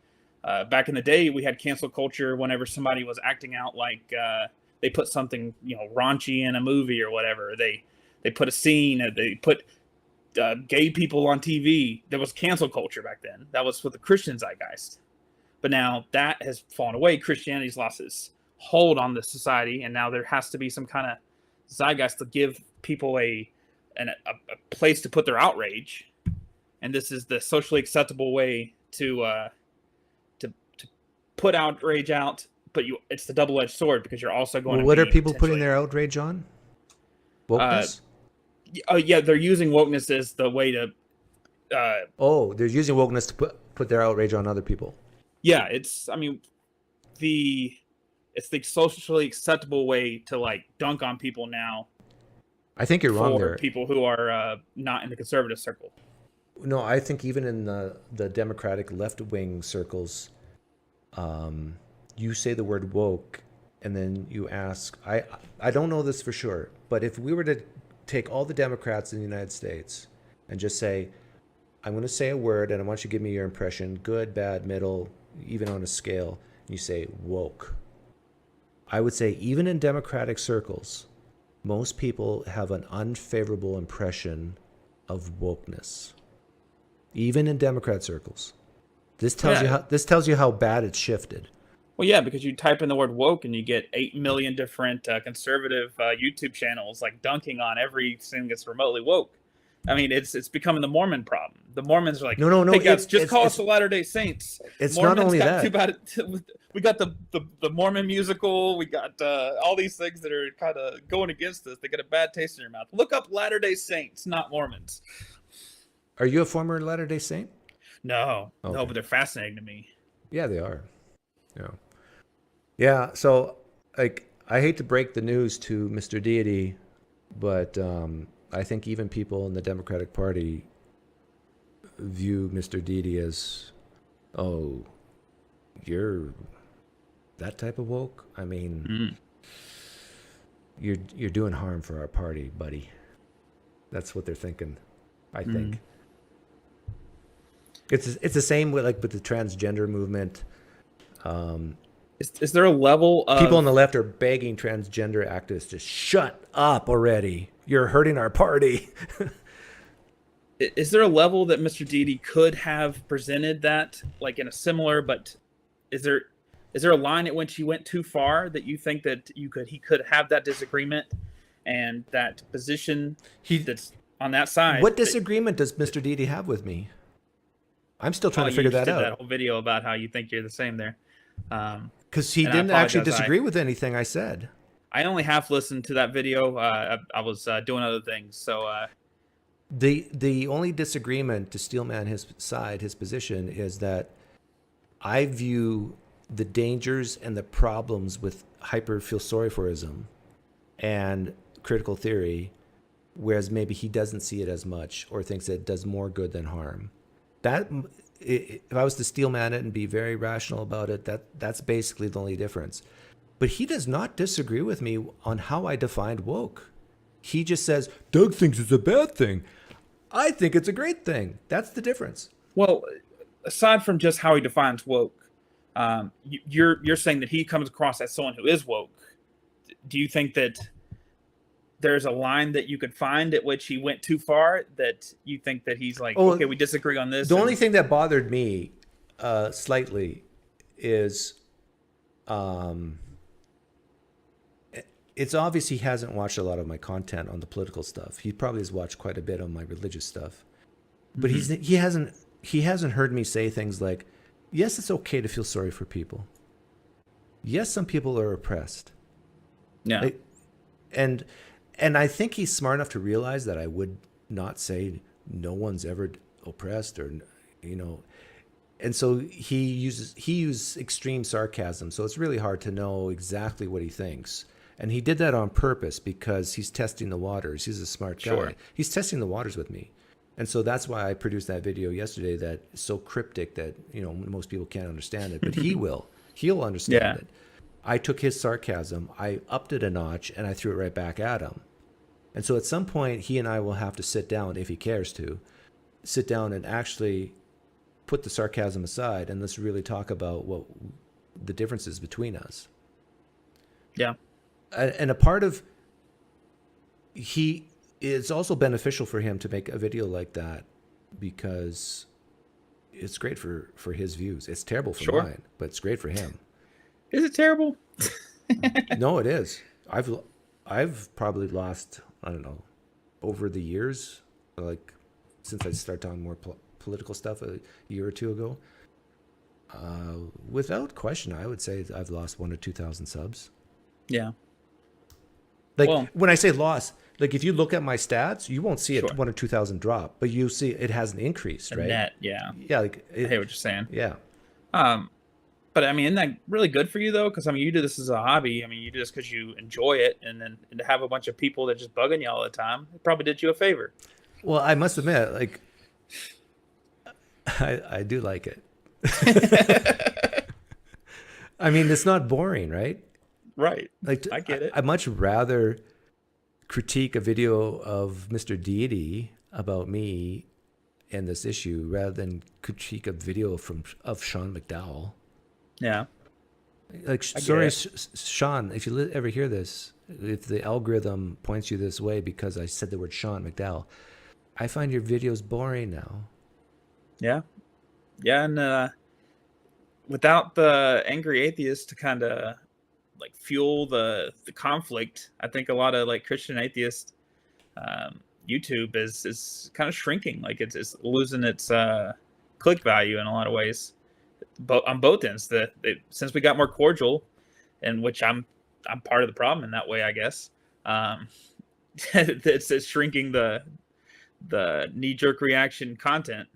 Back in the day, we had cancel culture whenever somebody was acting out like they put something raunchy in a movie or whatever. They put a scene, they put gay people on TV. There was cancel culture back then. That was with the Christian zeitgeist. But now that has fallen away. Christianity's lost its hold on the society, and now there has to be some kind of zeitgeist to give people a place to put their outrage. And this is the socially acceptable way to put outrage out, but it's the double-edged sword, because you're also going to what are people putting their outrage on? Wokeness? Yeah, they're using wokeness as the way to they're using wokeness to put their outrage on other people. Yeah, it's the socially acceptable way to like dunk on people now. I think you're wrong there. People who are not in the conservative circle. No, I think even in the Democratic left-wing circles, you say the word woke, and then you ask, I don't know this for sure, but if we were to take all the Democrats in the United States and just say, I'm going to say a word, and I want you to give me your impression, good, bad, middle, even on a scale, and you say woke. I would say even in Democratic circles, most people have an unfavorable impression of wokeness, even in Democrat circles. This tells you how bad it's shifted. Well, yeah, because you type in the word woke and you get 8 million different conservative YouTube channels like dunking on everything that's remotely woke. I mean, it's becoming the Mormon problem. The Mormons are like, no. Hey guys, just call us the Latter-day Saints. It's Mormons not only got that. Too bad we got the Mormon musical. We got all these things that are kind of going against us. They get a bad taste in your mouth. Look up Latter-day Saints, not Mormons. Are you a former Latter-day Saint? No, Okay. no, but they're fascinating to me. Yeah, they are. Yeah. So, like, I hate to break the news to Mr. Deity, but I think even people in the Democratic Party view Mr. Deity as, oh, you're that type of woke? I mean, you're doing harm for our party, buddy. That's what they're thinking, I think. It's the same with the transgender movement. Is there a level of people on the left are begging transgender activists to shut up already? You're hurting our party. Is there a level that Mr. Deity could have presented that, like in a similar, but is there a line at which he went too far that you think that he could have that disagreement and that position that's on that side? What disagreement does Mr. Deity have with me? I'm still trying to figure that out. That whole video about how you think you're the same there. Because he didn't actually disagree with anything I said. I only half listened to that video. I was doing other things. So the only disagreement, to steelman his side, his position, is that I view the dangers and the problems with hyper feel sorry forism and critical theory, whereas maybe he doesn't see it as much or thinks it does more good than harm. That, if I was to steelman it and be very rational about it, that's basically the only difference. But he does not disagree with me on how I defined woke. He just says, Doug thinks it's a bad thing. I think it's a great thing. That's the difference. Well, aside from just how he defines woke, you're saying that he comes across as someone who is woke. Do you think that there's a line that you could find at which he went too far, that you think that he's like, okay, we disagree on this? The only thing that bothered me slightly is it's obvious he hasn't watched a lot of my content on the political stuff. He probably has watched quite a bit on my religious stuff. But he hasn't heard me say things like, yes, it's okay to feel sorry for people. Yes, some people are oppressed. Yeah. And I think he's smart enough to realize that I would not say no one's ever oppressed or, and so he uses extreme sarcasm. So it's really hard to know exactly what he thinks. And he did that on purpose because he's testing the waters. He's a smart guy. Sure. He's testing the waters with me. And so that's why I produced that video yesterday that is so cryptic that, most people can't understand it, but he will. He'll understand it. I took his sarcasm, I upped it a notch, and I threw it right back at him. And so at some point, he and I will have to sit down, if he cares to, sit down and actually put the sarcasm aside and let's really talk about what the differences between us. Yeah. And a part of it's also beneficial for him to make a video like that because it's great for his views. It's terrible for mine, but it's great for him. Is it terrible? No, it is. I've probably lost, I don't know, over the years, like since I started talking more political stuff a year or two ago. Without question, I would say I've lost 1,000 or 2,000 subs. Yeah. When I say loss, like if you look at my stats, you won't see it 1,000 or 2,000 drop, but you see it hasn't increased, right? Net, yeah. Yeah, I hear what you're saying. Yeah. But I mean, isn't that really good for you though? Because I mean, you do this as a hobby. I mean, you do this because you enjoy it, and to have a bunch of people that just bugging you all the time, it probably did you a favor. Well, I must admit, like, I do like it. I mean, it's not boring, right? Right. Like, I get it. I'd much rather critique a video of Mr. Deity about me and this issue rather than critique a video of Sean McDowell. Yeah. Like, sorry, Sean, if you ever hear this, if the algorithm points you this way because I said the word Sean McDowell, I find your videos boring now. Yeah. And without the angry atheists to kind of like fuel the conflict, I think a lot of like Christian atheists YouTube is kind of shrinking. Like it's losing its click value in a lot of ways, but on both ends. Since we got more cordial, and which I'm part of the problem in that way, I guess. It's shrinking the knee-jerk reaction content.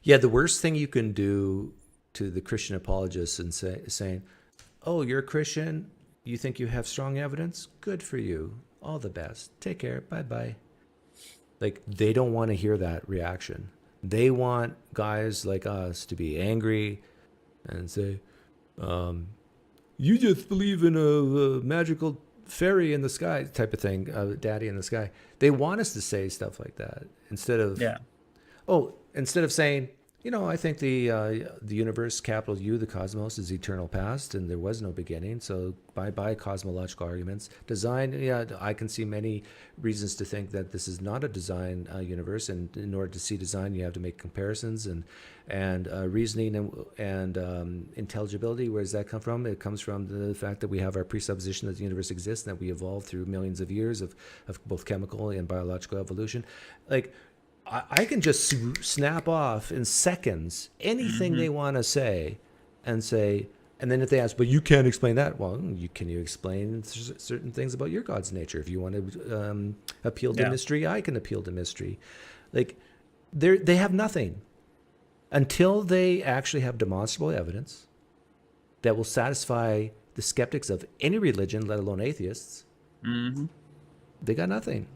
Yeah, the worst thing you can do to the Christian apologists and saying, "Oh, you're a Christian. You think you have strong evidence? Good for you. All the best. Take care. Bye-bye." Like, they don't want to hear that reaction. They want guys like us to be angry and say, you just believe in a magical fairy in the sky type of thing, daddy in the sky. They want us to say stuff like that instead of, instead of saying, I think the universe, capital U, the cosmos, is eternal past, and there was no beginning. So bye cosmological arguments. Design, I can see many reasons to think that this is not a design universe, and in order to see design, you have to make comparisons and reasoning and intelligibility. Where does that come from? It comes from the fact that we have our presupposition that the universe exists, and that we evolved through millions of years of both chemical and biological evolution. Like, I can just snap off in seconds anything they want to say, and then if they ask, but you can't explain that. Well, can you explain certain things about your God's nature? If you want to appeal to mystery, I can appeal to mystery. Like, they have nothing until they actually have demonstrable evidence that will satisfy the skeptics of any religion, let alone atheists. They got nothing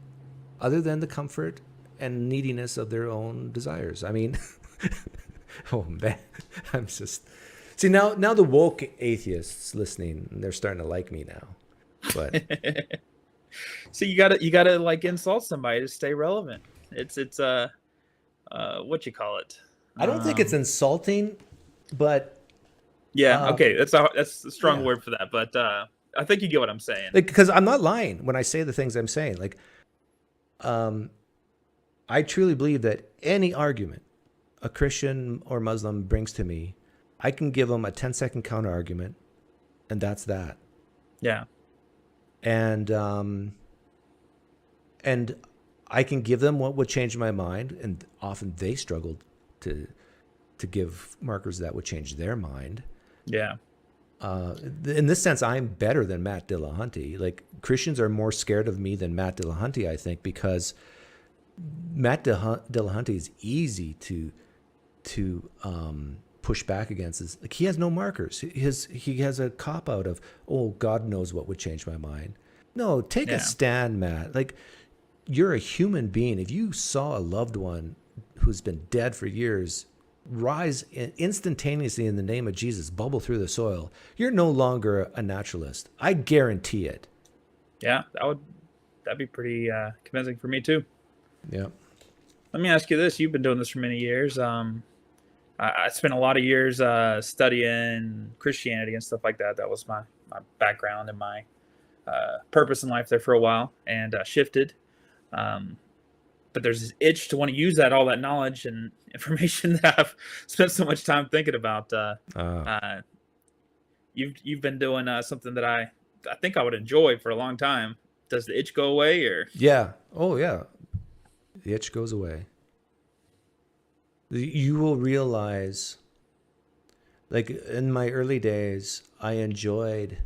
other than the comfort and neediness of their own desires. I mean, oh man, I'm just... See, now the woke atheists listening, they're starting to like me now. But so you gotta like insult somebody to stay relevant. It's what you call it? I don't think it's insulting, but okay, that's a strong word for that. But I think you get what I'm saying. Like, because I'm not lying when I say the things I'm saying. Like, I truly believe that any argument a Christian or Muslim brings to me, I can give them a 10-second counter argument, and that's that. Yeah. And I can give them what would change my mind, and often they struggle to give markers that would change their mind. Yeah. In this sense, I'm better than Matt Dillahunty. Like, Christians are more scared of me than Matt Dillahunty, I think, because Matt Dillahunty is easy to push back against. Like, he has no markers. He has a cop out of, oh, God knows what would change my mind. No, take a stand, Matt. Like, you're a human being. If you saw a loved one who's been dead for years rise instantaneously in the name of Jesus, bubble through the soil, you're no longer a naturalist. I guarantee it. Yeah, that'd be pretty convincing for me too. Yeah. Let me ask you this. You've been doing this for many years. I spent a lot of years studying Christianity and stuff like that. That was my background and my purpose in life there for a while, and shifted. But there's this itch to want to use all that knowledge and information that I've spent so much time thinking about. You've been doing something that I think I would enjoy for a long time. Does the itch go away, or? Yeah. Oh, yeah. The itch goes away. You will realize, like, in my early days, I enjoyed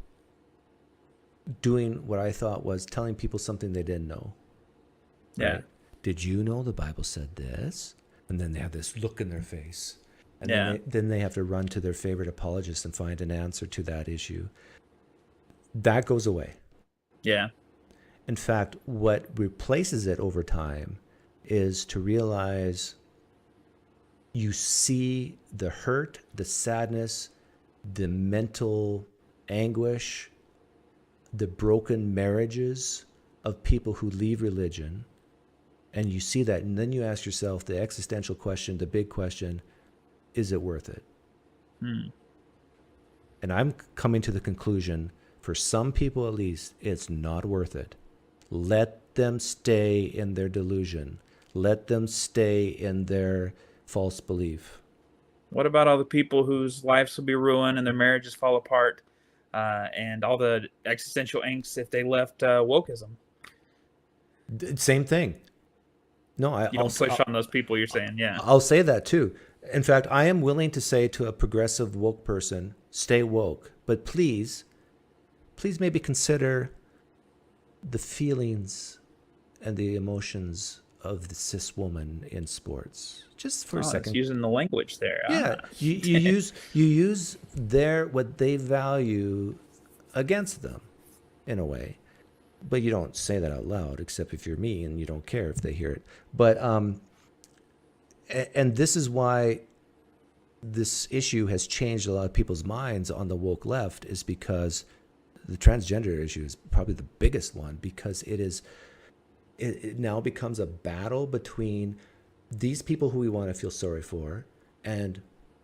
doing what I thought was telling people something they didn't know. Yeah. Right? Did you know the Bible said this? And then they have this look in their face. And then they have to run to their favorite apologist and find an answer to that issue. That goes away. Yeah. In fact, what replaces it over time is to realize you see the hurt, the sadness, the mental anguish, the broken marriages of people who leave religion. And you see that, and then you ask yourself the existential question, the big question, is it worth it? And I'm coming to the conclusion, for some people at least, it's not worth it. Let them stay in their delusion. Let them stay in their false belief. What about all the people whose lives will be ruined and their marriages fall apart, and all the existential angst if they left wokeism? Same thing. No, You don't push on those people, you're saying, yeah. I'll say that too. In fact, I am willing to say to a progressive woke person, stay woke, but please maybe consider the feelings and the emotions of the cis woman in sports. Just for a second. It's using the language there. Yeah, you use what they value against them, in a way, but you don't say that out loud, except if you're me and you don't care if they hear it. But and this is why this issue has changed a lot of people's minds on the woke left, is because the transgender issue is probably the biggest one, because it now becomes a battle between these people who we want to feel sorry for and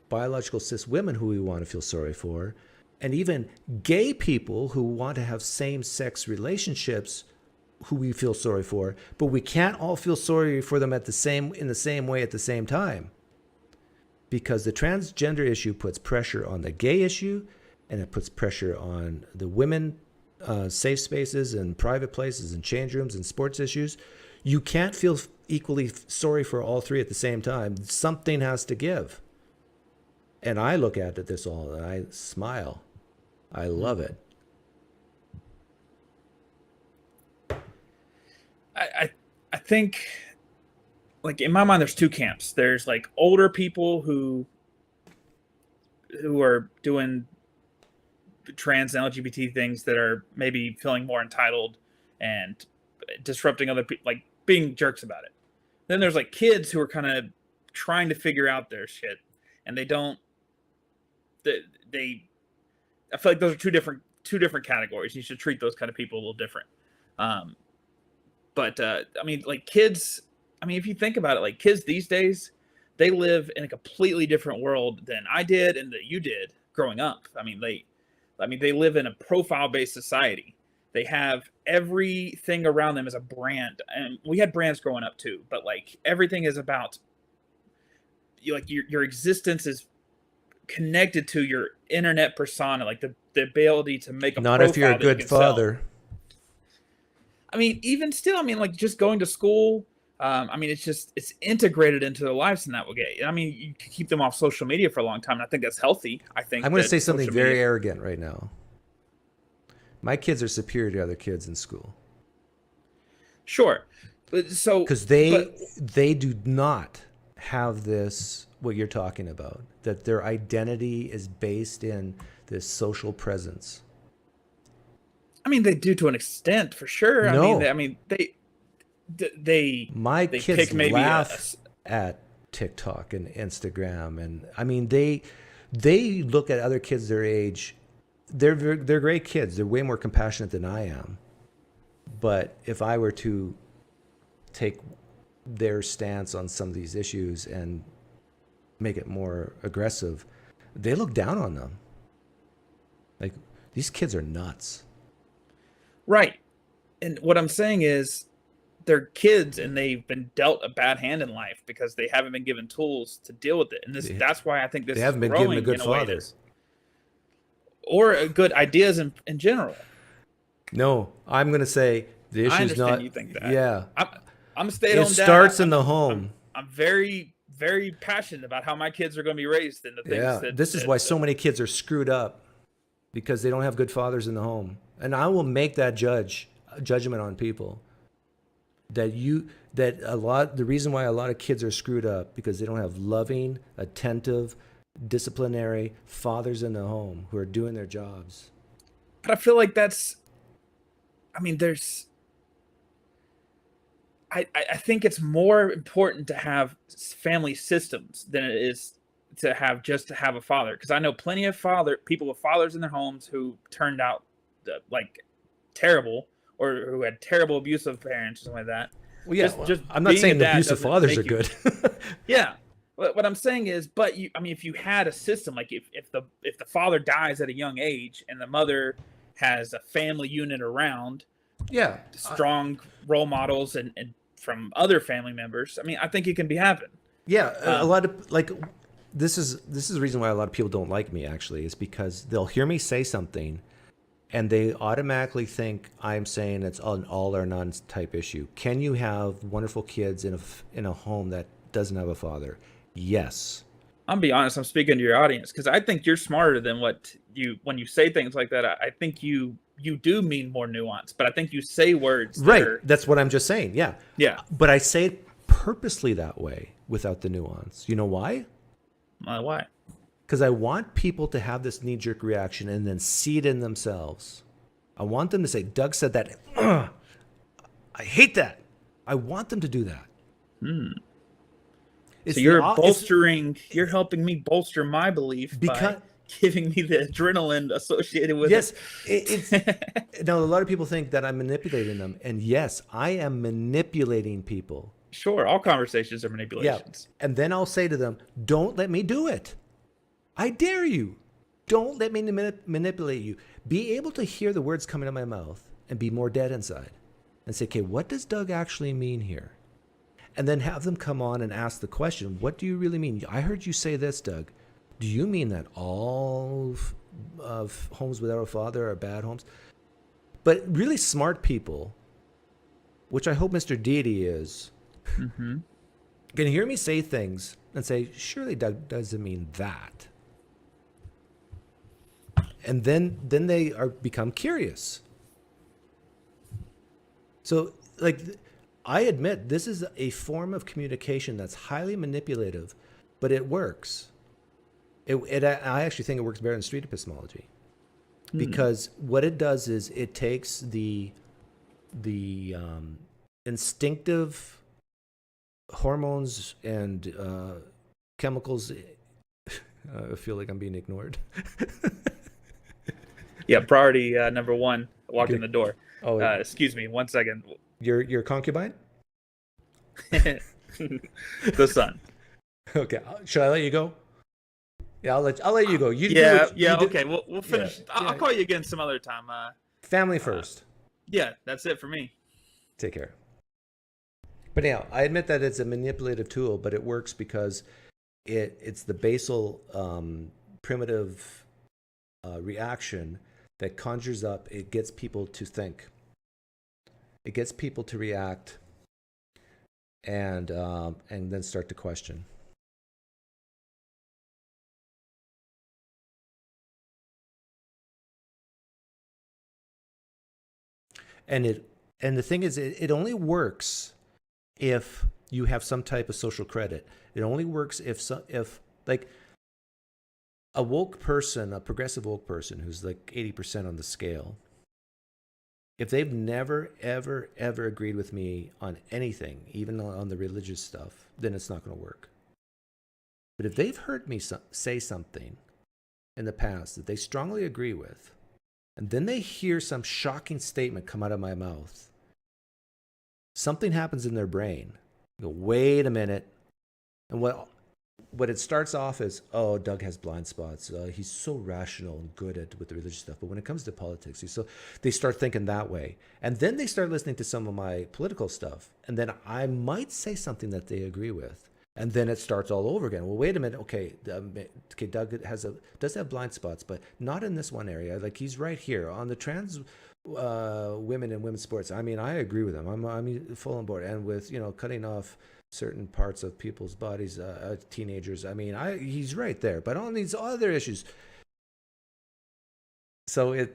biological cis women who we want to feel sorry for, and even gay people who want to have same-sex relationships who we feel sorry for, but we can't all feel sorry for them in the same way at the same time. Because the transgender issue puts pressure on the gay issue, and it puts pressure on the women safe spaces and private places and change rooms and sports issues. You can't feel equally sorry for all three at the same time. Something has to give. And I look at this all and I smile. I love it. I think, like, in my mind, there's two camps. There's like older people who are doing trans and LGBT things that are maybe feeling more entitled and disrupting other people, like being jerks about it. Then there's like kids who are kind of trying to figure out their shit, and they I feel like those are two different categories. You should treat those kind of people a little different. But I mean, like kids, I mean, if you think about it, like kids these days, they live in a completely different world than I did and that you did growing up. I mean, they live in a profile-based society. They have everything around them as a brand. And we had brands growing up too, but like everything is about your existence is connected to your internet persona, like the ability to make a not profile if you're a good father. Sell. I mean, even still, I mean, like just going to school. I mean, it's integrated into their lives in that way. I mean, you can keep them off social media for a long time, and I think that's healthy. I think I'm going to say something very arrogant right now. My kids are superior to other kids in school. Sure, because they do not have this, what you're talking about, that their identity is based in this social presence. I mean, they do to an extent, for sure. No. My kids laugh at TikTok and Instagram, and I mean they look at other kids their age. They're great kids. They're way more compassionate than I am. But if I were to take their stance on some of these issues and make it more aggressive, they look down on them. Like, these kids are nuts. Right. And what I'm saying is they're kids and they've been dealt a bad hand in life because they haven't been given tools to deal with it. And that's why I think this they haven't been given a good father. Or good ideas in general. No, I'm going to say the issue is not. You think that. Yeah. I'm a stay-at-home dad. It starts in the home. I'm very, very passionate about how my kids are going to be raised and the things that. This is why so many kids are screwed up, because they don't have good fathers in the home. And I will make that judgment on people. The reason why a lot of kids are screwed up because they don't have loving, attentive, disciplinary fathers in the home who are doing their jobs. But I feel like I think it's more important to have family systems than it is to have a father. Because I know plenty of people with fathers in their homes who turned out like terrible, or who had terrible abusive parents or something like that. Well, yeah, just I'm not saying the abusive fathers are good. Yeah. What I'm saying is, if you had a system, like if the father dies at a young age and the mother has a family unit around, yeah, strong role models and from other family members. I mean, I think it can be happening. Yeah, a lot of like this is the reason why a lot of people don't like me actually, is because they'll hear me say something and they automatically think I'm saying it's an all or none type issue. Can you have wonderful kids in a home that doesn't have a father? Yes. I'll be honest, I'm speaking to your audience because I think you're smarter than when you say things like that. I think you do mean more nuance, but I think you say words. That's what I'm just saying. Yeah. Yeah. But I say it purposely that way without the nuance. You know why? Why? Because I want people to have this knee-jerk reaction and then see it in themselves. I want them to say, Doug said that. I hate that. I want them to do that. So you're you're helping me bolster my belief by giving me the adrenaline associated with it. Yes. Now, a lot of people think that I'm manipulating them. And yes, I am manipulating people. Sure, all conversations are manipulations. Yeah. And then I'll say to them, don't let me do it. I dare you. Don't let me manipulate you. Be able to hear the words coming out of my mouth and be more dead inside. And say, okay, what does Doug actually mean here? And then have them come on and ask the question, what do you really mean? I heard you say this, Doug. Do you mean that all of homes without a father are bad homes? But really smart people, which I hope Mr. Deity is, can hear me say things and say, surely Doug doesn't mean that. And then they become curious. So, like, I admit this is a form of communication that's highly manipulative, but it works. I actually think it works better than street epistemology, because what it does is it takes the instinctive hormones and chemicals. I feel like I'm being ignored. Yeah, priority number one. Walk in the door. Oh, excuse me, 1 second. Your concubine? The son. Okay, should I let you go? Yeah, I'll let you go. Okay. We'll finish. I'll call you again some other time. Family first. Yeah, that's it for me. Take care. But anyhow, I admit that it's a manipulative tool, but it works because it's the basal primitive reaction that conjures up. It gets people to think. It gets people to react, and then start to question. And the thing is, it only works if you have some type of social credit. It only works if like a woke person, a progressive woke person who's like 80% on the scale, if they've never, ever, ever agreed with me on anything, even on the religious stuff, then it's not going to work. But if they've heard me say something in the past that they strongly agree with, and then they hear some shocking statement come out of my mouth, something happens in their brain. You go, wait a minute. And what it starts off as, oh, Doug has blind spots. He's so rational and good with the religious stuff. But when it comes to politics, they start thinking that way. And then they start listening to some of my political stuff. And then I might say something that they agree with. And then it starts all over again. Well, wait a minute. Okay, Doug does have blind spots, but not in this one area. Like, he's right here on the trans women and women's sports. I mean, I agree with him. I'm full on board. And with, cutting off certain parts of people's bodies, teenagers. I mean, he's right there. But on these other issues, so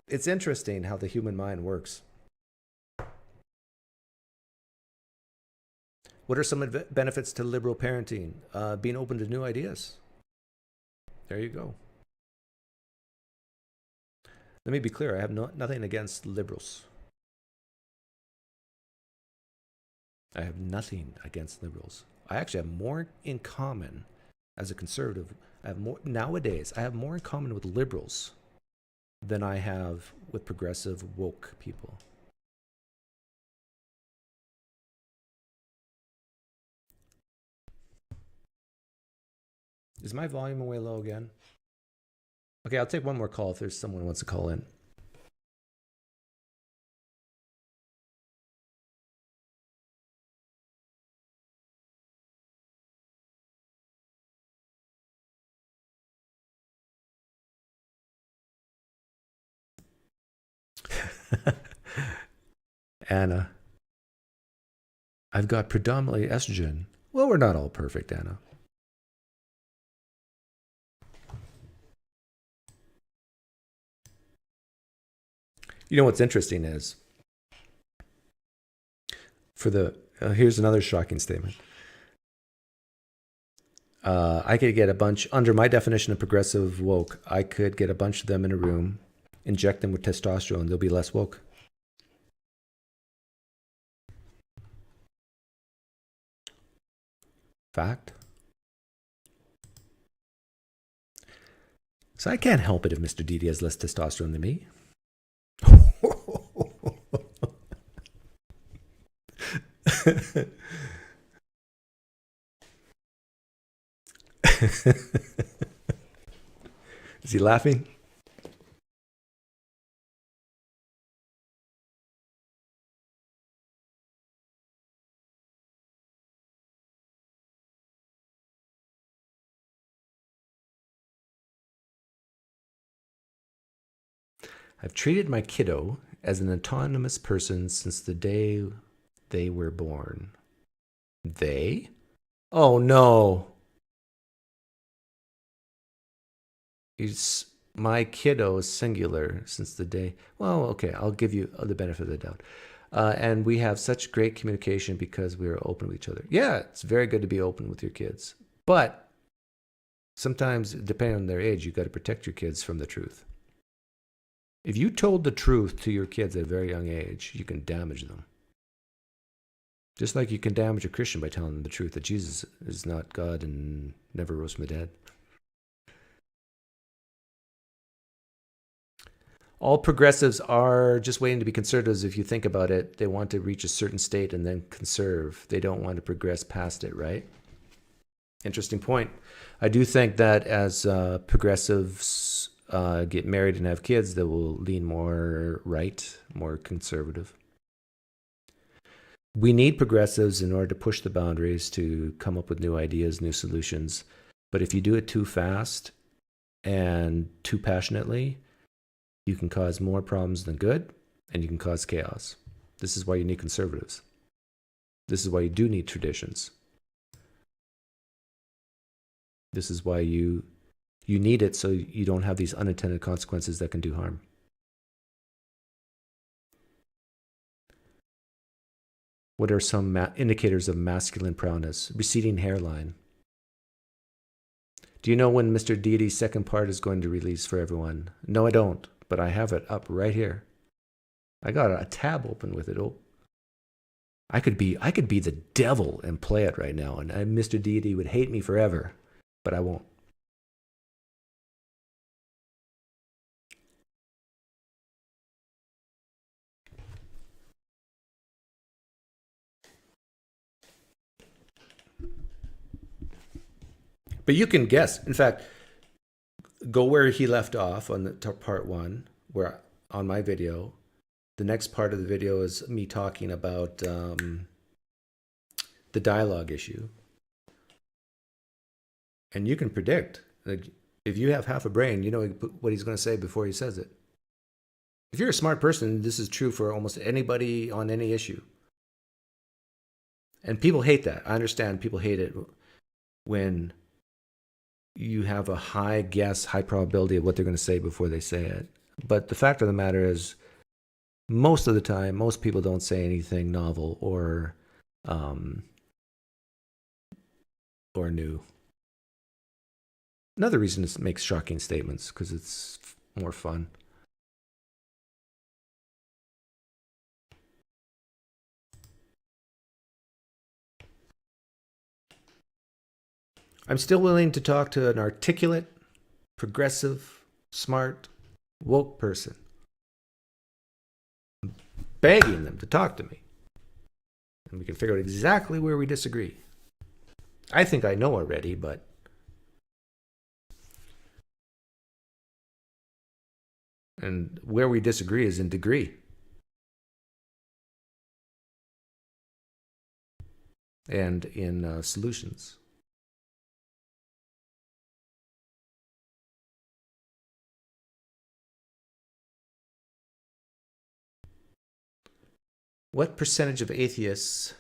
it's interesting how the human mind works. What are some benefits to liberal parenting? Being open to new ideas. There you go. Let me be clear. I have nothing against liberals. I have nothing against liberals. I actually have more in common as a conservative. Nowadays, I have more in common with liberals than I have with progressive woke people. Is my volume way low again? Okay, I'll take one more call if there's someone who wants to call in. Anna, I've got predominantly estrogen. Well, we're not all perfect, Anna. You know what's interesting is, for the here's another shocking statement. I could get a bunch, under my definition of progressive woke, I could get a bunch of them in a room, inject them with testosterone, they'll be less woke. Fact. So I can't help it if Mr. Deity has less testosterone than me. Is he laughing? I've treated my kiddo as an autonomous person since the day they were born. They? Oh no. My kiddo is singular since the day. Well, okay, I'll give you the benefit of the doubt. And we have such great communication because we are open with each other. Yeah, it's very good to be open with your kids. But sometimes, depending on their age, you've got to protect your kids from the truth. If you told the truth to your kids at a very young age, you can damage them. Just like you can damage a Christian by telling them the truth that Jesus is not God and never rose from the dead. All progressives are just waiting to be conservatives. If you think about it, they want to reach a certain state and then conserve. They don't want to progress past it, right? Interesting point. I do think that as progressives get married and have kids, they will lean more right, more conservative. We need progressives in order to push the boundaries, to come up with new ideas, new solutions. But if you do it too fast and too passionately, you can cause more problems than good, and you can cause chaos. This is why you need conservatives. This is why you do need traditions. This is why you need it, so you don't have these unintended consequences that can do harm. What are some indicators of masculine prowess? Receding hairline. Do you know when Mr. Deity's second part is going to release for everyone? No, I don't, but I have it up right here. I got a tab open with it. Oh, I could be the devil and play it right now, and Mr. Deity would hate me forever, but I won't. But you can guess. In fact, go where he left off on the part one, where on my video. The next part of the video is me talking about the dialogue issue. And you can predict. Like, if you have half a brain, you know what he's going to say before he says it. If you're a smart person, this is true for almost anybody on any issue. And people hate that. I understand people hate it when you have a high guess, high probability of what they're going to say before they say it. But the fact of the matter is, most of the time, most people don't say anything novel or new. Another reason is to make shocking statements, because it's more fun. I'm still willing to talk to an articulate, progressive, smart, woke person. I'm begging them to talk to me. And we can figure out exactly where we disagree. I think I know already, but and where we disagree is in degree. And in solutions. What percentage of atheists...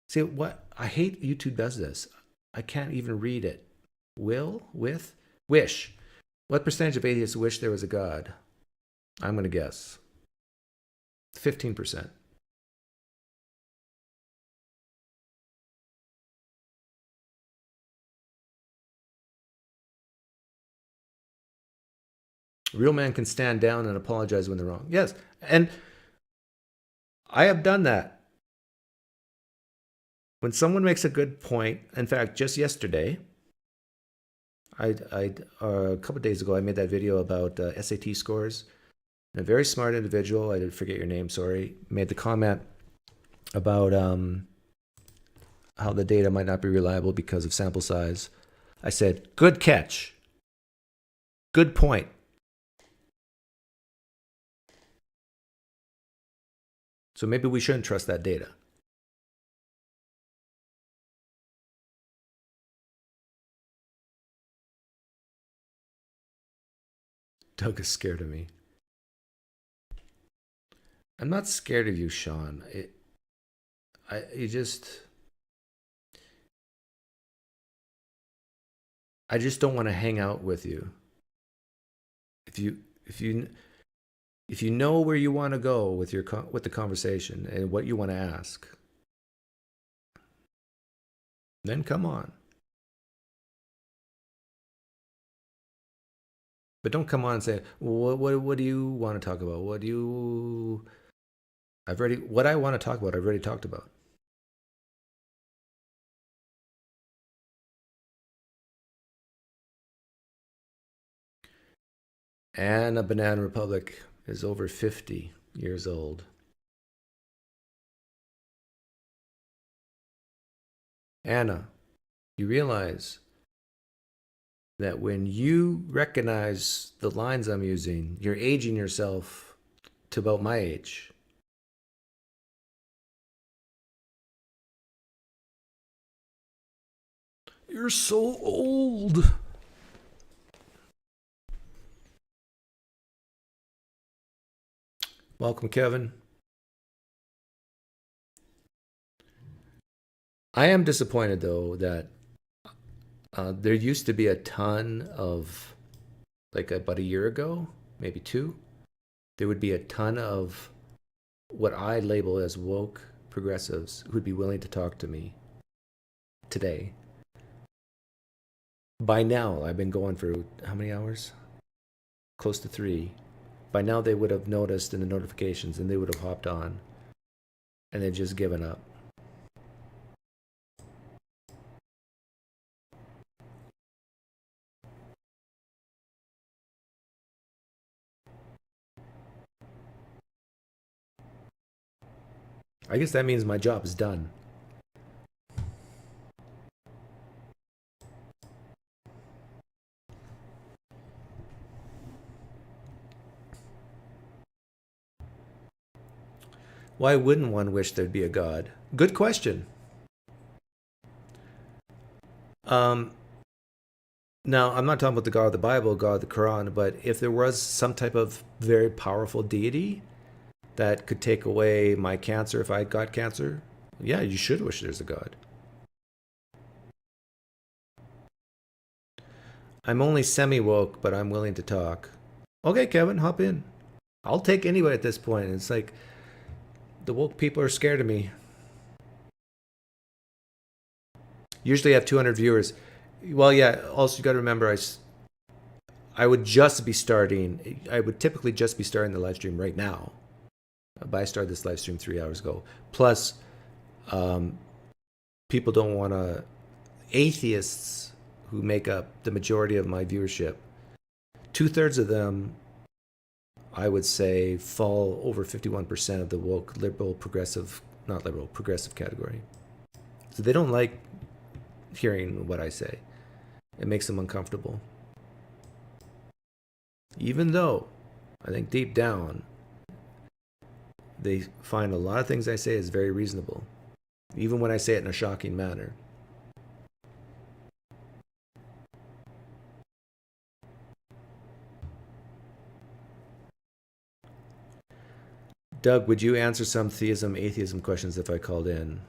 See, what I hate YouTube does this. I can't even read it. Wish. What percentage of atheists wish there was a God? I'm going to guess 15%. Real man can stand down and apologize when they're wrong. Yes, and I have done that. When someone makes a good point, in fact, just yesterday, a couple of days ago, I made that video about SAT scores. And a very smart individual, I did forget your name, sorry, made the comment about how the data might not be reliable because of sample size. I said, good catch. Good point. So maybe we shouldn't trust that data. Doug is scared of me. I'm not scared of you, Sean. I just don't want to hang out with you. If you know where you want to go with the conversation and what you want to ask, then come on. But don't come on and say, what do you want to talk about? What I want to talk about, I've already talked about. And a Banana Republic is over 50 years old. Anna, you realize that when you recognize the lines I'm using, you're aging yourself to about my age. You're so old. Welcome, Kevin. I am disappointed, though, that there used to be a ton of, like about a year ago, maybe 2, there would be a ton of what I label as woke progressives who'd be willing to talk to me today. By now, I've been going for how many hours? Close to 3. By now, they would have noticed in the notifications and they would have hopped on and they'd just given up. I guess that means my job is done. Why wouldn't one wish there'd be a God? Good question. Now, I'm not talking about the God of the Bible, God of the Quran, but if there was some type of very powerful deity that could take away my cancer if I got cancer, yeah, you should wish there's a God. I'm only semi-woke, but I'm willing to talk. Okay, Kevin, hop in. I'll take anybody at this point. It's like the woke people are scared of me. Usually I have 200 viewers. Well, yeah, also you got to remember I would typically just be starting the live stream right now. But I started this live stream 3 hours ago. Plus, people don't want to... Atheists who make up the majority of my viewership, 2/3 of them, I would say, fall over 51% of the woke, progressive category. So they don't like hearing what I say. It makes them uncomfortable. Even though, I think deep down, they find a lot of things I say is very reasonable, even when I say it in a shocking manner. Doug, would you answer some theism, atheism questions if I called in?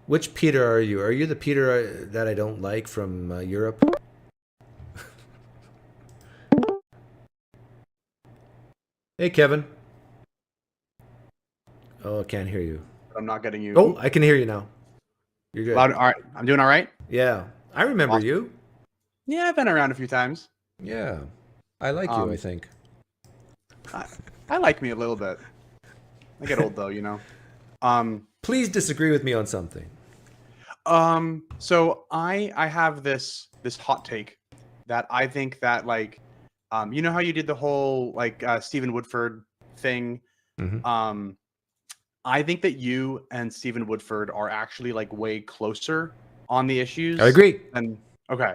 Which Peter are you? Are you the Peter that I don't like from Europe? Hey, Kevin. Oh, I can't hear you. I'm not getting you. Oh, I can hear you now. You're good. Loud. All right. I'm doing all right. Yeah. I remember Awesome. you. Yeah, I've been around a few times. Yeah. I like you, I think. I like me a little bit. I get old though, you know. Please disagree with me on something. So I have this hot take that I think that like, you know how you did the whole like Stephen Woodford thing. Mm-hmm. I think that you and Stephen Woodford are actually like way closer on the issues. I agree. And okay.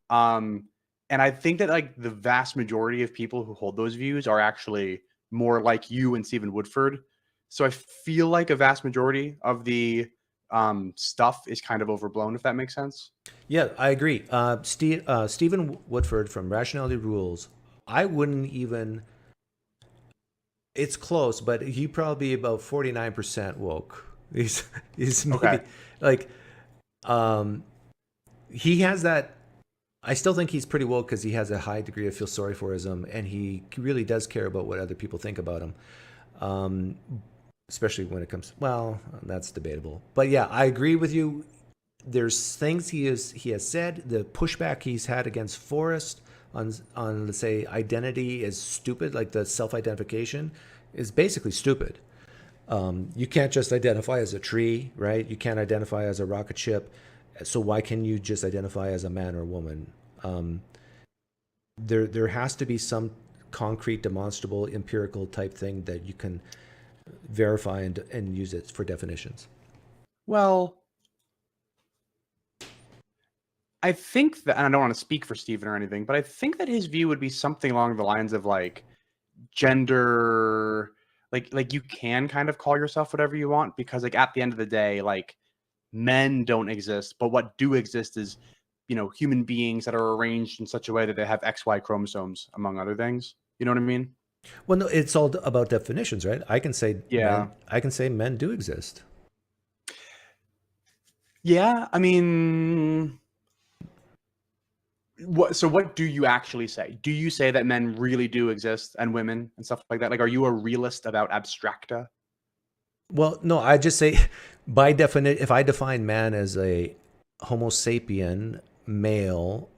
And I think that like the vast majority of people who hold those views are actually more like you and Stephen Woodford. So I feel like a vast majority of the stuff is kind of overblown, if that makes sense. Yeah, I agree. Stephen Woodford from Rationality Rules, I wouldn't even... It's close, but he probably about 49% woke. He's maybe Okay. like, he has that. I still think he's pretty woke because he has a high degree of feel sorry for ism, and he really does care about what other people think about him, especially when it comes. Well, that's debatable, but yeah, I agree with you. There's things he has said. The pushback he's had against Forrest on let's say identity is stupid, like the self-identification is basically stupid. You can't just identify as a tree, right? You can't identify as a rocket ship. So why can you just identify as a man or woman? There has to be some concrete, demonstrable, empirical type thing that you can verify and use it for definitions. Well, I think that, and I don't want to speak for Stephen or anything, but I think that his view would be something along the lines of like gender, like you can kind of call yourself whatever you want, because like at the end of the day, like men don't exist, but what do exist is, you know, human beings that are arranged in such a way that they have XY chromosomes, among other things. You know what I mean? Well, no, it's all about definitions, right? I can say men do exist. Yeah, I mean, what do you actually say? Do you say that men really do exist and women and stuff like that? Like, are you a realist about abstracta? Well, no, I just say by definition, if I define man as a Homo sapien male,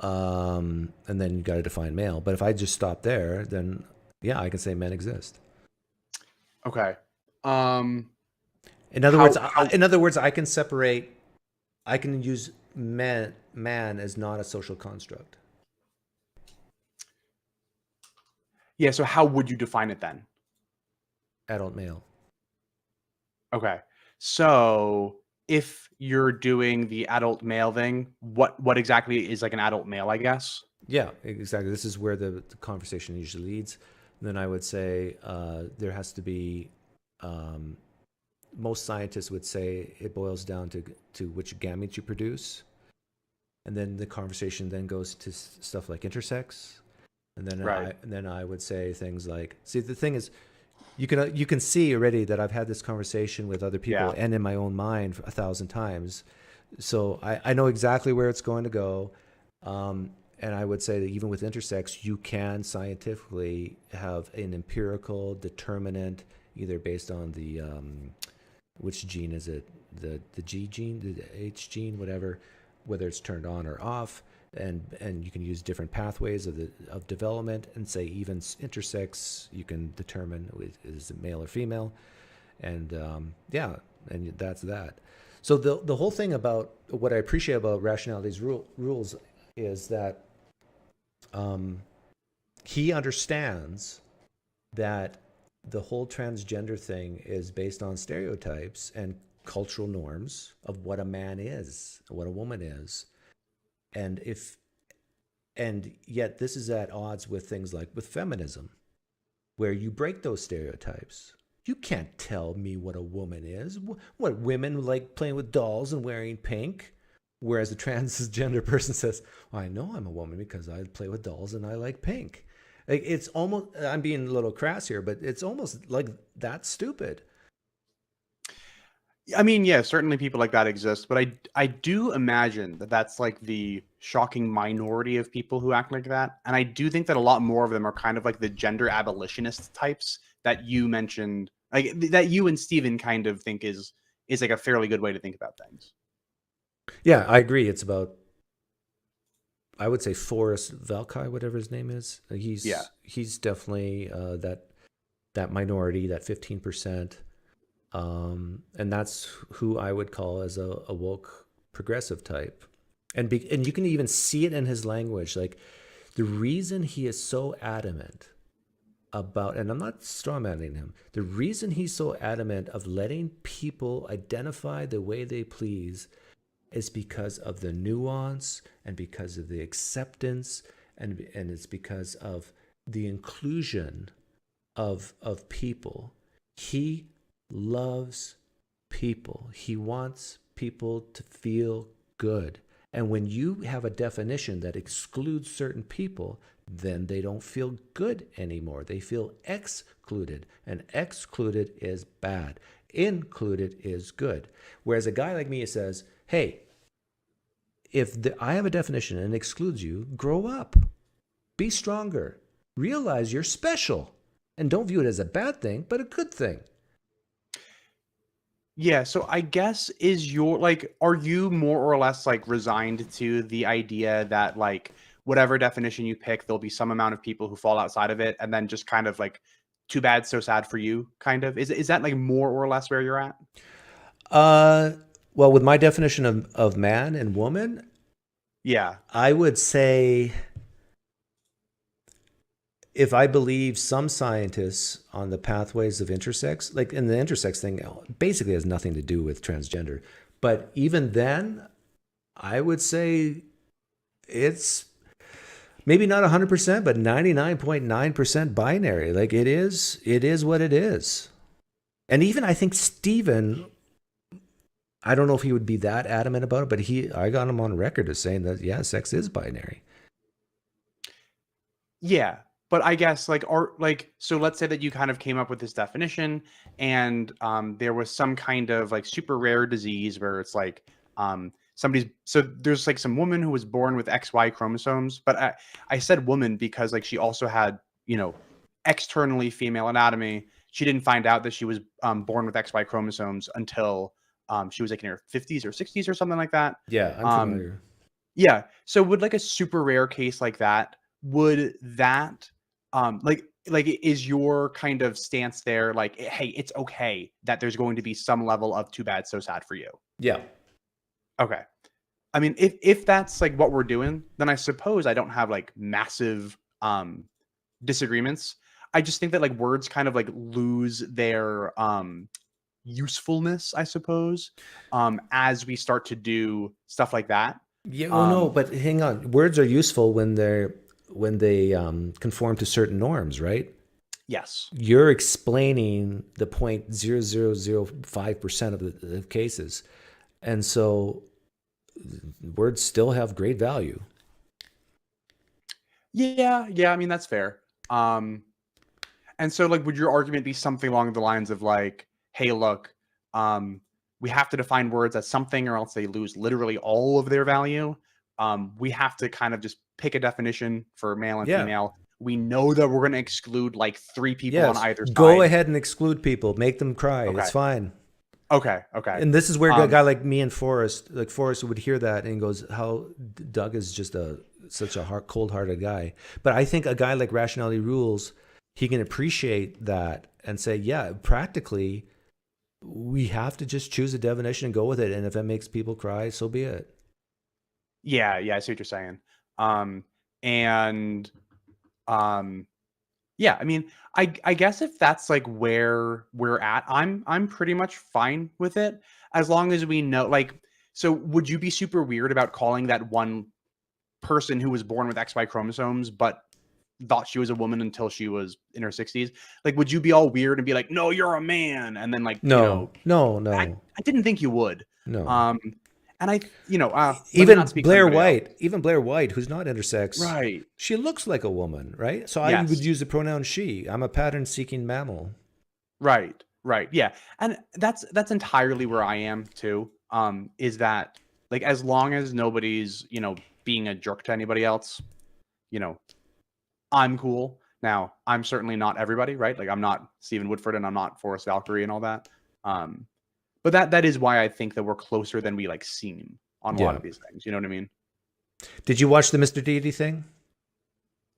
and then you got to define male. But if I just stop there, then yeah, I can say men exist. Okay. In other words, I can separate. I can use man as not a social construct. Yeah. So how would you define it then? Adult male. Okay. So if you're doing the adult male thing, what exactly is like an adult male, I guess? Yeah, exactly. This is where the conversation usually leads. Then I would say there has to be, most scientists would say it boils down to which gametes you produce. And then the conversation then goes to stuff like intersex. And then, right. I would say things like, see, the thing is, you can see already that I've had this conversation with other people and in my own mind 1,000 times. So I know exactly where it's going to go. And I would say that even with intersex, you can scientifically have an empirical determinant, either based on the, which gene is it? The G gene, the H gene, whatever, whether it's turned on or off. And you can use different pathways of development, and say even intersex you can determine is it male or female, and and that's that. So the whole thing about what I appreciate about Rationality's rules is that he understands that the whole transgender thing is based on stereotypes and cultural norms of what a man is, what a woman is. And yet this is at odds with things like with feminism, where you break those stereotypes. You can't tell me what a woman is. What women like playing with dolls and wearing pink? Whereas a transgender person says, well, I know I'm a woman because I play with dolls and I like pink. Like, it's almost, I'm being a little crass here, but it's almost like that's stupid. I mean, yeah, certainly people like that exist, but I do imagine that that's like the shocking minority of people who act like that. And I do think that a lot more of them are kind of like the gender abolitionist types that you mentioned, like that you and Steven kind of think is like a fairly good way to think about things. Yeah, I agree. It's about, I would say, Forrest Valkai, whatever his name is. He's definitely that minority, that 15%. And that's who I would call as a woke progressive type. And you can even see it in his language. Like, the reason he is so adamant about, and I'm not strawmanning him, the reason he's so adamant of letting people identify the way they please is because of the nuance and because of the acceptance and it's because of the inclusion of people. He loves people. He wants people to feel good. And when you have a definition that excludes certain people, then they don't feel good anymore. They feel excluded. And excluded is bad. Included is good. Whereas a guy like me says, hey, if I have a definition and it excludes you, grow up. Be stronger. Realize you're special. And don't view it as a bad thing, but a good thing. Yeah, so I guess are you more or less like resigned to the idea that like whatever definition you pick, there'll be some amount of people who fall outside of it and then just kind of like too bad, so sad for you kind of? Is that like more or less where you're at? Well, with my definition of man and woman, yeah, I would say if I believe some scientists on the pathways of intersex, like in the intersex thing, basically has nothing to do with transgender. But even then, I would say it's maybe not 100%, but 99.9% binary. Like it is what it is. And even I think Steven, I don't know if he would be that adamant about it, but I got him on record as saying that, yeah, sex is binary. Yeah. But I guess so let's say that you kind of came up with this definition and there was some kind of like super rare disease where it's like there's like some woman who was born with XY chromosomes, but I said woman because like she also had, externally female anatomy. She didn't find out that she was born with XY chromosomes until she was like in her 50s or 60s or something like that. Yeah, I'm familiar. Yeah. So would like a super rare case like that, would that is your kind of stance there like, hey, it's okay that there's going to be some level of too bad, so sad for you? Yeah. Okay. I mean, if that's like what we're doing, then I suppose I don't have like massive disagreements. I just think that like words kind of like lose their usefulness, I suppose, as we start to do stuff like that. Yeah, well, no, but hang on. Words are useful when they conform to certain norms, right? Yes. You're explaining the 0.0005% of the cases. And so words still have great value. Yeah, I mean, that's fair. And so like, would your argument be something along the lines of like, hey, look, we have to define words as something or else they lose literally all of their value. We have to kind of just pick a definition for male and female. We know that we're going to exclude like 3 people on either side. Go ahead and exclude people. Make them cry. Okay. It's fine. Okay. And this is where a guy like me and Forrest would hear that and goes, how Doug is just such a cold-hearted guy. But I think a guy like Rationality Rules, he can appreciate that and say, yeah, practically, we have to just choose a definition and go with it. And if it makes people cry, so be it. Yeah, I see what you're saying. Yeah, I mean, I guess if that's like where we're at, I'm pretty much fine with it as long as we know, like, so would you be super weird about calling that one person who was born with XY chromosomes but thought she was a woman until she was in her 60s? Like, would you be all weird and be like, no, you're a man? And then like, no. I didn't think you would. No. And I, you know, let me even not speak for Blair anybody else. White, even Blair White, who's not intersex, Right? she looks like a woman, right? So I Yes. would use the pronoun she. I'm a pattern-seeking mammal. Right. Right. Yeah. And that's entirely where I am too. Is that like as long as nobody's, you know, being a jerk to anybody else, you know, I'm cool. Now, I'm certainly not everybody, right? Like I'm not Stephen Woodford and I'm not Forrest Valkyrie and all that. But that is why I think that we're closer than we like seem on a lot of these things. You know what I mean? Did you watch the Mr. Deity thing?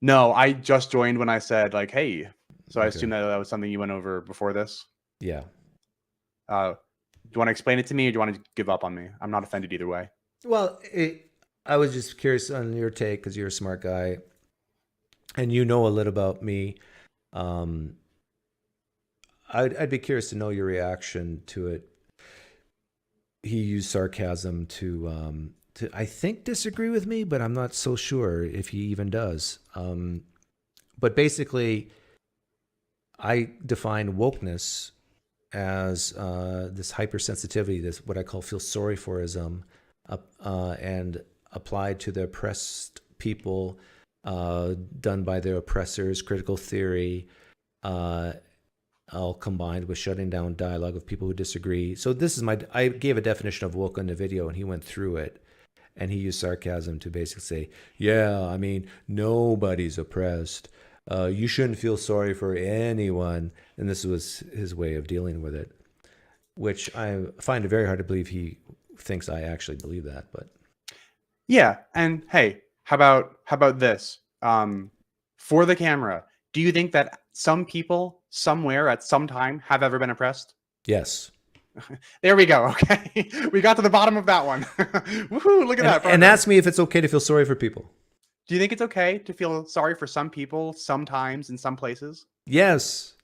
No, I just joined when I said like, hey. So I assume that was something you went over before this. Yeah. Do you want to explain it to me or do you want to give up on me? I'm not offended either way. Well, I was just curious on your take because you're a smart guy and you know a little about me. I'd be curious to know your reaction to it. He used sarcasm to I think disagree with me, but I'm not so sure if he even does. But basically, I define wokeness as this hypersensitivity, this what I call feel sorry forism, and applied to the oppressed people, done by their oppressors, critical theory, all combined with shutting down dialogue of people who disagree. So this is I gave a definition of woke in the video and he went through it and he used sarcasm to basically say, yeah, I mean, nobody's oppressed. You shouldn't feel sorry for anyone. And this was his way of dealing with it, which I find it very hard to believe he thinks I actually believe that. But yeah. And hey, how about this? For the camera, do you think that some people somewhere at some time have ever been oppressed? Yes. There we go. Okay. We got to the bottom of that one. Woohoo, look at that. And ask me if it's okay to feel sorry for people. Do you think it's okay to feel sorry for some people sometimes in some places? Yes.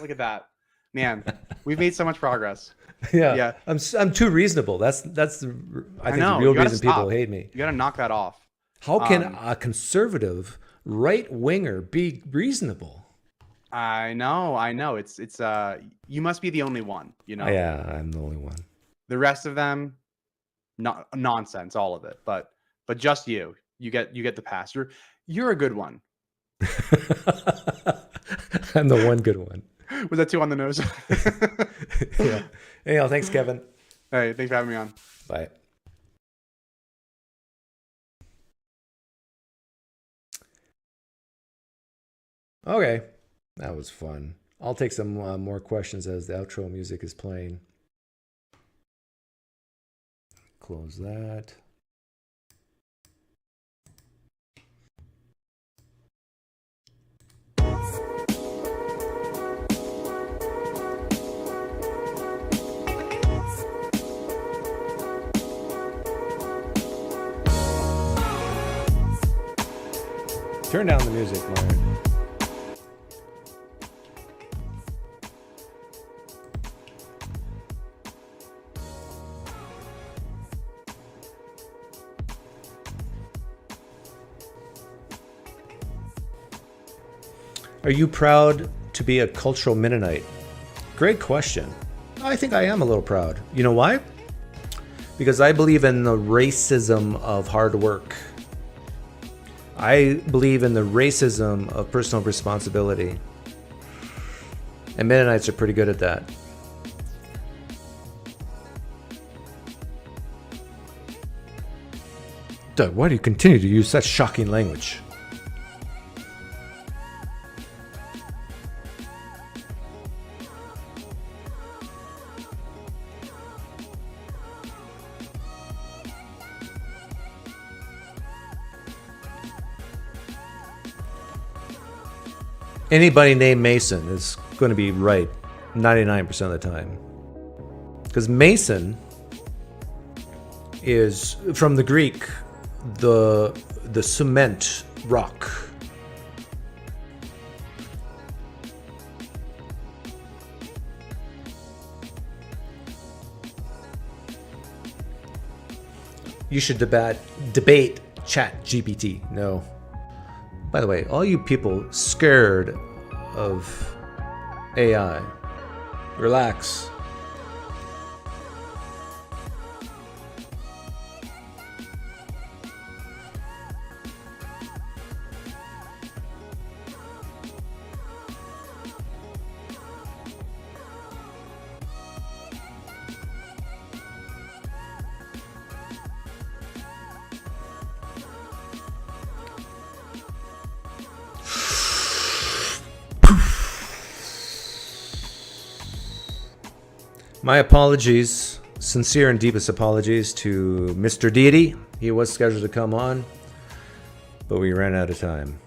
Look at that. Man, we've made so much progress. Yeah. I'm too reasonable. That's the real reason people hate me. You got to knock that off. How can a conservative right-winger be reasonable? I know. It's you must be the only one, you know. Yeah, I'm the only one. The rest of them, nonsense, all of it. But just you get the pass. You're a good one. I'm the one good one. Was that too on the nose? Yeah. Anyhow, thanks, Kevin. Hey, thanks for having me on. Bye. Okay, that was fun. I'll take some more questions as the outro music is playing. Close that. Turn down the music, Lauren. Are you proud to be a cultural Mennonite? Great question. I think I am a little proud. You know why? Because I believe in the racism of hard work. I believe in the racism of personal responsibility. And Mennonites are pretty good at that. Doug, why do you continue to use such shocking language? Anybody named Mason is going to be right 99% of the time. Because Mason is, from the Greek, the cement rock. You should debate ChatGPT. No. By the way, all you people scared of AI, relax. My apologies, sincere and deepest apologies to Mr. Deity. He was scheduled to come on, but we ran out of time.